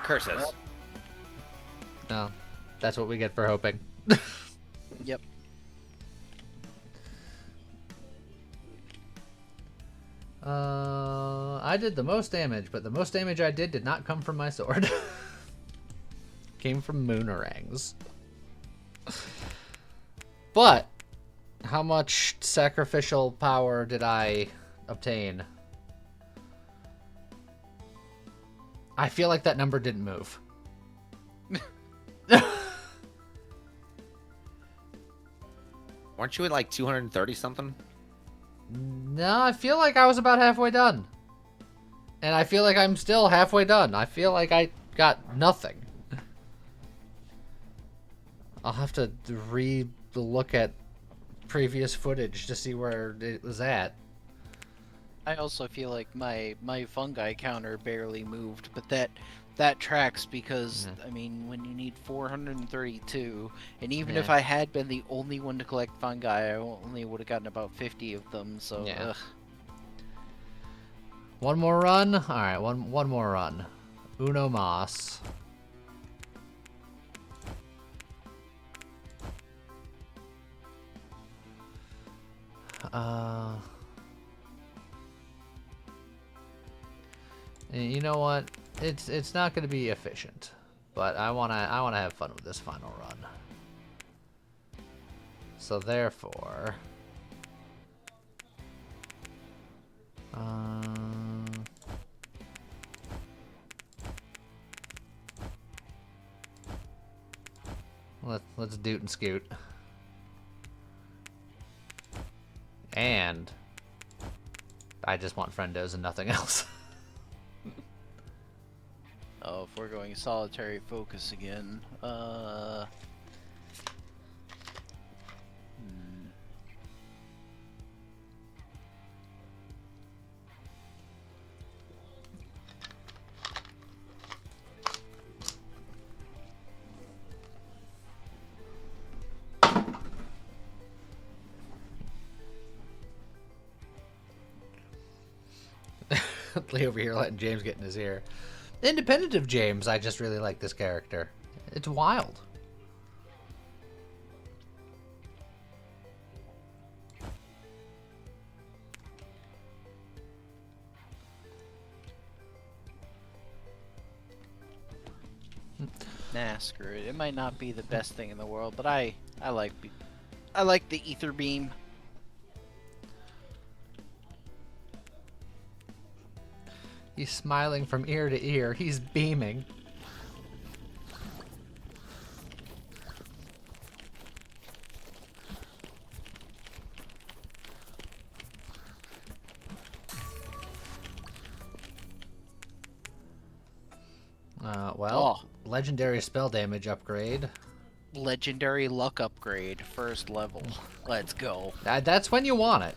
Curses. No, that's what we get for hoping. Yep. I did the most damage, but the most damage I did not come from my sword. Came from Moonerangs. But how much sacrificial power did I obtain? I feel like that number didn't move. Weren't you at like 230 something? No, I feel like I was about halfway done. And I feel like I'm still halfway done. I feel like I got nothing. I'll have to re-look at previous footage to see where it was at. I also feel like my fungi counter barely moved, but that tracks because I mean when you need 432, and even if Yeah. I had been the only one to collect fungi, I only would have gotten about 50 of them. So Yeah. ugh. One more run? Alright, one more run. Uno mas. You know what? It's not going to be efficient, but I wanna have fun with this final run. So therefore, let's doot and scoot, and I just want friendos and nothing else. Oh, if we're going solitary focus again, Lee over here letting James get in his ear. Independent of James, I just really like this character. It's wild. nah, screw it. It might not be the best thing in the world, but I like the ether beam. He's smiling from ear to ear. He's beaming. Well, legendary spell damage upgrade. Legendary luck upgrade, first level. Let's go. That's when you want it.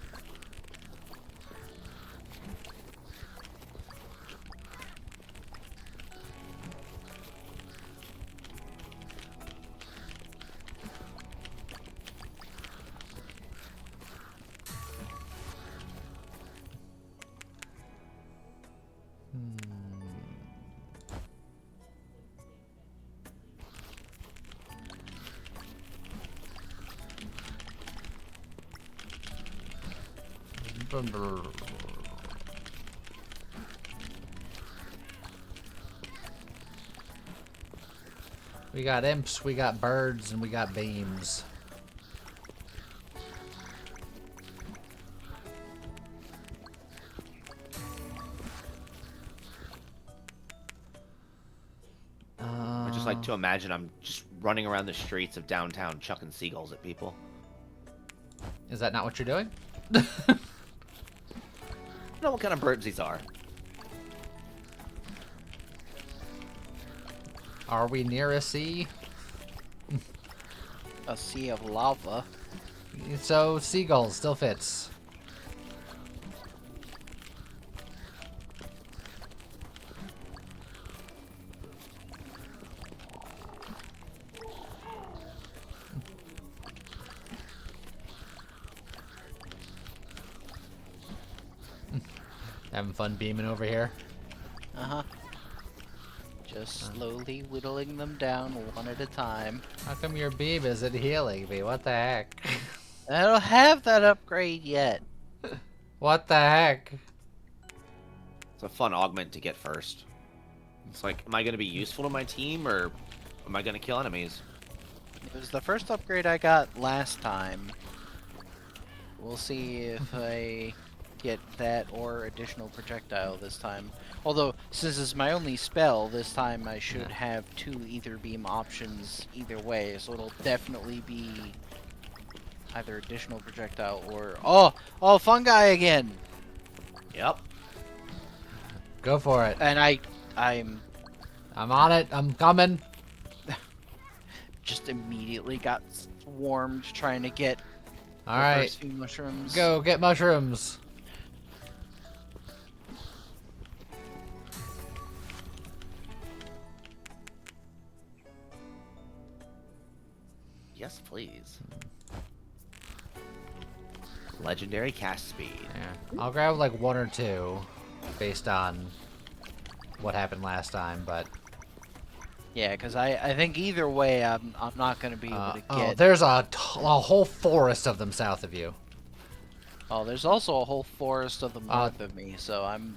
We got imps, we got birds, and we got beams. I just like to imagine I'm just running around the streets of downtown chucking seagulls at people. Is that not what you're doing? I don't know what kind of birds these are. Are we near a sea? A sea of lava. So, seagulls still fits. Having fun beaming over here. Uh-huh. Just slowly whittling them down one at a time. How come your beam isn't healing me? What the heck? I don't have that upgrade yet. What the heck? It's a fun augment to get first. It's like, am I going to be useful to my team, or am I going to kill enemies? It was the first upgrade I got last time. We'll see if I get that or additional projectile this time. Although, since it's my only spell, this time I should have 2 ether beam options either way, so it'll definitely be either additional projectile or... Oh, fungi again! Yep. Go for it. And I'm I'm on it. I'm coming. just immediately got swarmed trying to get All the right. first few mushrooms. Go get mushrooms. Yes, please. Legendary cast speed. Yeah. I'll grab like 1 or 2 based on what happened last time, but Yeah, because I think either way, I'm not gonna be able to oh, get. there's a whole forest of them south of you. Oh, there's also a whole forest of them north of me, so I'm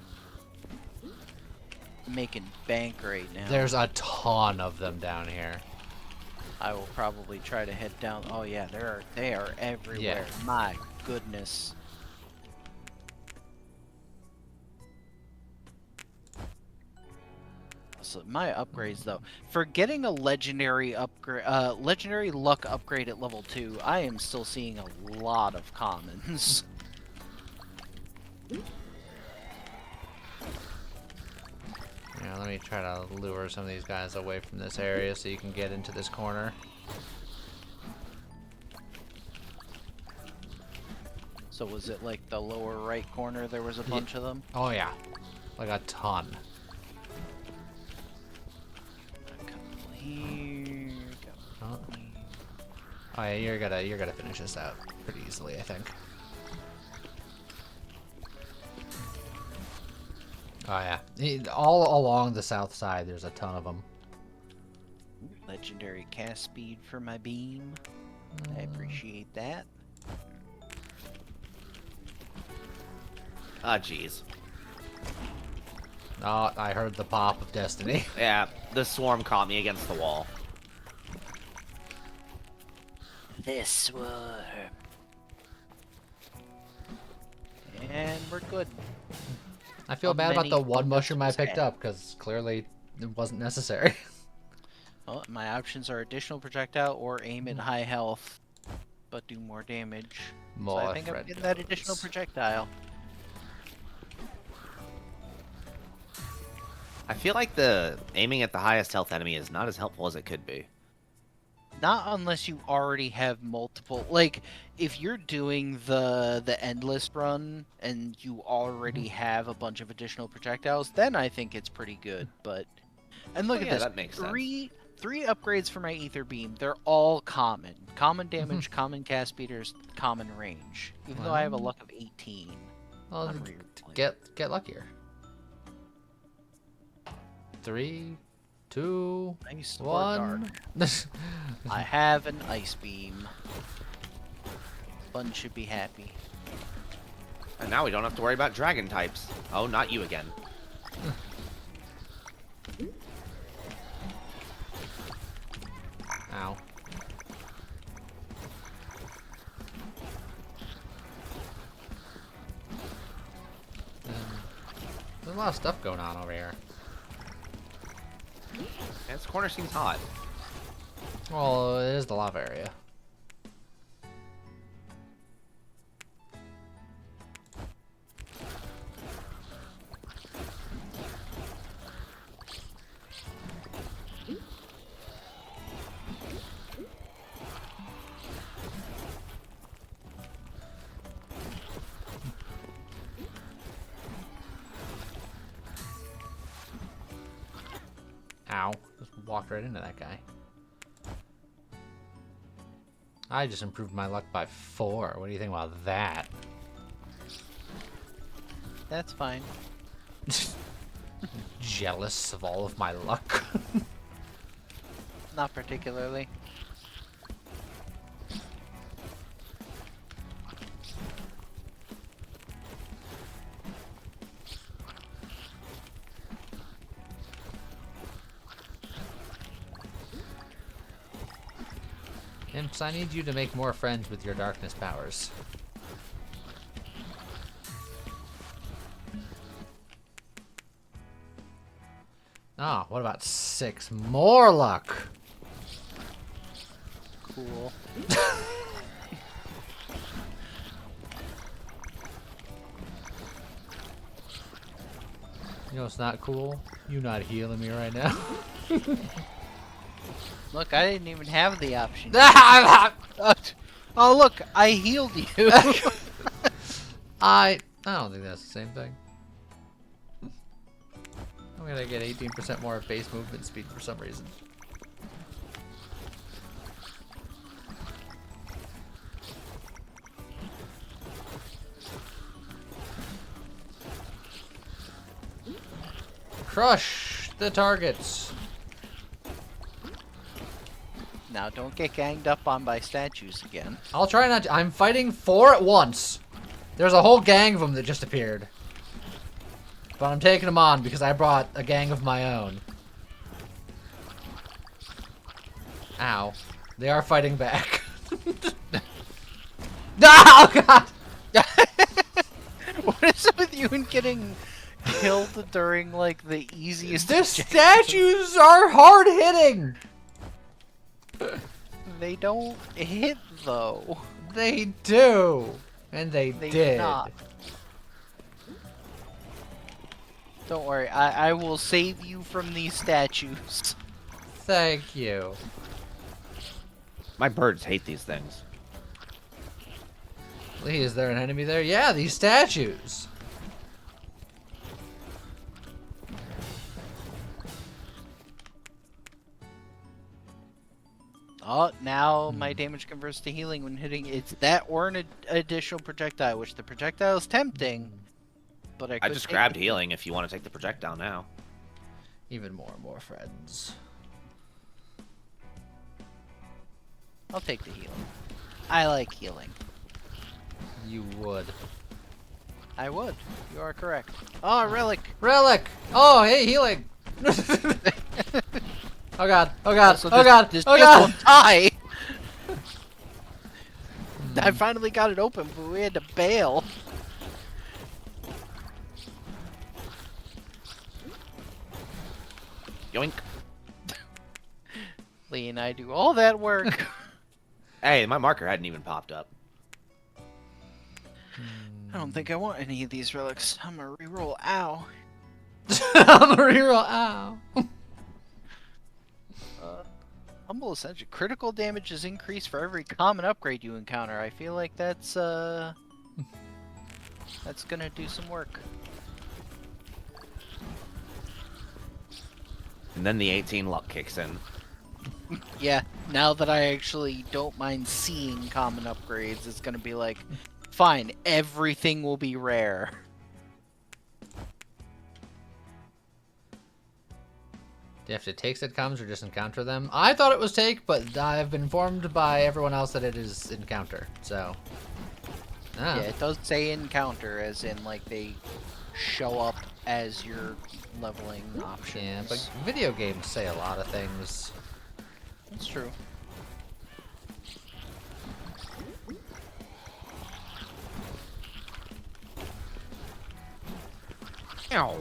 making bank right now. There's a ton of them down here. I will probably try to head down. Oh yeah, they are everywhere. Yeah. My goodness. So my upgrades though, for getting a legendary upgrade, legendary luck upgrade at level 2, I am still seeing a lot of commons. Yeah, let me try to lure some of these guys away from this area so you can get into this corner. So was it like the lower right corner there was a bunch of them? Oh yeah, like a ton. Couple here, couple Oh. here. Oh yeah, you're gonna finish this out pretty easily, I think. Oh yeah, all along the south side, there's a ton of them. Legendary cast speed for my beam. I appreciate that. Ah, jeez. Oh, I heard the pop of destiny. Yeah, the swarm caught me against the wall. This swarm. And we're good. I feel How bad about many the one mushroom I was picked that? up because clearly it wasn't necessary. Well, my options are additional projectile or aim at high health, but do more damage. So I think I'm getting that additional projectile. I feel like the aiming at the highest health enemy is not as helpful as it could be. Not unless you already have multiple. Like, if you're doing the endless run and you already have a bunch of additional projectiles, then I think it's pretty good. But and look Oh, at yeah, this, that makes sense. three upgrades for my ether beam. They're all common. Common damage, common cast speeders, common range. Even though I have a luck of 18. Well, on re-rolling. get luckier. 3, 2, Nice or dark. 1. I have an ice beam. Fun should be happy. And now we don't have to worry about dragon types. Oh, not you again. Ow. There's a lot of stuff going on over here. Yeah, this corner seems hot. Well, it is the lava area. Ow. Just walked right into that guy. I just improved my luck by 4. What do you think about that? That's fine. Jealous of all of my luck. Not particularly. Imps, I need you to make more friends with your darkness powers. Ah, what about 6 more luck? Cool. You know it's not cool? You not healing me right now. Look, I didn't even have the option. Oh, look, I healed you. I don't think that's the same thing. I'm gonna get 18% more base movement speed for some reason. Crush the targets. Now, don't get ganged up on by statues again. I'll try not to. I'm fighting 4 at once. There's a whole gang of them that just appeared. But I'm taking them on because I brought a gang of my own. Ow. They are fighting back. Oh, God! What is it with you and getting killed during, like, the easiest The objective? statues are hard hitting! They don't hit, though. They do! And they They did. not. Don't worry, I will save you from these statues. Thank you. My birds hate these things. Lee, is there an enemy there? Yeah, these statues. Oh, now my damage converts to healing when hitting. It's that or an additional projectile, which the projectile is tempting. But I I could just take grabbed it. healing if you want to take the projectile now. Even more and more friends. I'll take the healing. I like healing. You would. I would. You are correct. Oh, relic. Relic! Oh, hey, healing! Oh god, oh god, Also, oh god, this oh just god! won't die. I finally got it open, but we had to bail. Yoink. Lee and I do all that work. Hey, my marker hadn't even popped up. I don't think I want any of these relics. I'm gonna reroll. Ow. I'm a reroll, ow! Humble Ascension. Critical damage is increased for every common upgrade you encounter. I feel like that's gonna do some work. And then the 18 luck kicks in. Yeah, now that I actually don't mind seeing common upgrades, it's gonna be like, fine, everything will be rare. Do you have to take said comms or just encounter them? I thought it was take, but I've been informed by everyone else that it is encounter, so. Ah. Yeah, it does say encounter, as in, like, they show up as your leveling options. Yeah, but video games say a lot of things. That's true. Ow.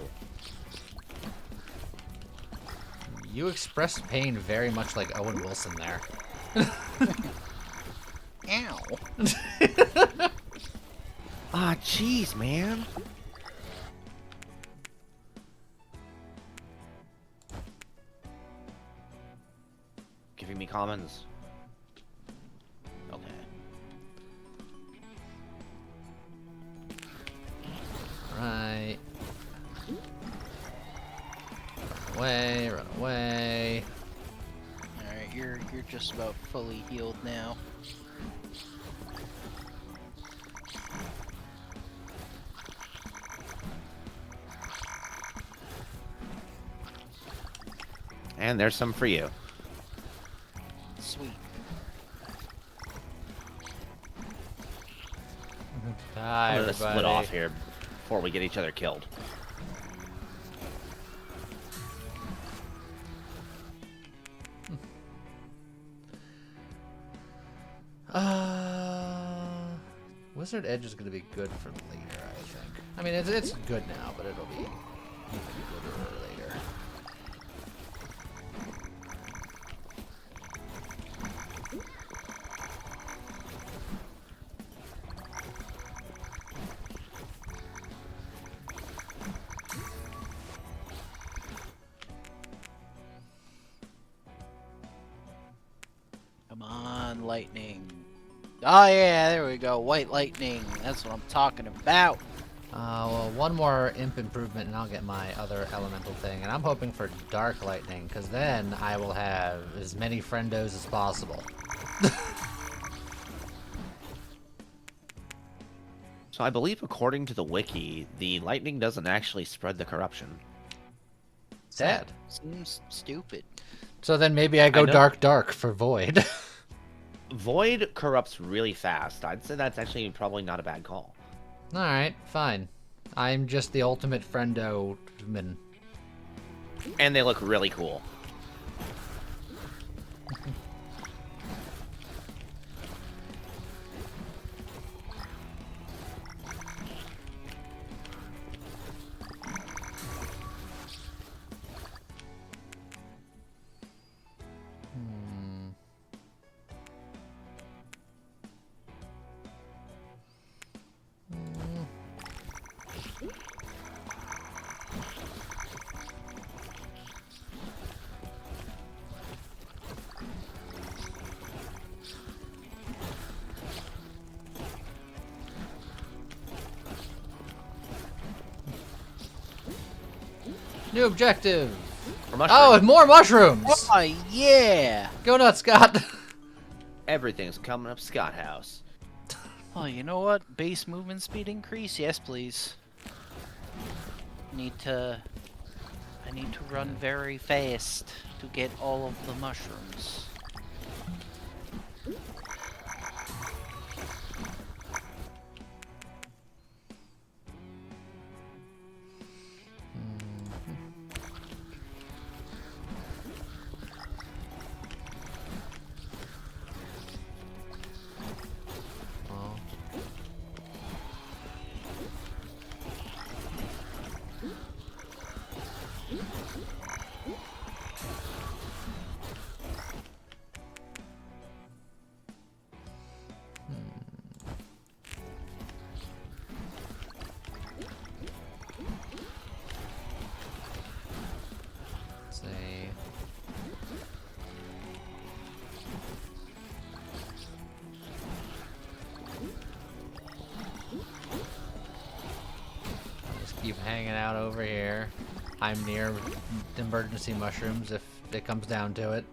You expressed pain very much like Owen Wilson there. Ow. Ah, jeez, man. Giving me commons. Okay. Right. Run away, run away. Alright, you're just about fully healed now. And there's some for you. Sweet. Hi, I'm gonna everybody. split off here before we get each other killed. Wizard Edge is going to be good for later, I think. I mean, it's good now, but it'll be even gooder later. Come on, lightning. Oh yeah, there we go. White lightning. That's what I'm talking about. Well, one more imp improvement and I'll get my other elemental thing. And I'm hoping for dark lightning, because then I will have as many friendos as possible. So I believe according to the wiki, the lightning doesn't actually spread the corruption. Sad. That seems stupid. So then maybe I go know. dark for Void. Void corrupts really fast. I'd say that's actually probably not a bad call. Alright, fine. I'm just the ultimate friendo-man. And they look really cool. New objective! For Oh, more mushrooms! Oh, yeah! Go nuts, Scott! Everything's coming up Scott House. Oh, you know what? Base movement speed increase? Yes, please. I need to run very fast to get all of the mushrooms. Oh. Let's see. Just keep hanging out over here. I'm near emergency mushrooms if it comes down to it.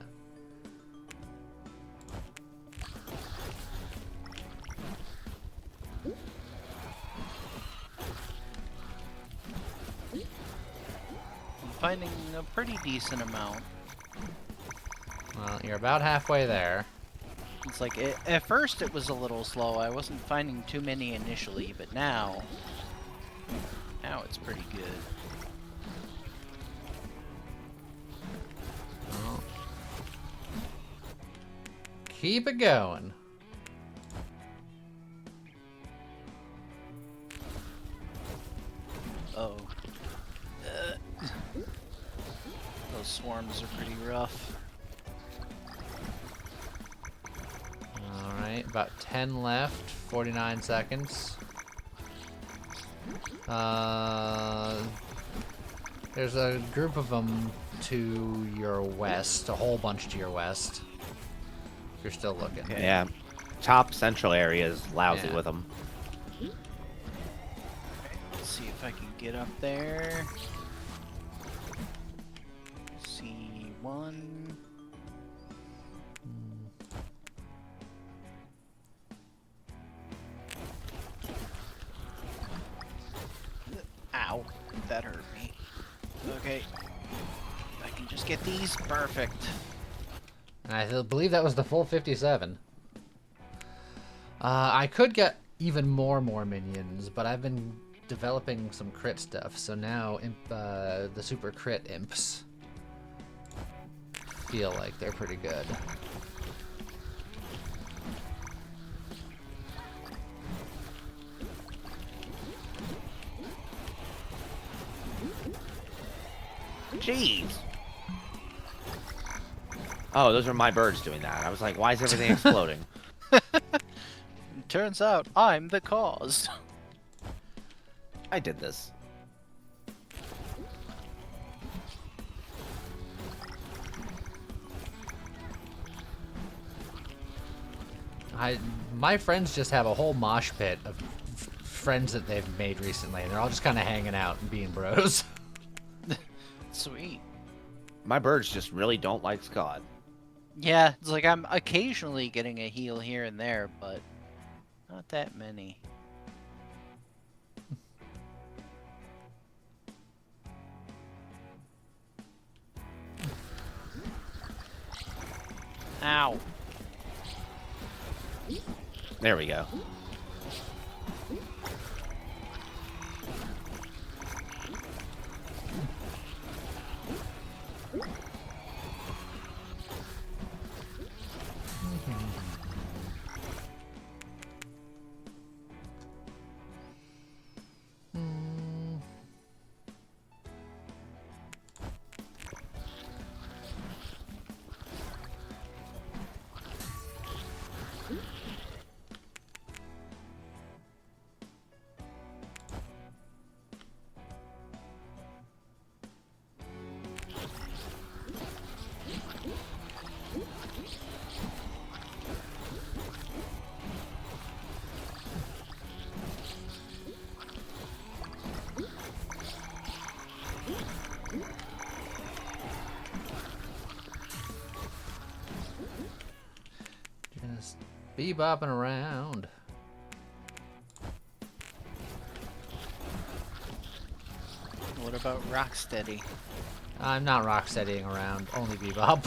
I'm finding a pretty decent amount. Well, you're about halfway there. It's like, at first it was a little slow. I wasn't finding too many initially, but now it's pretty good. Well, keep it going. Oh. Those swarms are pretty rough. Alright, about 10 left, 49 seconds. There's a group of them to your west, a whole bunch to your west. If you're still looking. Yeah. Top central area is lousy Yeah. with them. Let's see if I can get up there. See one. Ow, that hurt me. Okay. I can just get these. Perfect. And I believe that was the full 57. I could get even more minions, but I've been developing some crit stuff, so now the super crit imps feel like they're pretty good. Jeez. Oh, those are my birds doing that. I was like, why is everything exploding? Turns out I'm the cause. I did this. My friends just have a whole mosh pit of friends that they've made recently, and they're all just kind of hanging out and being bros. Sweet. My birds just really don't like Scott. Yeah, it's like I'm occasionally getting a heal here and there, but not that many. Ow. There we go. Just bebopping around. What about Rocksteady? I'm not rock steadying around, only bebop.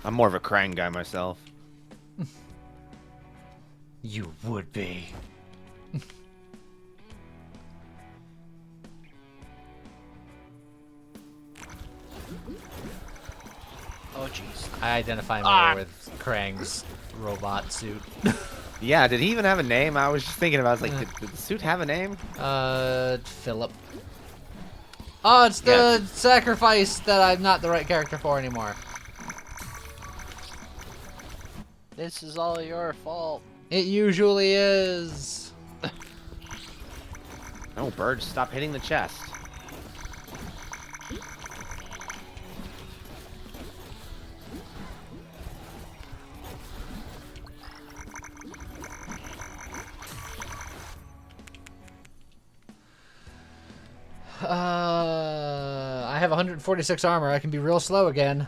I'm more of a Krang guy myself. You would be. Oh, jeez. I identify more with Krang's robot suit. Yeah, did he even have a name? I was just thinking about, I was like, did the suit have a name? Philip. Oh, it's the Yeah. sacrifice that I'm not the right character for anymore. This is all your fault. It usually is. No, birds, stop hitting the chest. I have 146 armor. I can be real slow again.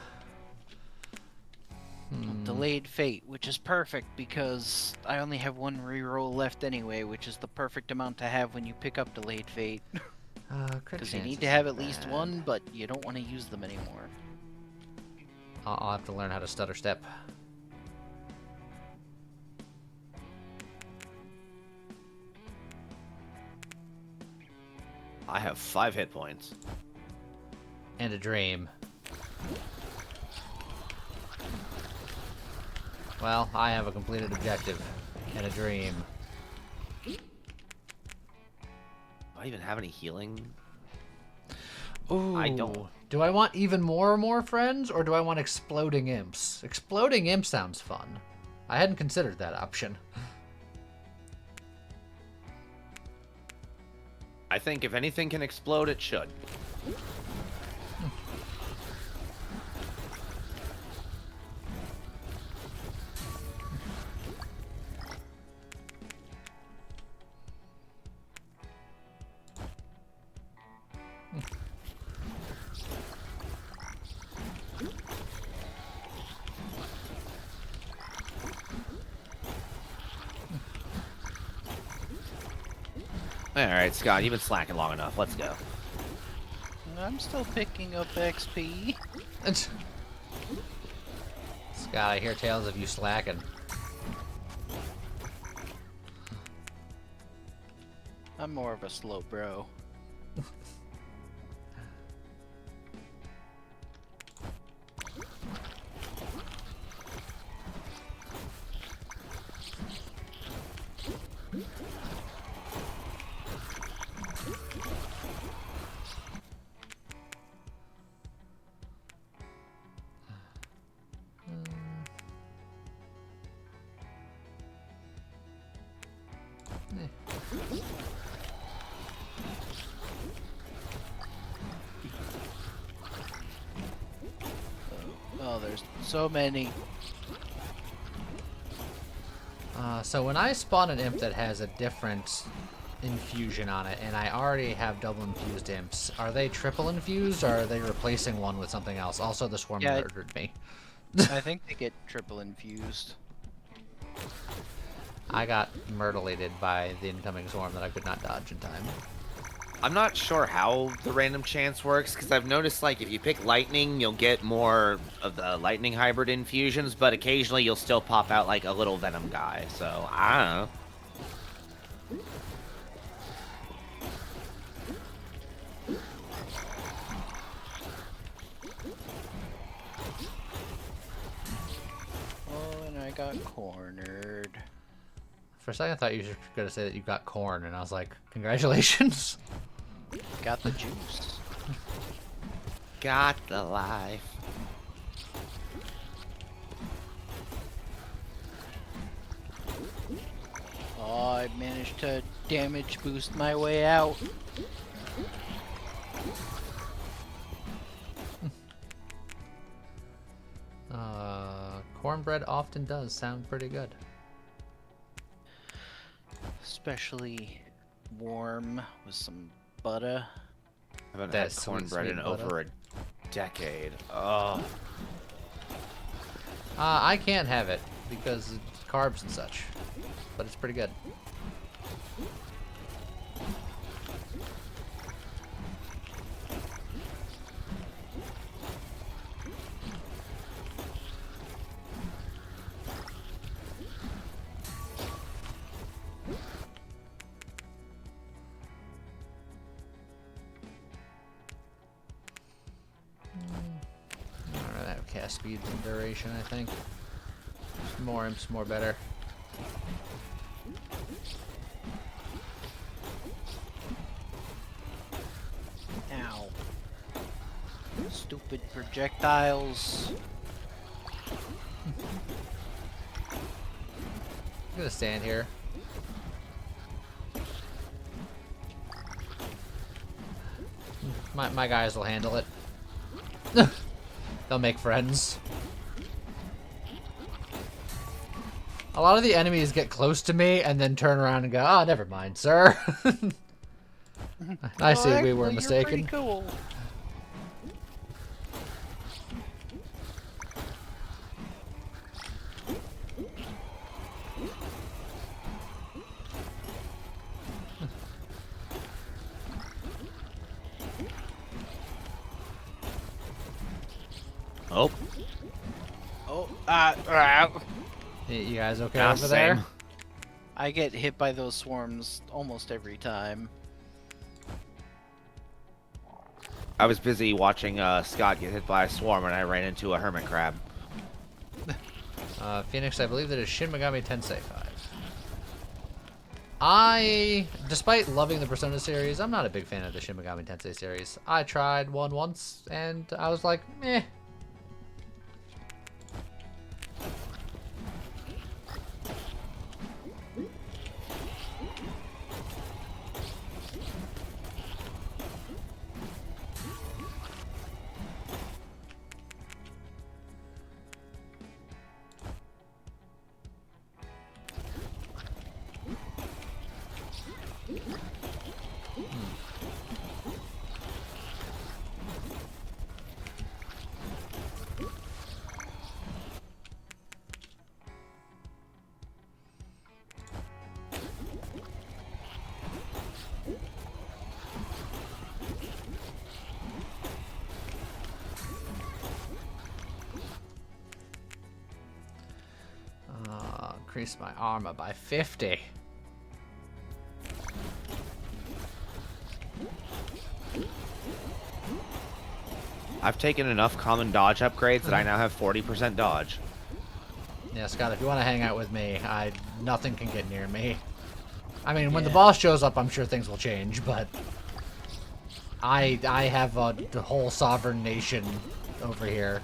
Delayed fate, which is perfect because I only have one reroll left anyway, which is the perfect amount to have when you pick up delayed fate. Because you need to have at least one, but you don't want to use them anymore. I'll have to learn how to stutter step. I have 5 hit points. And a dream. Well, I have a completed objective. And a dream. Do I even have any healing? Ooh. I don't. Do I want even more friends, or do I want exploding imps? Exploding imp sounds fun. I hadn't considered that option. I think if anything can explode, it should. Alright, Scott, you've been slacking long enough. Let's go. I'm still picking up XP. Scott, I hear tales of you slacking. I'm more of a slow bro. Oh, there's so many. So when I spawn an imp that has a different infusion on it, and I already have double infused imps, are they triple infused, or are they replacing one with something else? Also, the swarm Yeah, murdered me. I think they get triple infused. I got myrtleated by the incoming swarm that I could not dodge in time. I'm not sure how the random chance works, because I've noticed, like, if you pick lightning, you'll get more of the lightning hybrid infusions, but occasionally you'll still pop out, like, a little venom guy, so I don't know. Oh, and I got cornered. For a second, I thought you were going to say that you got corn, and I was like, congratulations. Got the juice. Got the life. Oh, I managed to damage boost my way out. Cornbread often does sound pretty good. Especially warm with some butter. I haven't That had sweet, cornbread sweet in butter. over a decade. Oh. I can't have it because it's carbs and such, but it's pretty good. I'd rather have cast speed than duration, I think. More imps, more better. Ow. Stupid projectiles. I'm gonna stand here. My guys will handle it. They'll make friends. A lot of the enemies get close to me and then turn around and go, "Oh, never mind, sir." I see we were Actually, mistaken. You're pretty cool. Oh. Oh, You guys okay Ah, over there? same. I get hit by those swarms almost every time. I was busy watching Scott get hit by a swarm and I ran into a hermit crab. Phoenix, I believe that is Shin Megami Tensei 5. Despite loving the Persona series, I'm not a big fan of the Shin Megami Tensei series. I tried one once, and I was like, meh. Increase my armor by 50. I've taken enough common dodge upgrades that I now have 40% dodge. Yeah, Scott, if you want to hang out with me, nothing can get near me. I mean, when the Yeah. boss shows up, I'm sure things will change, but I have a whole sovereign nation over here.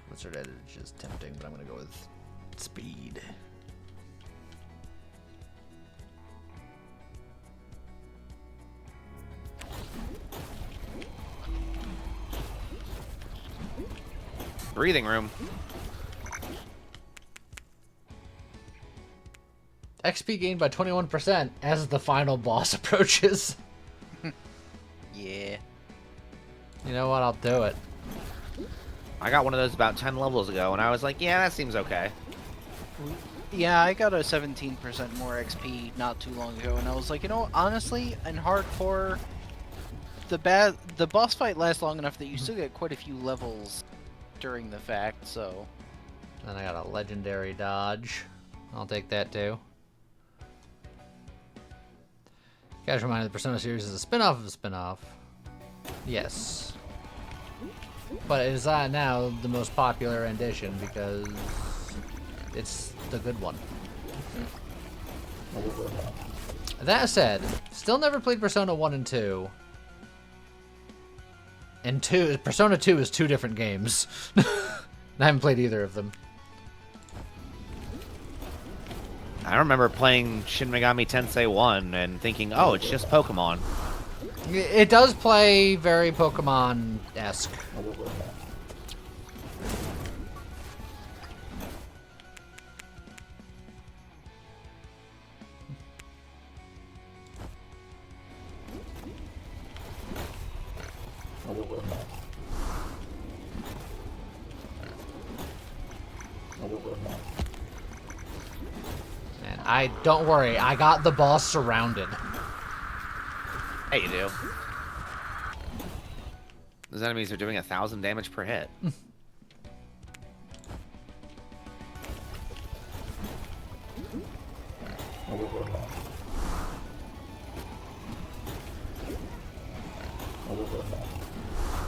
Wizard Edge is tempting, but I'm going to go with speed. Breathing room. XP gained by 21% as the final boss approaches. Yeah. You know what? I'll do it. I got one of those about 10 levels ago, and I was like, yeah, that seems okay. Yeah, I got a 17% more XP not too long ago, and I was like, you know, honestly, in hardcore, the boss fight lasts long enough that you still get quite a few levels during the fact, so... Then I got a legendary dodge. I'll take that too. Guys, reminder, the Persona series is a spin-off of a spin-off. Yes. But it is now the most popular rendition because it's the good one. That said, still never played Persona 1 and 2. And Persona 2 is 2 different games. I haven't played either of them. I remember playing Shin Megami Tensei 1 and thinking, oh, it's just Pokemon. It does play very Pokemon-esque. And don't worry, I got the boss surrounded. Hey, you do. Those enemies are doing 1,000 damage per hit.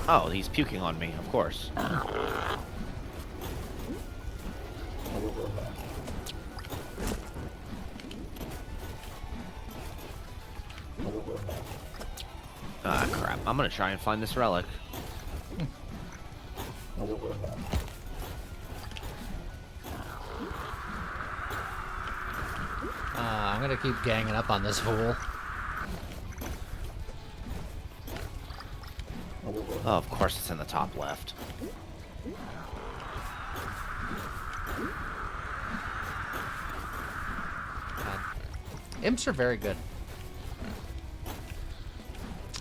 Oh, he's puking on me, of course. Ah, crap. I'm gonna try and find this relic. I'm gonna keep ganging up on this fool. Oh, of course it's in the top left. Imps are very good.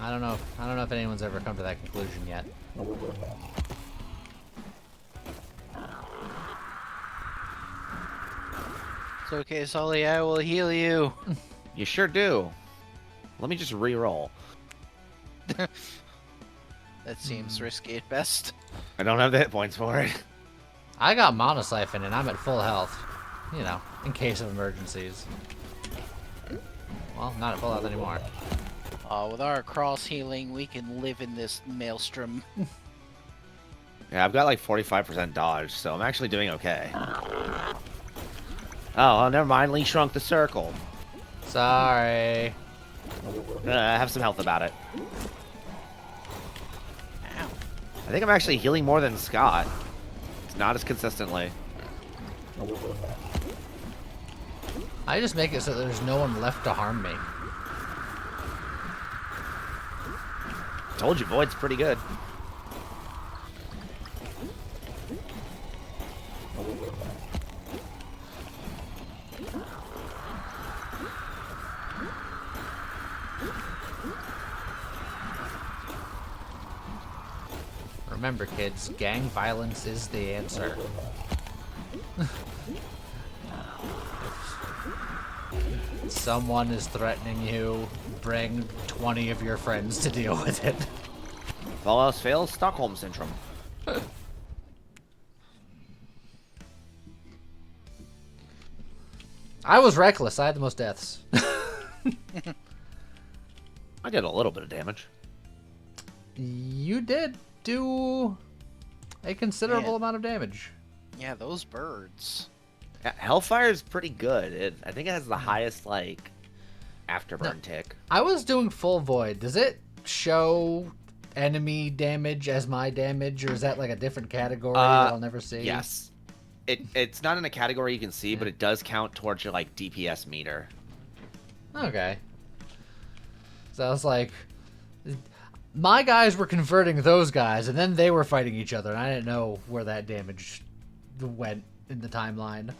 I don't know if anyone's ever come to that conclusion yet. It's okay, Sully, I will heal you. You sure do. Let me just re-roll. That seems risky at best. I don't have the hit points for it. I got Monosiphon and I'm at full health. You know, in case of emergencies. Well, not at full health anymore. With our cross healing, we can live in this maelstrom. Yeah, I've got like 45% dodge, so I'm actually doing okay. Oh, never mind. Lee shrunk the circle. Sorry. I have some health about it. Ow. I think I'm actually healing more than Scott. It's not as consistently. I just make it so there's no one left to harm me. Told you, Void's pretty good. Remember, kids, gang violence is the answer. If someone is threatening you, bring 20 of your friends to deal with it. If all else fails, Stockholm Syndrome. I was reckless. I had the most deaths. I did a little bit of damage. You did do a considerable Man. amount of damage. Yeah, those birds. Yeah, Hellfire is pretty good. I think it has the highest, like, afterburn tick. I was doing full void. Does it show enemy damage as my damage, or is that like a different category that I'll never see? Yes. It's not in a category you can see, but it does count towards your, like, DPS meter. Okay. So I was like, my guys were converting those guys, and then they were fighting each other, and I didn't know where that damage went in the timeline.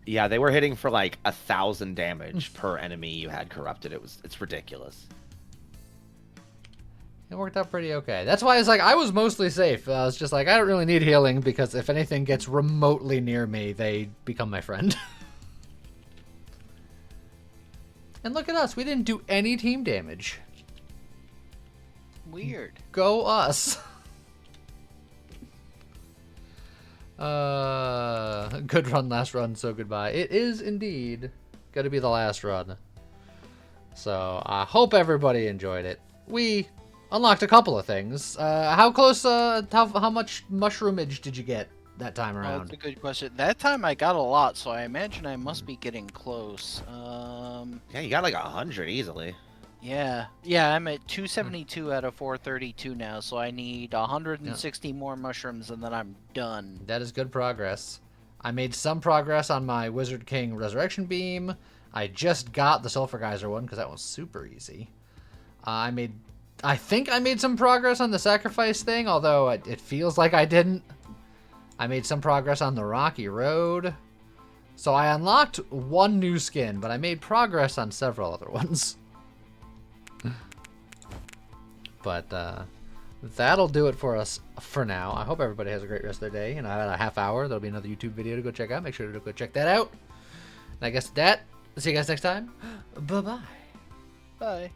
Yeah, they were hitting for, like, 1,000 damage per enemy you had corrupted. It's ridiculous. It worked out pretty okay. That's why it's like I was mostly safe. I was just like, I don't really need healing because if anything gets remotely near me, they become my friend. And look at us. We didn't do any team damage. Weird. Go us. Good run, last run, so goodbye. It is indeed going to be the last run. So I hope everybody enjoyed it. We unlocked a couple of things. How close, how much mushroomage did you get that time Oh, around? that's a good question. That time I got a lot, so I imagine I must be getting close. Yeah, you got like 100 easily. Yeah. Yeah, I'm at 272 out of 432 now, so I need 160 more mushrooms and then I'm done. That is good progress. I made some progress on my Wizard King Resurrection Beam. I just got the Sulfur Geyser one because that was super easy. I think I made some progress on the Sacrifice thing, although it feels like I didn't. I made some progress on the Rocky Road. So I unlocked one new skin, but I made progress on several other ones. But that'll do it for us for now. I hope everybody has a great rest of their day. And I had a half hour. There'll be another YouTube video to go check out. Make sure to go check that out. And I guess see you guys next time. Bye-bye. Bye.